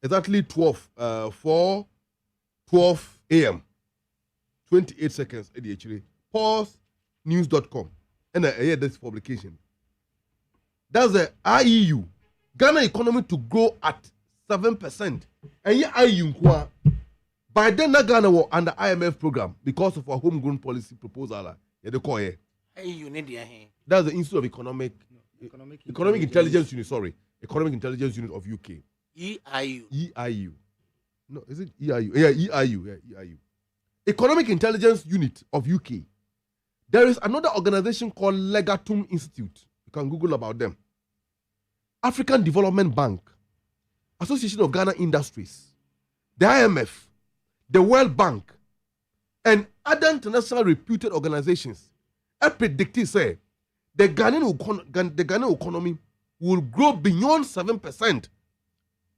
exactly 4:12 a.m. 28 seconds. Actually, pause news.com. And I hear this publication. That's the IEU. Ghana economy to grow at 7%. And yeah, IEU by then Ghana was under IMF program because of our homegrown policy proposal. That's the Institute of Economic Intelligence Unit. Sorry, Economic Intelligence Unit of UK. EIU. No, is it EIU? Yeah, EIU. Yeah, EIU. Economic Intelligence Unit of UK. There is another organization called Legatum Institute. You can Google about them. African Development Bank, Association of Ghana Industries, the IMF, the World Bank, and other international reputed organizations have predicted, say, the Ghanaian economy will grow beyond 7%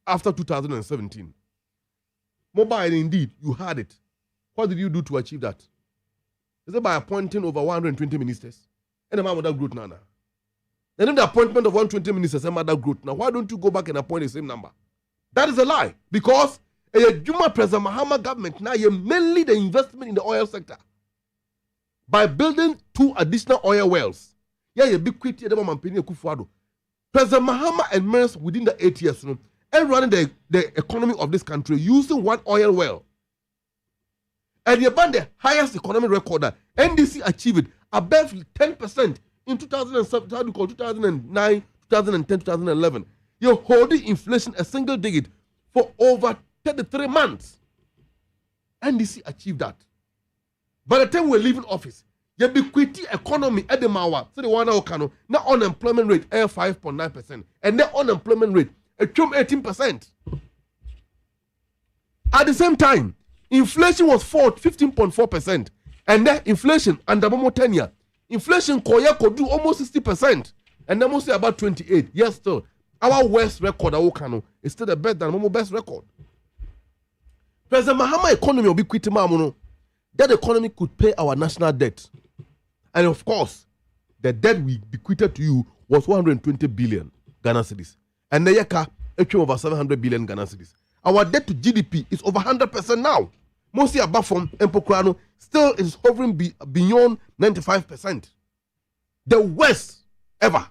after 2017. Mobile, indeed, you had it. What did you do to achieve that? Is it by appointing over 120 ministers? And the man with that growth now. And then the appointment of 120 ministers and that growth. Now, why don't you go back and appoint the same number? That is a lie. Because Juma President Mahama government now mainly the investment in the oil sector. By building 2 additional oil wells. Yeah, you big quit the moment President Mahama and MERS within the 8 years and running the economy of this country using 1 oil well. And you banned the highest economic record that NDC achieved above 10% in 2007, 2009, 2010, 2011. You're holding inflation a single digit for over 33 months. NDC achieved that. By the time we're leaving office, the equity economy at the Mawa, so the one now unemployment rate 5.9%, and the unemployment rate 18%. At the same time, inflation was 15.4%, and that inflation under Momo tenure, inflation could do almost 60%, and then mostly about 28. Yes, still our worst record is still the best than Momo best record. President Mahama economy will be quitting Mamuno. That economy could pay our national debt. And of course, the debt we bequeathed to you was 120 billion Ghana cedis. And the Yaka came over 700 billion Ghana cedis. Our debt to GDP is over 100% now. Mostly above from Empokrano still is hovering beyond 95%. The worst ever.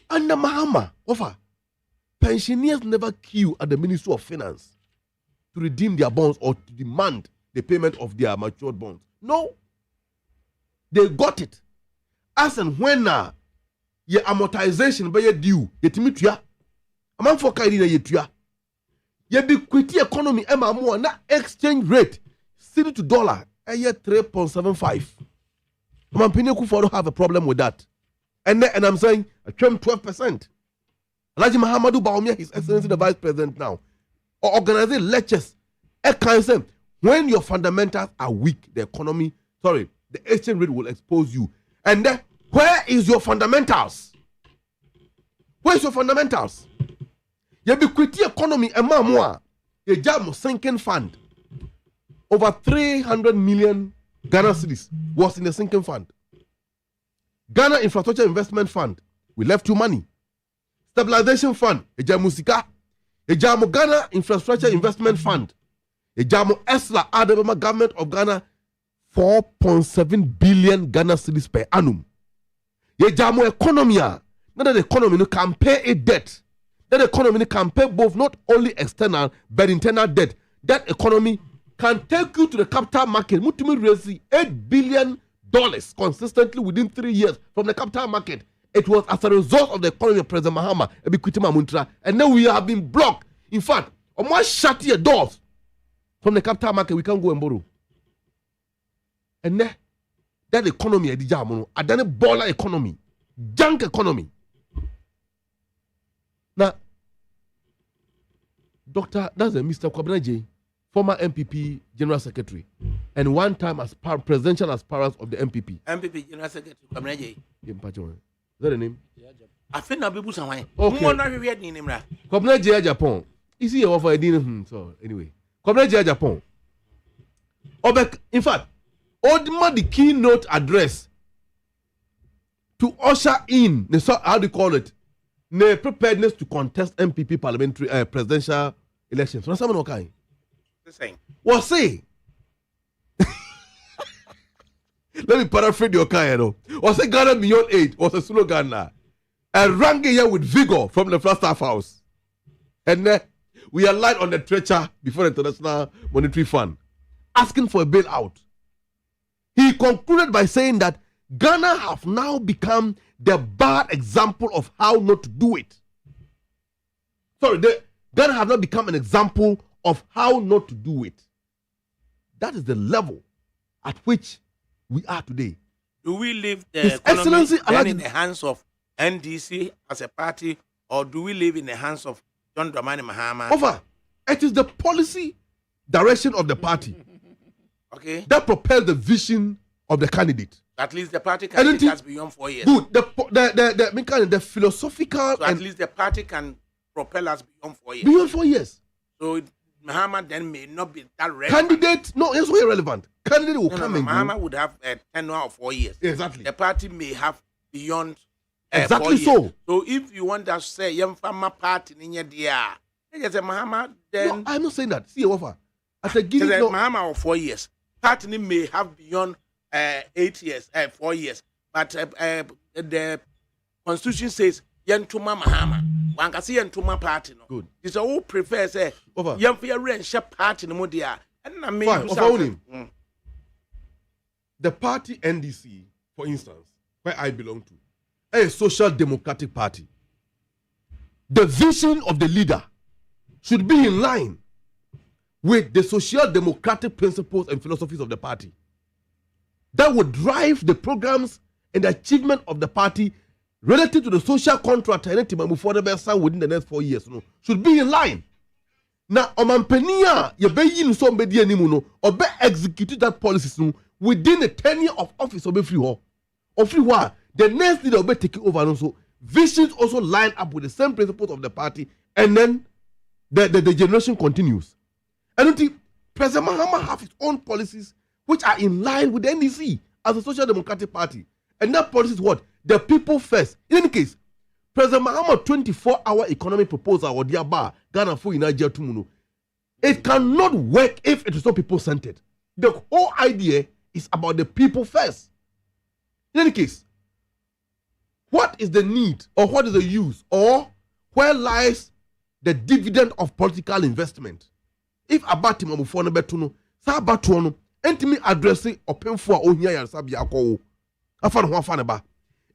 Under Mahama, pensioners never queue at the Ministry of Finance to redeem their bonds or to demand the payment of their matured bonds. No. They got it. As and when your amortization by your due, you timid ya. A man for Kaidina yetua. Your equity economy, na exchange rate, cedi to dollar, a year 3.75. I'm Pinnacle have a problem with that. And I'm saying, I trim 12%. Alhaji Mahamadou Bawumia, His Excellency the Vice President now, or organizing lectures. When your fundamentals are weak, the exchange rate will expose you. And then, where is your fundamentals? Where's your fundamentals? Your equity economy, a mamwa, a jam sinking fund. Over 300 million Ghana cedis was in the sinking fund. Ghana Infrastructure Investment Fund, we left you money. Stabilization Fund, a jamusika. A jamu Ghana Infrastructure Investment Fund. A jamu ESLA, Adabama Government of Ghana, 4.7 billion Ghana cedis per annum. A jamu economy, not that the economy can pay a debt. that economy can pay both not only external but internal debt. That economy can take you to the capital market. Mutumi raise $8 billion consistently within 3 years from the capital market. It was as a result of the economy of President Mahama, and then we have been blocked. In fact, almost shut your doors from the capital market. We can't go and borrow. And then that economy, a baller economy, junk economy. Now, that's a Mr. Kwabena, former MPP General Secretary, and one time as presidential aspirant of the MPP. MPP General Secretary Kwabena J. Is that the name? I think I'll be busy. Okay. Kwabena J. Japan. Is he over a dinner? So anyway, Kwabena J. Japan. In fact, Odima the keynote address to usher in the how do you call it? The preparedness to contest MPP parliamentary presidential elections. What's someone okay? The same. What say? Let me paraphrase your kind. Was a Ghana beyond 8 was a slogan now. And rang here with vigor from the Flagstaff House. And we are light on the stretcher before the International Monetary Fund, asking for a bailout. He concluded by saying that Ghana have now become the bad example of how not to do it. Sorry, Ghana have now become an example of how not to do it. That is the level at which we are today. Do we leave the His Excellency in the hands of NDC as a party, or do we live in the hands of John Dramani Mahama? Over. It is the policy direction of the party. Okay. That propels the vision of the candidate. At least the party can take us beyond 4 years. Good. The philosophical. So at least the party can propel us beyond 4 years. Beyond 4 years. So Mahama then may not be that relevant. Candidate, no, it's very relevant. Candidate will come and Mahama go. would have a tenure of 4 years. Exactly. The party may have beyond exactly 4 years. so. So if you want us to say young farmer party in your dear, there's a Mahama then. No, I'm not saying that. See, offer. I said, give it no. Mahama of 4 years. Party may have beyond 8 years, 4 years. But the constitution says Yentuma Mahama. One can see Yentuma party. No. Good. It's a who prefers a young fair and share party no more. And I mean, the party NDC, for instance, where I belong to, a social democratic party. The vision of the leader should be in line with the social democratic principles and philosophies of the party. That would drive the programs and the achievement of the party relative to the social contract within the next 4 years. No, should be in line. Now, Omampenia, you be yin so be di animu or be execute that policies within the tenure of office of free war. Of free war, the next leader will be taking over. And also, visions also line up with the same principles of the party, and then the generation continues. And until President Mahama have his own policies which are in line with the NDC as a social democratic party. And that policy is what? The people first. In any case, President Mahama 24-hour economic proposal or Diaba, Ghana for Nigeria Tumuno, it cannot work if it is not people-centered. The whole idea is about the people first. In any case, what is the need or what is the use or where lies the dividend of political investment? If abati mamufo betuno, sa abatuono, entimi addressing openfo a ohia yansabi akowo. Afa no ho afa ne ba.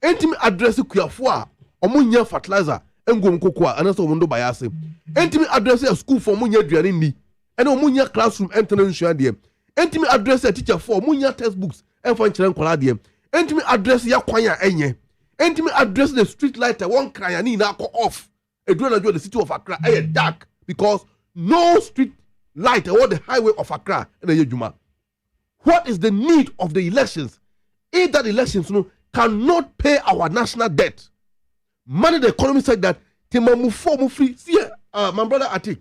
Entimi addressing kuafo a omunya fertilizer engom kokoa anaso omundo bayase. Entimi addressing a school for omunya aduane ni. Ene omunya classroom entene nsua de. Entimi addressing a teacher for omunya textbooks enfo nkyere nkola de. Entimi addressing ya kwan a enye. Entimi addressing the street light one cry ni na akọ off. Eduna jo the city of Accra dark because no street light or the highway of Accra and the Juma. What is the need of the elections? If that elections cannot pay our national debt, money the economy said that free. See, my brother Atik,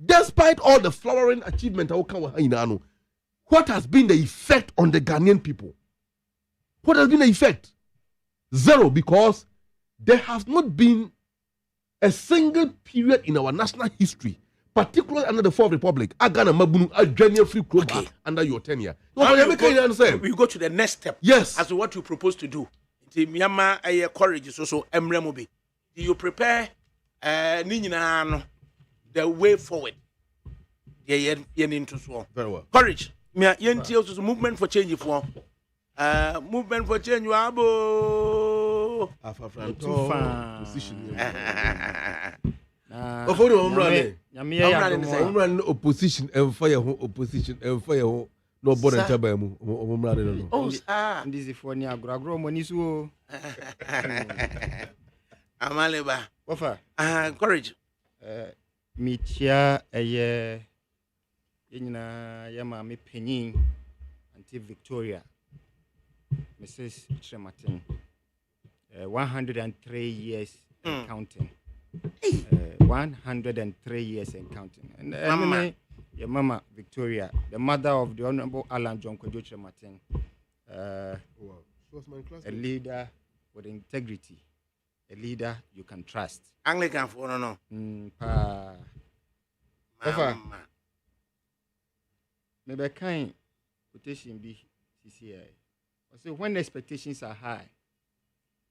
despite all the flowering achievement, what has been the effect on the Ghanaian people? What has been the effect? Zero, because there has not been a single period in our national history, particularly under the Fourth Republic, Agana Mabunu, a free program under your tenure. We go to the next step. Yes. As to what you propose to do. The Myanmar courage is also emremobi. Do you prepare ni nyinaa no the way forward ye into so very well courage me yenti also movement for change for movement for change abo position opposition and fire opposition and fire no born taba mu omumra no oh sir ndisi for ni agro money so amaleba ofa courage mitia eye yenyina ya ma me panyin anti Victoria Mrs. Trematin 103 years and counting 103 years and counting and your mama Victoria, the mother of the Honorable Alan John Kojo Trematin, she was my classmate. A leader with integrity, a leader you can trust. Anglican for no. Maybe kind quotation be CCI. So when expectations are high,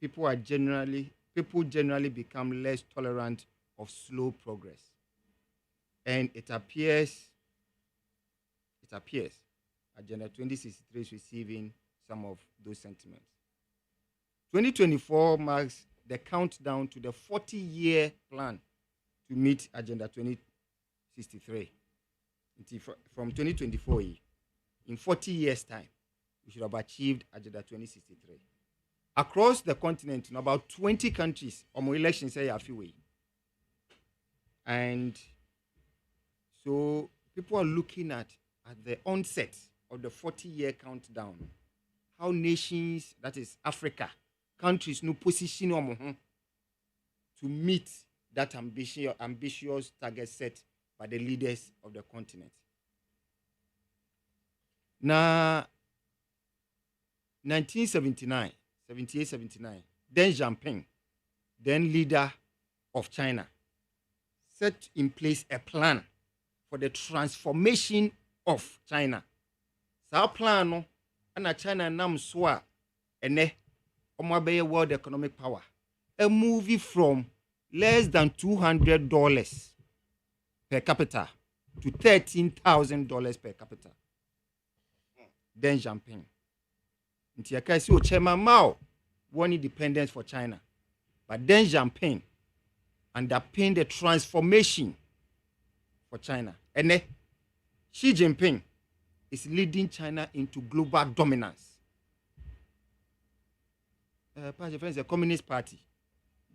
people generally become less tolerant of slow progress. And it appears Agenda 2063 is receiving some of those sentiments. 2024 marks the countdown to the 40-year plan to meet Agenda 2063. From 2024, in 40 years' time, we should have achieved Agenda 2063. Across the continent, in about 20 countries, elections say a few ways. And so people are looking at the onset of the 40-year countdown, how nations, that is Africa, countries, no position to meet that ambitious target set by the leaders of the continent. Now, 78-79, Deng Xiaoping, then leader of China, set in place a plan for the transformation of China. Sa plan no na China nam so a ene omo world economic power. A movie from less than $200 per capita to $13,000 per capita. Deng Xiaoping. Nti yakasi o Chairman Mao won independence for China. But Deng Xiaoping underpinned the transformation for China. And Xi Jinping is leading China into global dominance. The Communist Party.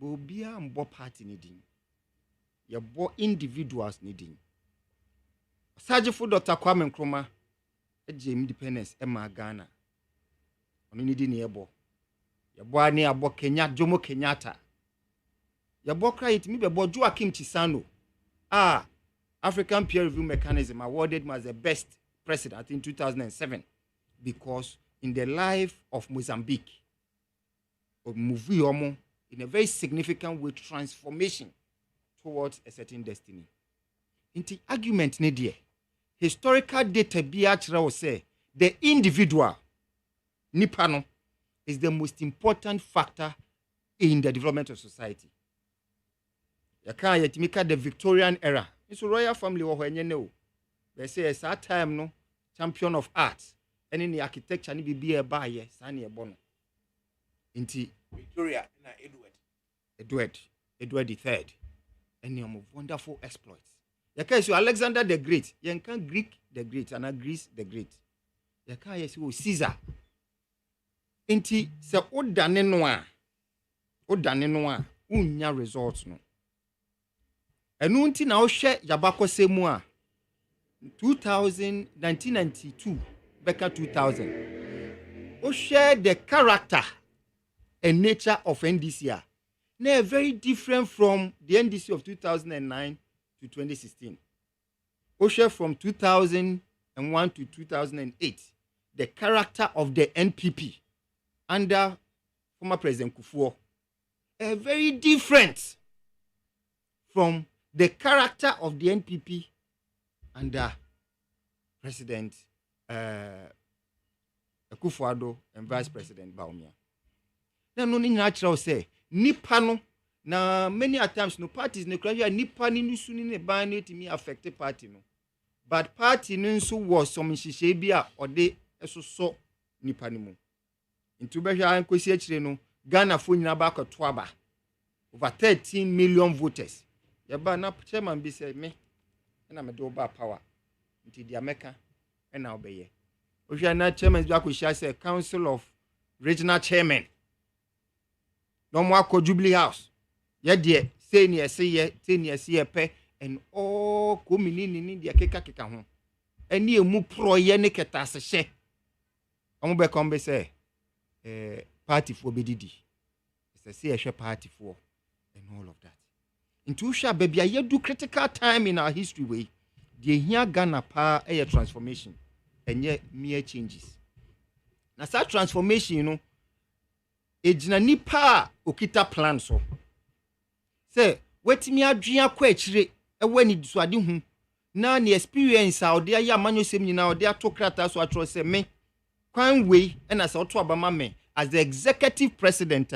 But be a party needing. Your individuals needing. Sajifo Dr. Kwame Nkrumah, independence, Emma Ghana. Oni needing yebo. Yabo ani abo Kenya, Jomo Kenyatta. Yabo cry it me be Joaquim Chissano. African peer review mechanism awarded him as the best president in 2007 because in the life of Mozambique, in a very significant way, transformation towards a certain destiny. In the argument, historical data will say the individual, Nipano, is the most important factor in the development of society. Yaka the Victorian era. It's a royal family or when you know. They say it's that time no champion of arts. And in the architecture ni be a buyer, Sani Bono. Inti Victoria Edward III. And of wonderful exploits. Yaka so Alexander the Great. Yankan Greek the Great and Greece the Great. Yaka yes Caesar. Inti se odane noa unya results no. Enu nti na ohwe Yabako semu a 1992 beka 2000 ohwe the character and nature of NDC a na very different from the NDC of 2009 to 2016. Ohwe from 2001 to 2008 the character of the NPP under former President Kufuor very different from the character of the NPP under President Akufo-Addo and Vice President Bawumia. Then no natural say nipa no na many a times no parties no kra nipa ni nusu ni ne ban no etimi affect party no but party no nso was some nhihye bi a ode esoso nipa ni mu nti behwa ankosi akire no Ghana fo nyina ba kwato aba over 13 million voters yeba na chairman bi say me na me do ba power nti dia meka na obeye ohwa na chairman bi akohia say council of regional chairman no mo akọ Jubilee House ye de say ni ese pe and all komini ni de keka ho ani emu pro ye ne keta sehye omo be kombe say party for bedidi say ehwe party for and all of that into sha baby aye do critical time in our history way the here Ghana pa a transformation and yet mere changes na that transformation you know ejina nipa okita plan so say wetimi adwea kwa akire ewani so ade hu na ne experience a ode aye amanyo sem nyina ode atokrata so atro say me kwan we na say oto abama me as the executive president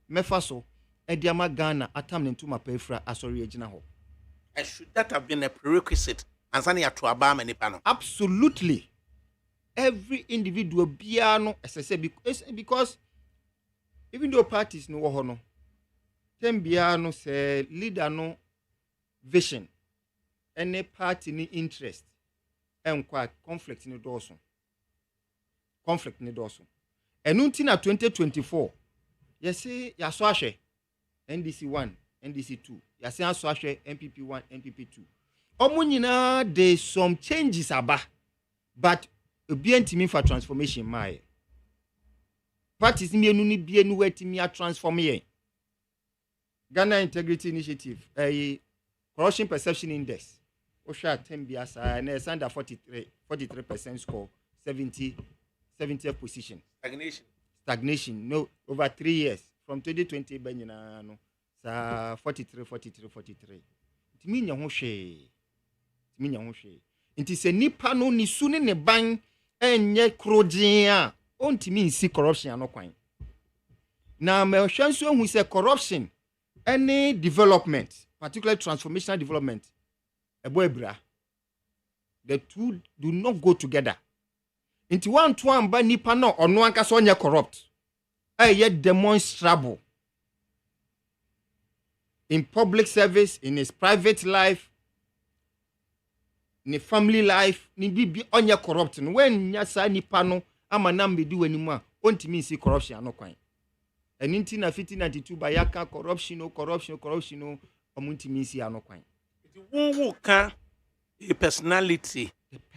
mefa so ediama Ghana atam ne ntuma pefra asori ejina ho. Should that have been a prerequisite and sani ya to abama nipa no? Absolutely. Every individual biano because even though parties no ho no tem biano say leader no vision any party ni interest and quite conflict ni doso enu nti na 2024 yesi yaso ahwe NDC 1 NDC 2 yasi aso ahwe MPP 1 MPP 2 omo nyina there some changes aba but obiantimi for transformation my parties mienu ni bienu wetimi a transform ye Ghana Integrity Initiative corruption perception index o sha tembiasa na under 43% score 70th position stagnation no over 3 years from 2020 banyina no sa 43 timi nya ho hwe nti se nipa no ni su ne ban enye krogin a ontimi nsi corruption anokwan na me hwanso hu se corruption any development particularly transformational development eboebra the two do not go together nti one to amba nipa no ono anka so onye corrupt ye demonstrable in public service in his private life ni family life ni bibi onye corrupt no when nya sa nipa no ama na mbedi wanimu a ontimi nsi corruption anokwan eni nti na 1592 ba yaka corruption omuntimi nsi anokwan who can a personality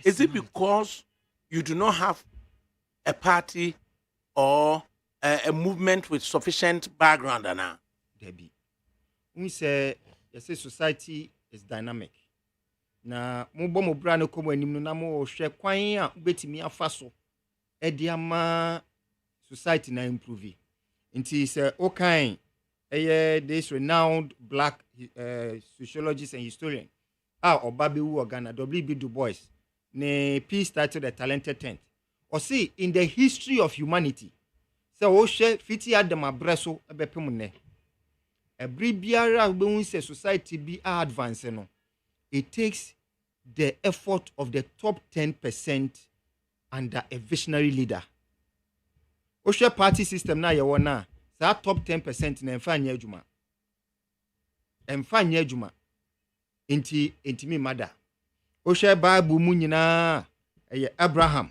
is it because you do not have a party or a movement with sufficient background ana debi we say yes society is dynamic na mo bɔ mo bra no komo anim no na mo hwɛ kwan a betimi afa so ediama society na improve nti say okay this renowned black sociologist and historian Obabewu Ghana W.B. Du Bois ne peace titled The Talented Tenth or see in the history of humanity say o hwɛ fiti adam abreso ebepem ne every biara we say society be advance no it takes the effort of the top 10% under a visionary leader. Osha party system na ye wona sa top 10% na emfa anya adwuma. Enti mi mada. Osha Bible mu nyina Abraham,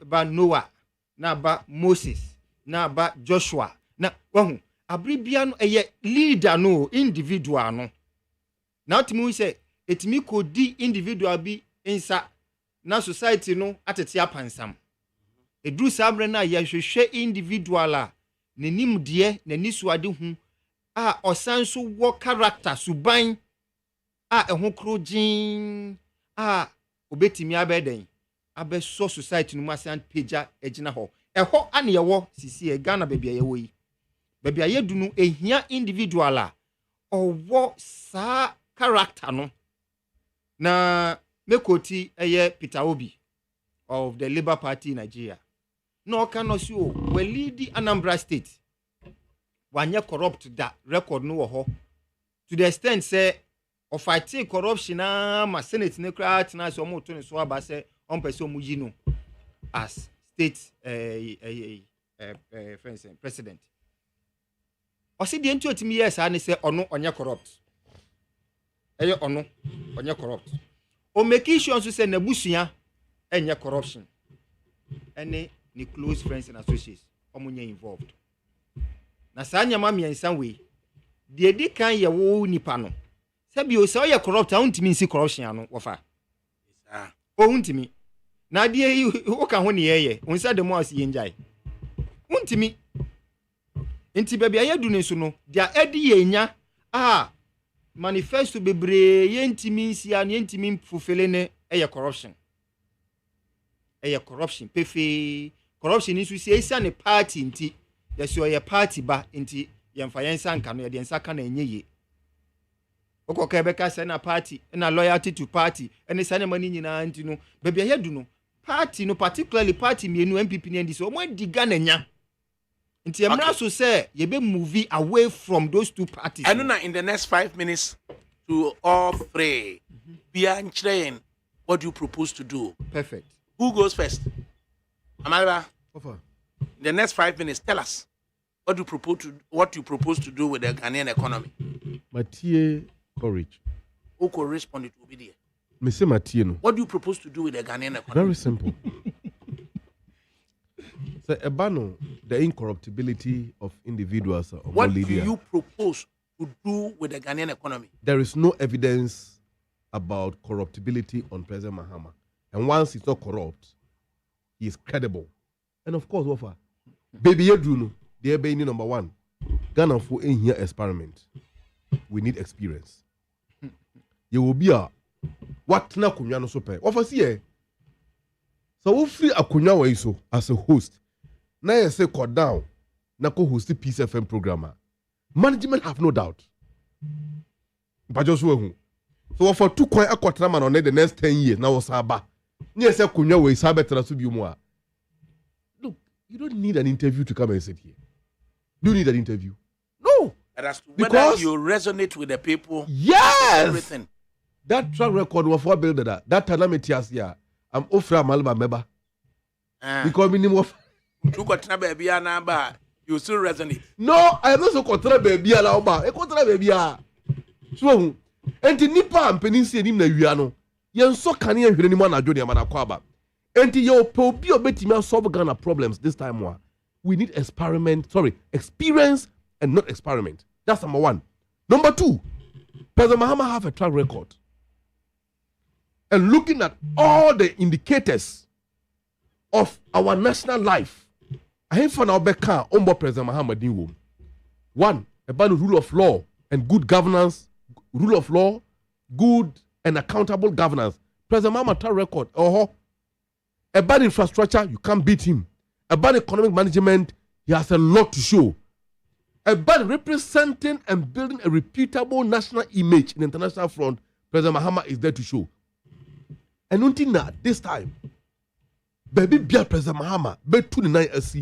ba Noah, na ba Moses, na ba Joshua. Na wahu abribia no leader no individual no. Now timi say etimi ko di individual bi insa na society no atete apansam edru sabre na ye hwehwe individual a nenim de na nisuade hu a osanso wo character suban a ehun krojin a obetimi abeden abeso society no masan pagea ejina ho eho ane ye wo sisi Ghana bebia ye wo yi bebia ye du no ehia individual a owo sa character no na mekoti Peter Obi of the Labour Party in Nigeria no cannot see we lead the Anambra State wanye corrupt that record no ho to the extent say of fighting corruption ma senate ne kra na so mo to ne so aba say on person mu yi no as state president o si de nti otimi yes ani say ono onye corrupt eye ono onye corrupt o make sure so say nabusua enye corruption any ni close friends and associates omunye involved na sanya ma miensan we de di kan ye wo nipa no sabi o say corrupt untimi nsi corruption ano wofa o untimi na de wo ka ho ne ye unsa de mo as ye njai untimi nti baby ayadu ne so no dia edi ye nya manifesto bebre ye ntimi nsi an ye ntimi fulfill ne corruption corruption pefe corruption is we say ne party nti yes your party ba nti yemfa yensa nka no ye de nsa ka na enye ye okoko be ka say na party na loyalty to party ene say na mani nyina nti no baby ayadu no party no particularly party mienu MPP ne ndi so mo diga na nya nti emra so say ye be move away from those two parties and na in the next 5 minutes to all three be train what do you propose to do. Perfect. Who goes first? Amaliba. Offer. In the next 5 minutes, tell us what you propose to do with the Ghanaian economy. Mathieu Courage. Who could respond to be there? Monsieur Mathieu. No. What do you propose to do with the Ghanaian economy? Very simple. So, Ebano, the incorruptibility of individuals. What do you propose to do with the Ghanaian economy? There is no evidence about corruptibility on President Mahama. And once he's not corrupt, he is credible. And of course, Wafa, baby Yedruno, the baby number one, Ghana for in here experiment. We need experience. You will be a what na kunyano super. Wafa see. So we free akunya wa iso as a host. Na you say cut down. Na ko host the Peace FM programmer. Management have no doubt. But just who. So for 2 coin akwatra man on the next 10 years now saba. Nye say kunya we sabe trasu bi mu a. Look, you don't need an interview to come and sit here. Do you need an interview? No. Because you resonate with the people. Yes. Everything. That track record was for builder that Tanametias here. I'm offering Malba member. Because minimum of you still resonate. No, I am not so contra baby alaba. A contra baby. So and the Nipa and Peninsula in the Viano. Yan so can you hear anyone at Junior Manakwaba? And your Pope Betty solve Ghana problems this time. We need experience and not experiment. That's number one. Number two, President Mahama have a track record. And looking at all the indicators of our national life, I have found out Beka Ombo President Mahama Dinwo. One, about the rule of law and good governance, rule of law, good and accountable governance. President Mahama track record. About infrastructure, you can't beat him. About economic management, he has a lot to show. About representing and building a reputable national image in the international front, President Mahama is there to show. And until now, this time, baby Bia President Mahama, be 29 SC,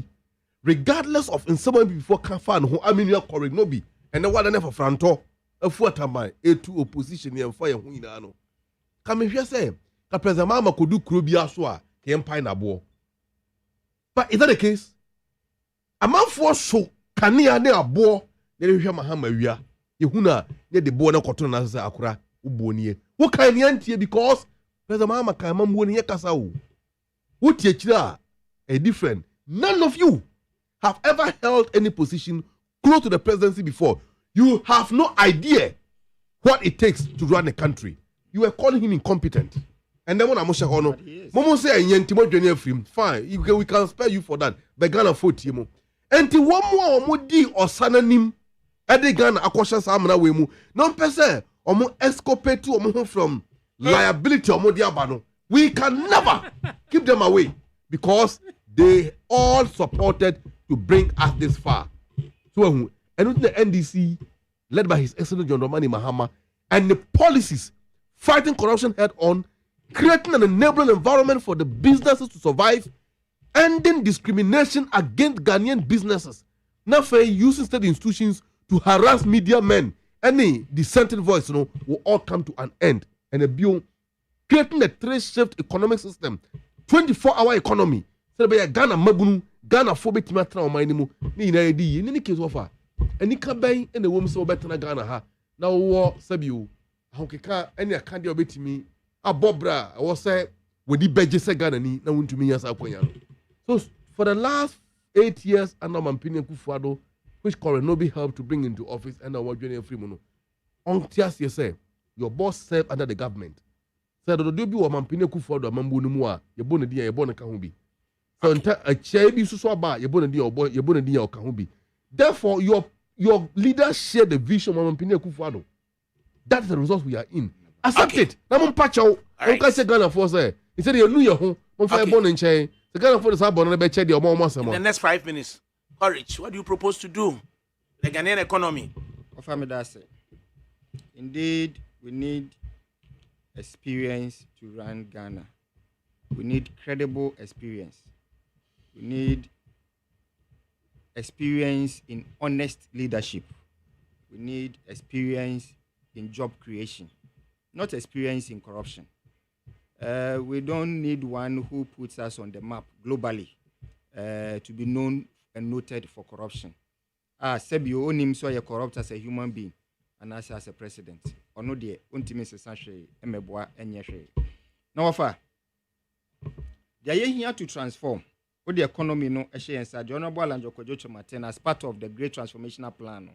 regardless of in someone before can find who I mean you're correct, no be, and the one for Franto, a 4 time A2 opposition and fire who in ano. Come here say, that President Mahama could do Krubia Swa, Empire Nabo. But is that the case? A man for so can near a boar, then you hear Mahama, we are, Yehuna, near the border cotton as Akura, Uboni. What kind of anti because President Mahama Kamam won here Kasau. Who teach a different. None of you have ever held any position close to the presidency before. You have no idea what it takes to run a country. You were calling him incompetent. And then when I'm Hono, Momo say Yentimo Junior film, fine, we can spare you for that. The Ghana for Timo. And to one more Modi or Sananim, Ede Ghana Akosha Samana Wemu, non person, or more escapade to or from liability or Modiabano. We can never keep them away because they all supported to bring us this far. So, and with the NDC, led by His Excellency John Dramani Mahama, and the policies fighting corruption head on, creating an enabling environment for the businesses to survive, ending discrimination against Ghanaian businesses. Now for using state institutions to harass media men, any dissenting voice, will all come to an end. And a bill creating a trade-shift economic system, 24-hour economy. So be a Ghana mabunu, Ghana phobic timatra or minimum, ni na edi, in any case offer. Any campaign and the woman so better than Ghana ha. Now war sabu, how any a candy obey me, a bobra, I was say, with the badges a Ghana ni, now to me as a coin. So for the last 8 years, under my opinion, Kufuado, which Coronobi helped to bring into office and our journey free on Tias, you say, your boss served under the government. Said the debut of Mampine Kufuado, Mambu Numua, your bonnet, your bonnet Kahumbi. So a chair be so bad, your bonnet, your boy, your bonnet, your Kahumbi. Therefore, your leaders share the vision of Mampine Kufuado. That's the result we are in. Accept it. Namun Pacho, I can't say Ghana for say. He said, you knew your home, on fire born in chain. The Ghana for the Sabon and the Betched, your mom. In the next 5 minutes, Courage, what do you propose to do? The Ghanaian economy. Indeed, we need experience to run Ghana. We need credible experience. We need experience in honest leadership. We need experience in job creation, not experience in corruption. We don't need one who puts us on the map globally to be known and noted for corruption. Sebi you own him so you're corrupt as a human being and as a president. Or no dear, untimate essentially, emeboa and yeshe. Now, they are here to transform what the economy no assurance. The Honorable and Jokojocho Martin as part of the Great Transformational Plan.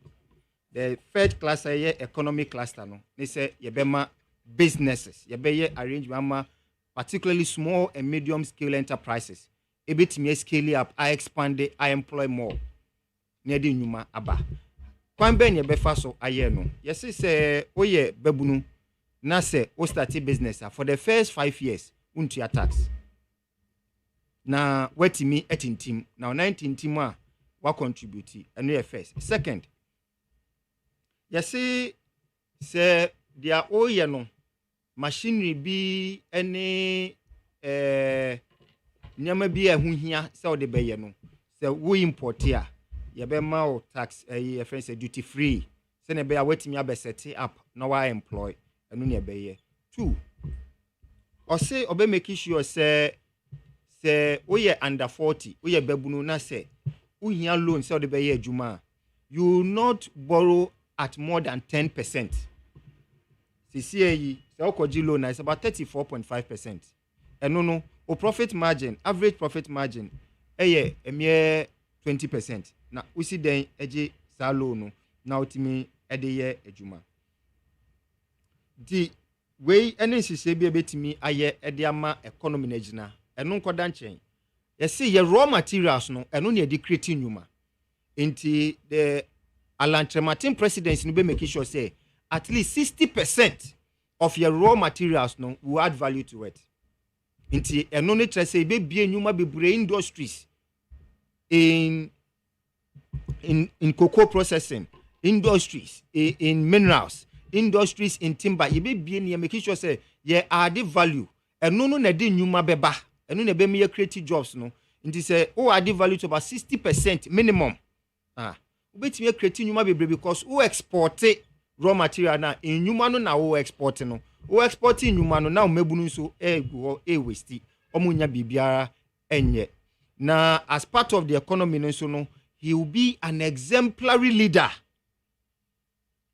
The third cluster economic cluster no. They say yebema businesses, yebeye arrangement, particularly small and medium scale enterprises. A bit me scale up, I expand it, I employ more. Nedi nyuma aba. Kwan ben yebefa so aye no. Yes say oye bebunu na se o start business for the first 5 years untua tax. Na wetimi etintim. Now 19 tim a wa contribute and we first. Second, yes say dia oye no machinery bi any nyama bi ehunhia se o de beye no. Se we import here yebema o tax friends duty free se ne be awetimi abeseti up na wa employ enu ne beye. 2 o say obe make sure say oye under 40 oye babunu na say uhia loan se o de beye adwuma you will not borrow at more than 10%. CCAE se okoji loan is about 34.5%. Enu no o profit margin, average profit margin eye emie 20%. Na usi den eje sa loan no na utimi edeye adwuma. Di we ene sise bi betimi aye ede ama economy na gina. Enu nkoda nchen. Yesi ye raw materials no enu na edi create nyuma. Enti the Alan Trematin presidency no be make sure say at least 60% of your raw materials no will add value to it. Inti eno ne tre say be bie nyuma bebre industries in cocoa processing, industries in minerals, industries in timber. You be bie ne make sure say ye add value. Eno no na de nyuma beba. Eno na be me create jobs no. Inti say o add value to about 60% minimum. Ubetimi create nyuma bebre because o export raw material na in nyuma no na o export no. O exporting nyuma no na mebunu so go waste omunya bibiara enye. Na as part of the economy no so no he will be an exemplary leader.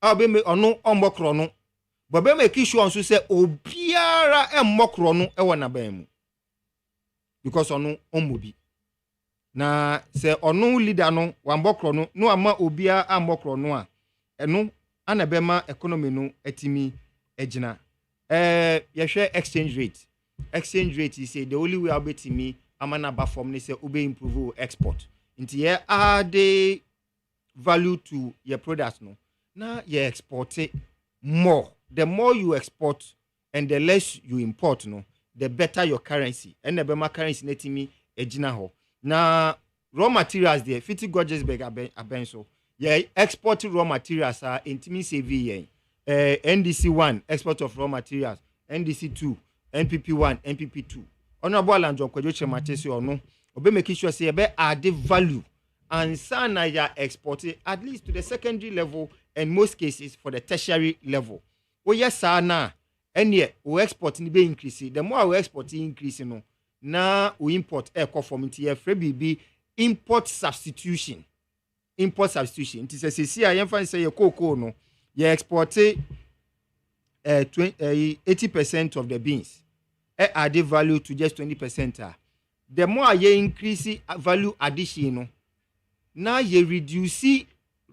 Abe me ono ombokro no. But be make sure so say obiara emmokro no e wona ban mu. Because ono omobi. Na se ono leader no wambokro no no ama obiara ambokro no a eno ana bema economy no etimi ejina. You share exchange rate. Exchange rate is the only way I'll be to me. I'm an above form. They say ube improve export. Into here add the value to your products. No, now you export it more. The more you export and the less you import, no, the better your currency. And the better currency neti me ejina ho. Now raw materials there. 50 gorgeous bag abenso. Yeah, export raw materials are intimi CV. NDC1 export of raw materials, NDC2 NPP1 NPP2. Honorable and Jokojoche Matesi or no obe make sure say be add value and sana ya exported at least to the secondary level and most cases for the tertiary level. Oh yes, sana. And yet we export ni be increase. The more we export increase no, na we import air from it FRIBB import substitution. Import substitution. It is a CC I am say your cocoa no. You export 80% of the beans. Add value to just 20%. The more you increase value addition no, now you reduce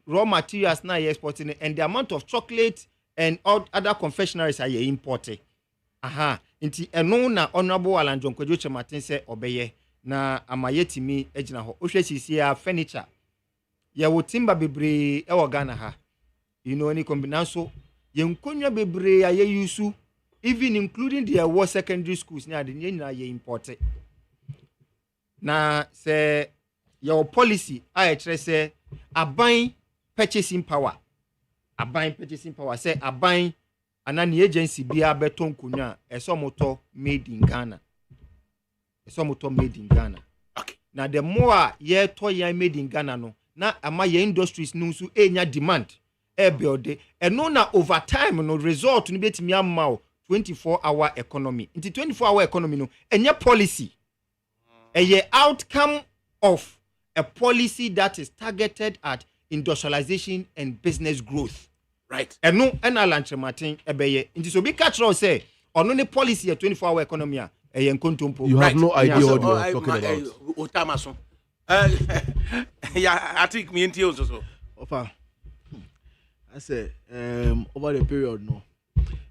raw materials now you exporting and the amount of chocolate and other confectionaries are you importing. Aha. Inti eno na honorable Alan John Kwadwo Chematin say obeye na amayeti mi ejina ho. Ohwe sisi furniture. Ya wo timber bebre e wo Ghana ha. You know any combination ye nkonwa bebre ya ye use even including the war secondary schools na de nyina ye imported. Na say your policy I say aban purchasing power say aban anani agency bia beton kunya esomoto made in Ghana okay now the more ye to ye made in Ghana no na ama ye industries no so enya demand e build and no na over time no result no betimi amma 24-hour economy into 24-hour economy no enya policy a outcome of a policy that is targeted at industrialization and business growth. Right. And no, and Alan Martin ebeye. Into so be catch say on only policy a 24-hour economy a You have no idea what you are talking about. Otamason. Yeah, I think me and you also. Opa. I say over the period no.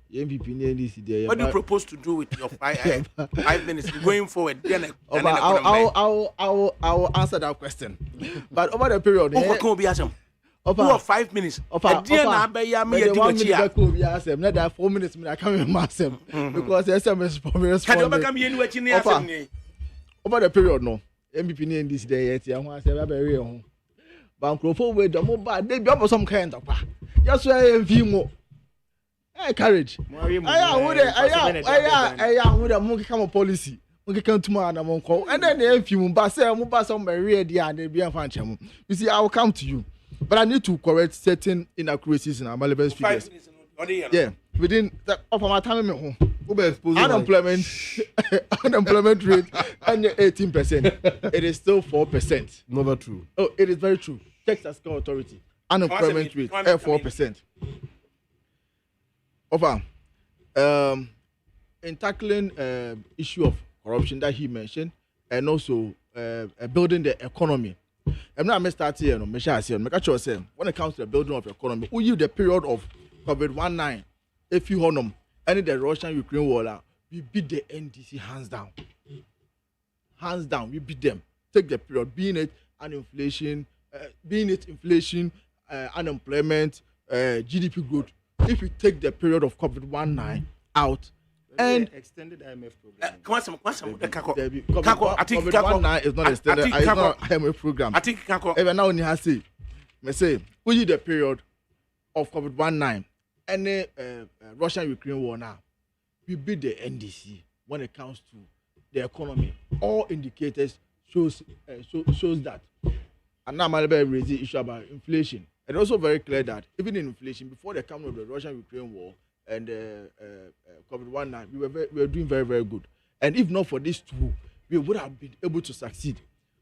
MVP what do you propose to do with your 5 minutes going forward? I'll answer that question. But over the period, over 5 minutes. Over 4 minutes, I can't remember because the SMS for me responding. Over the period, no MVP in this day yet. I want to say very home. But with the mobile, they be some kind of just say more. Courage. I would a monkey come policy. Monkey come tomorrow and I'm call. And then if you move some ready and they be a fan. You see, I will come to you. But I need to correct certain inaccuracies in our relevant figures. Yeah, within the of my time at home. Unemployment rate and 18%. It is still 4%. Never true. Oh, it is very true. Texas Authority. Unemployment rate 4%. Over in tackling issue of corruption that he mentioned and also building the economy. I'm not start here, no, when it comes to the building of the economy, we use the period of COVID-19, if you honor any the Russian-Ukraine war, we beat the NDC hands down. Hands down, we beat them. Take the period, being it inflation, unemployment, GDP growth. If you take the period of COVID-19 out and extended IMF program. COVID-19 is not extended. It's not IMF program. I think even now, I say, we the period of COVID-19 and the Russian-Ukraine war now, we beat the NDC when it comes to the economy. All indicators shows that. And now I'm going to raise the issue about inflation. And also very clear that even in inflation, before the coming of the Russian-Ukraine war and COVID-19, we were doing very, very good. And if not for these two, we would have been able to succeed.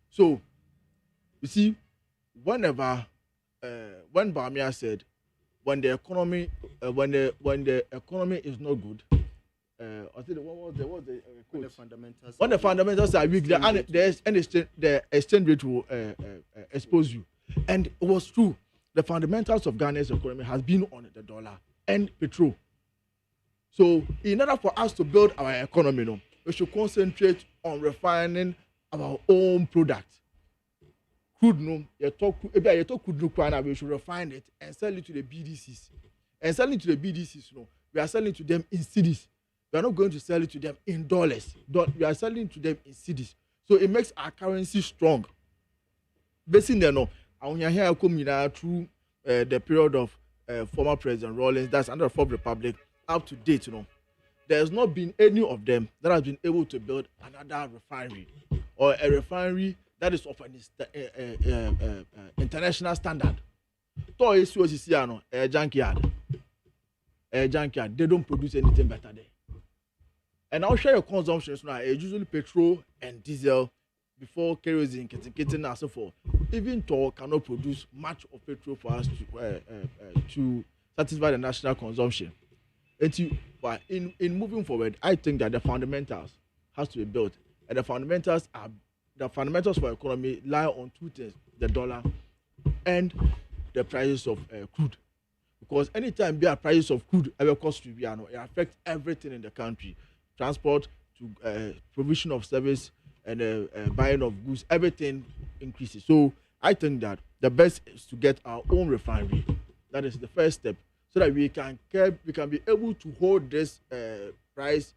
So, you see, when Bamia said, when the economy is not good, when the fundamentals are weak, the exchange rate will expose you. And it was true. The fundamentals of Ghana's economy has been on the dollar and petrol. So, in order for us to build our economy, we should concentrate on refining our own product. Crude, we should refine it and sell it to the BDCs. And selling to the BDCs, we are selling to them in cedis. We are not going to sell it to them in dollars. We are selling to them in cedis. So, it makes our currency strong. Basically, through the period of former President Rawlings, that's under the Fourth Republic, up to date, there has not been any of them that has been able to build another refinery or a refinery that is of an international standard. Toy is a junkyard. They don't produce anything better there. And I'll share your consumptions now. Usually petrol and diesel before kerosene, getting and so forth. Even Tor cannot produce much of petrol for us to satisfy the national consumption. But in moving forward, I think that the fundamentals has to be built, and the fundamentals for economy lie on two things: the dollar and the prices of crude. Because anytime there are prices of crude, ever cost to be, it affects everything in the country, transport to provision of service and buying of goods, everything increases. So I think that the best is to get our own refinery. That is the first step, so that we can be able to hold this price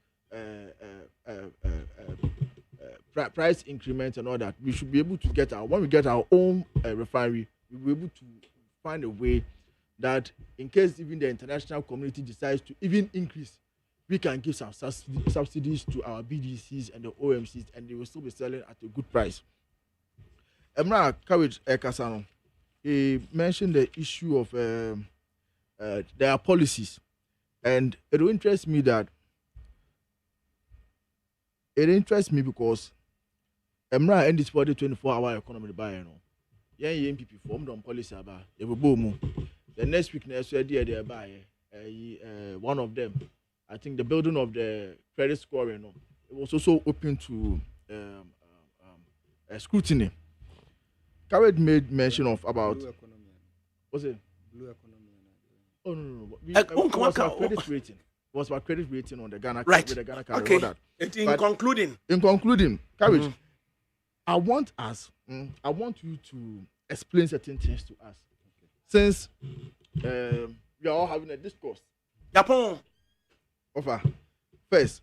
increment and all that. We should be able to get when we get our own refinery, we'll be able to find a way that in case even the international community decides to even increase, we can give some subsidies to our BDCs and the OMCs, and they will still be selling at a good price. Emra Courage Kasano, he mentioned the issue of their policies, and it will interest me because Emra and this body 24-hour economy buy, MPP formed on policy about the next week next year they buy one of them. I think the building of the credit scoring, it was also open to scrutiny. Carrot made mention of about what's it? Blue economy. Oh no. It was about credit rating. It was about credit rating on the Ghana right. With the Ghana okay. That. In concluding, Carrot, I want you to explain certain things to us. Since we are all having a discourse. Japan. Offer. First,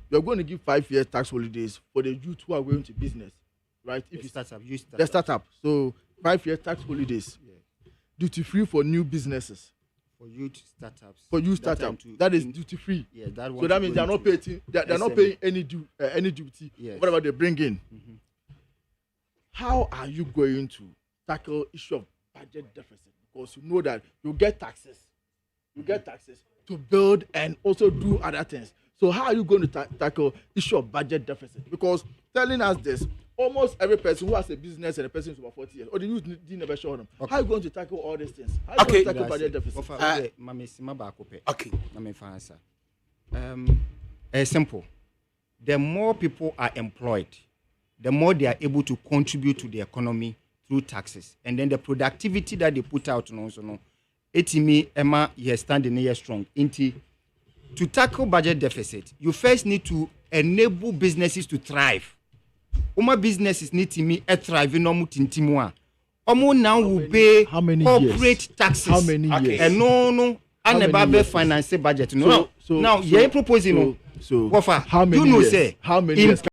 you're going to give 5 years tax holidays for the youth who are going to business, right? If you start up, the startup. So 5 years tax holidays. Yeah. Duty free for new businesses. For youth startups. That is duty free. Yeah, that one. So that means they are not paying. They are not paying any duty. Yes. Whatever they bring in. Mm-hmm. How are you going to tackle issue of budget deficit? Because you know that you get taxes to build and also do other things. So how are you going to tackle issue of budget deficit? Because telling us this, almost every person who has a business and a person who's over 40 years, or the youth didn't never show them. Okay. How are you going to tackle all these things? How are you going to tackle budget deficit? Okay. Simple. The more people are employed, the more they are able to contribute to the economy through taxes, and then the productivity that they put out Emma, you standing here strong. To tackle budget deficit, you first need to enable businesses to thrive. Businesses need to thrive in now will pay corporate taxes. How many years? And no, and about finance budget. No. So now you're proposing. So how many years? How many years?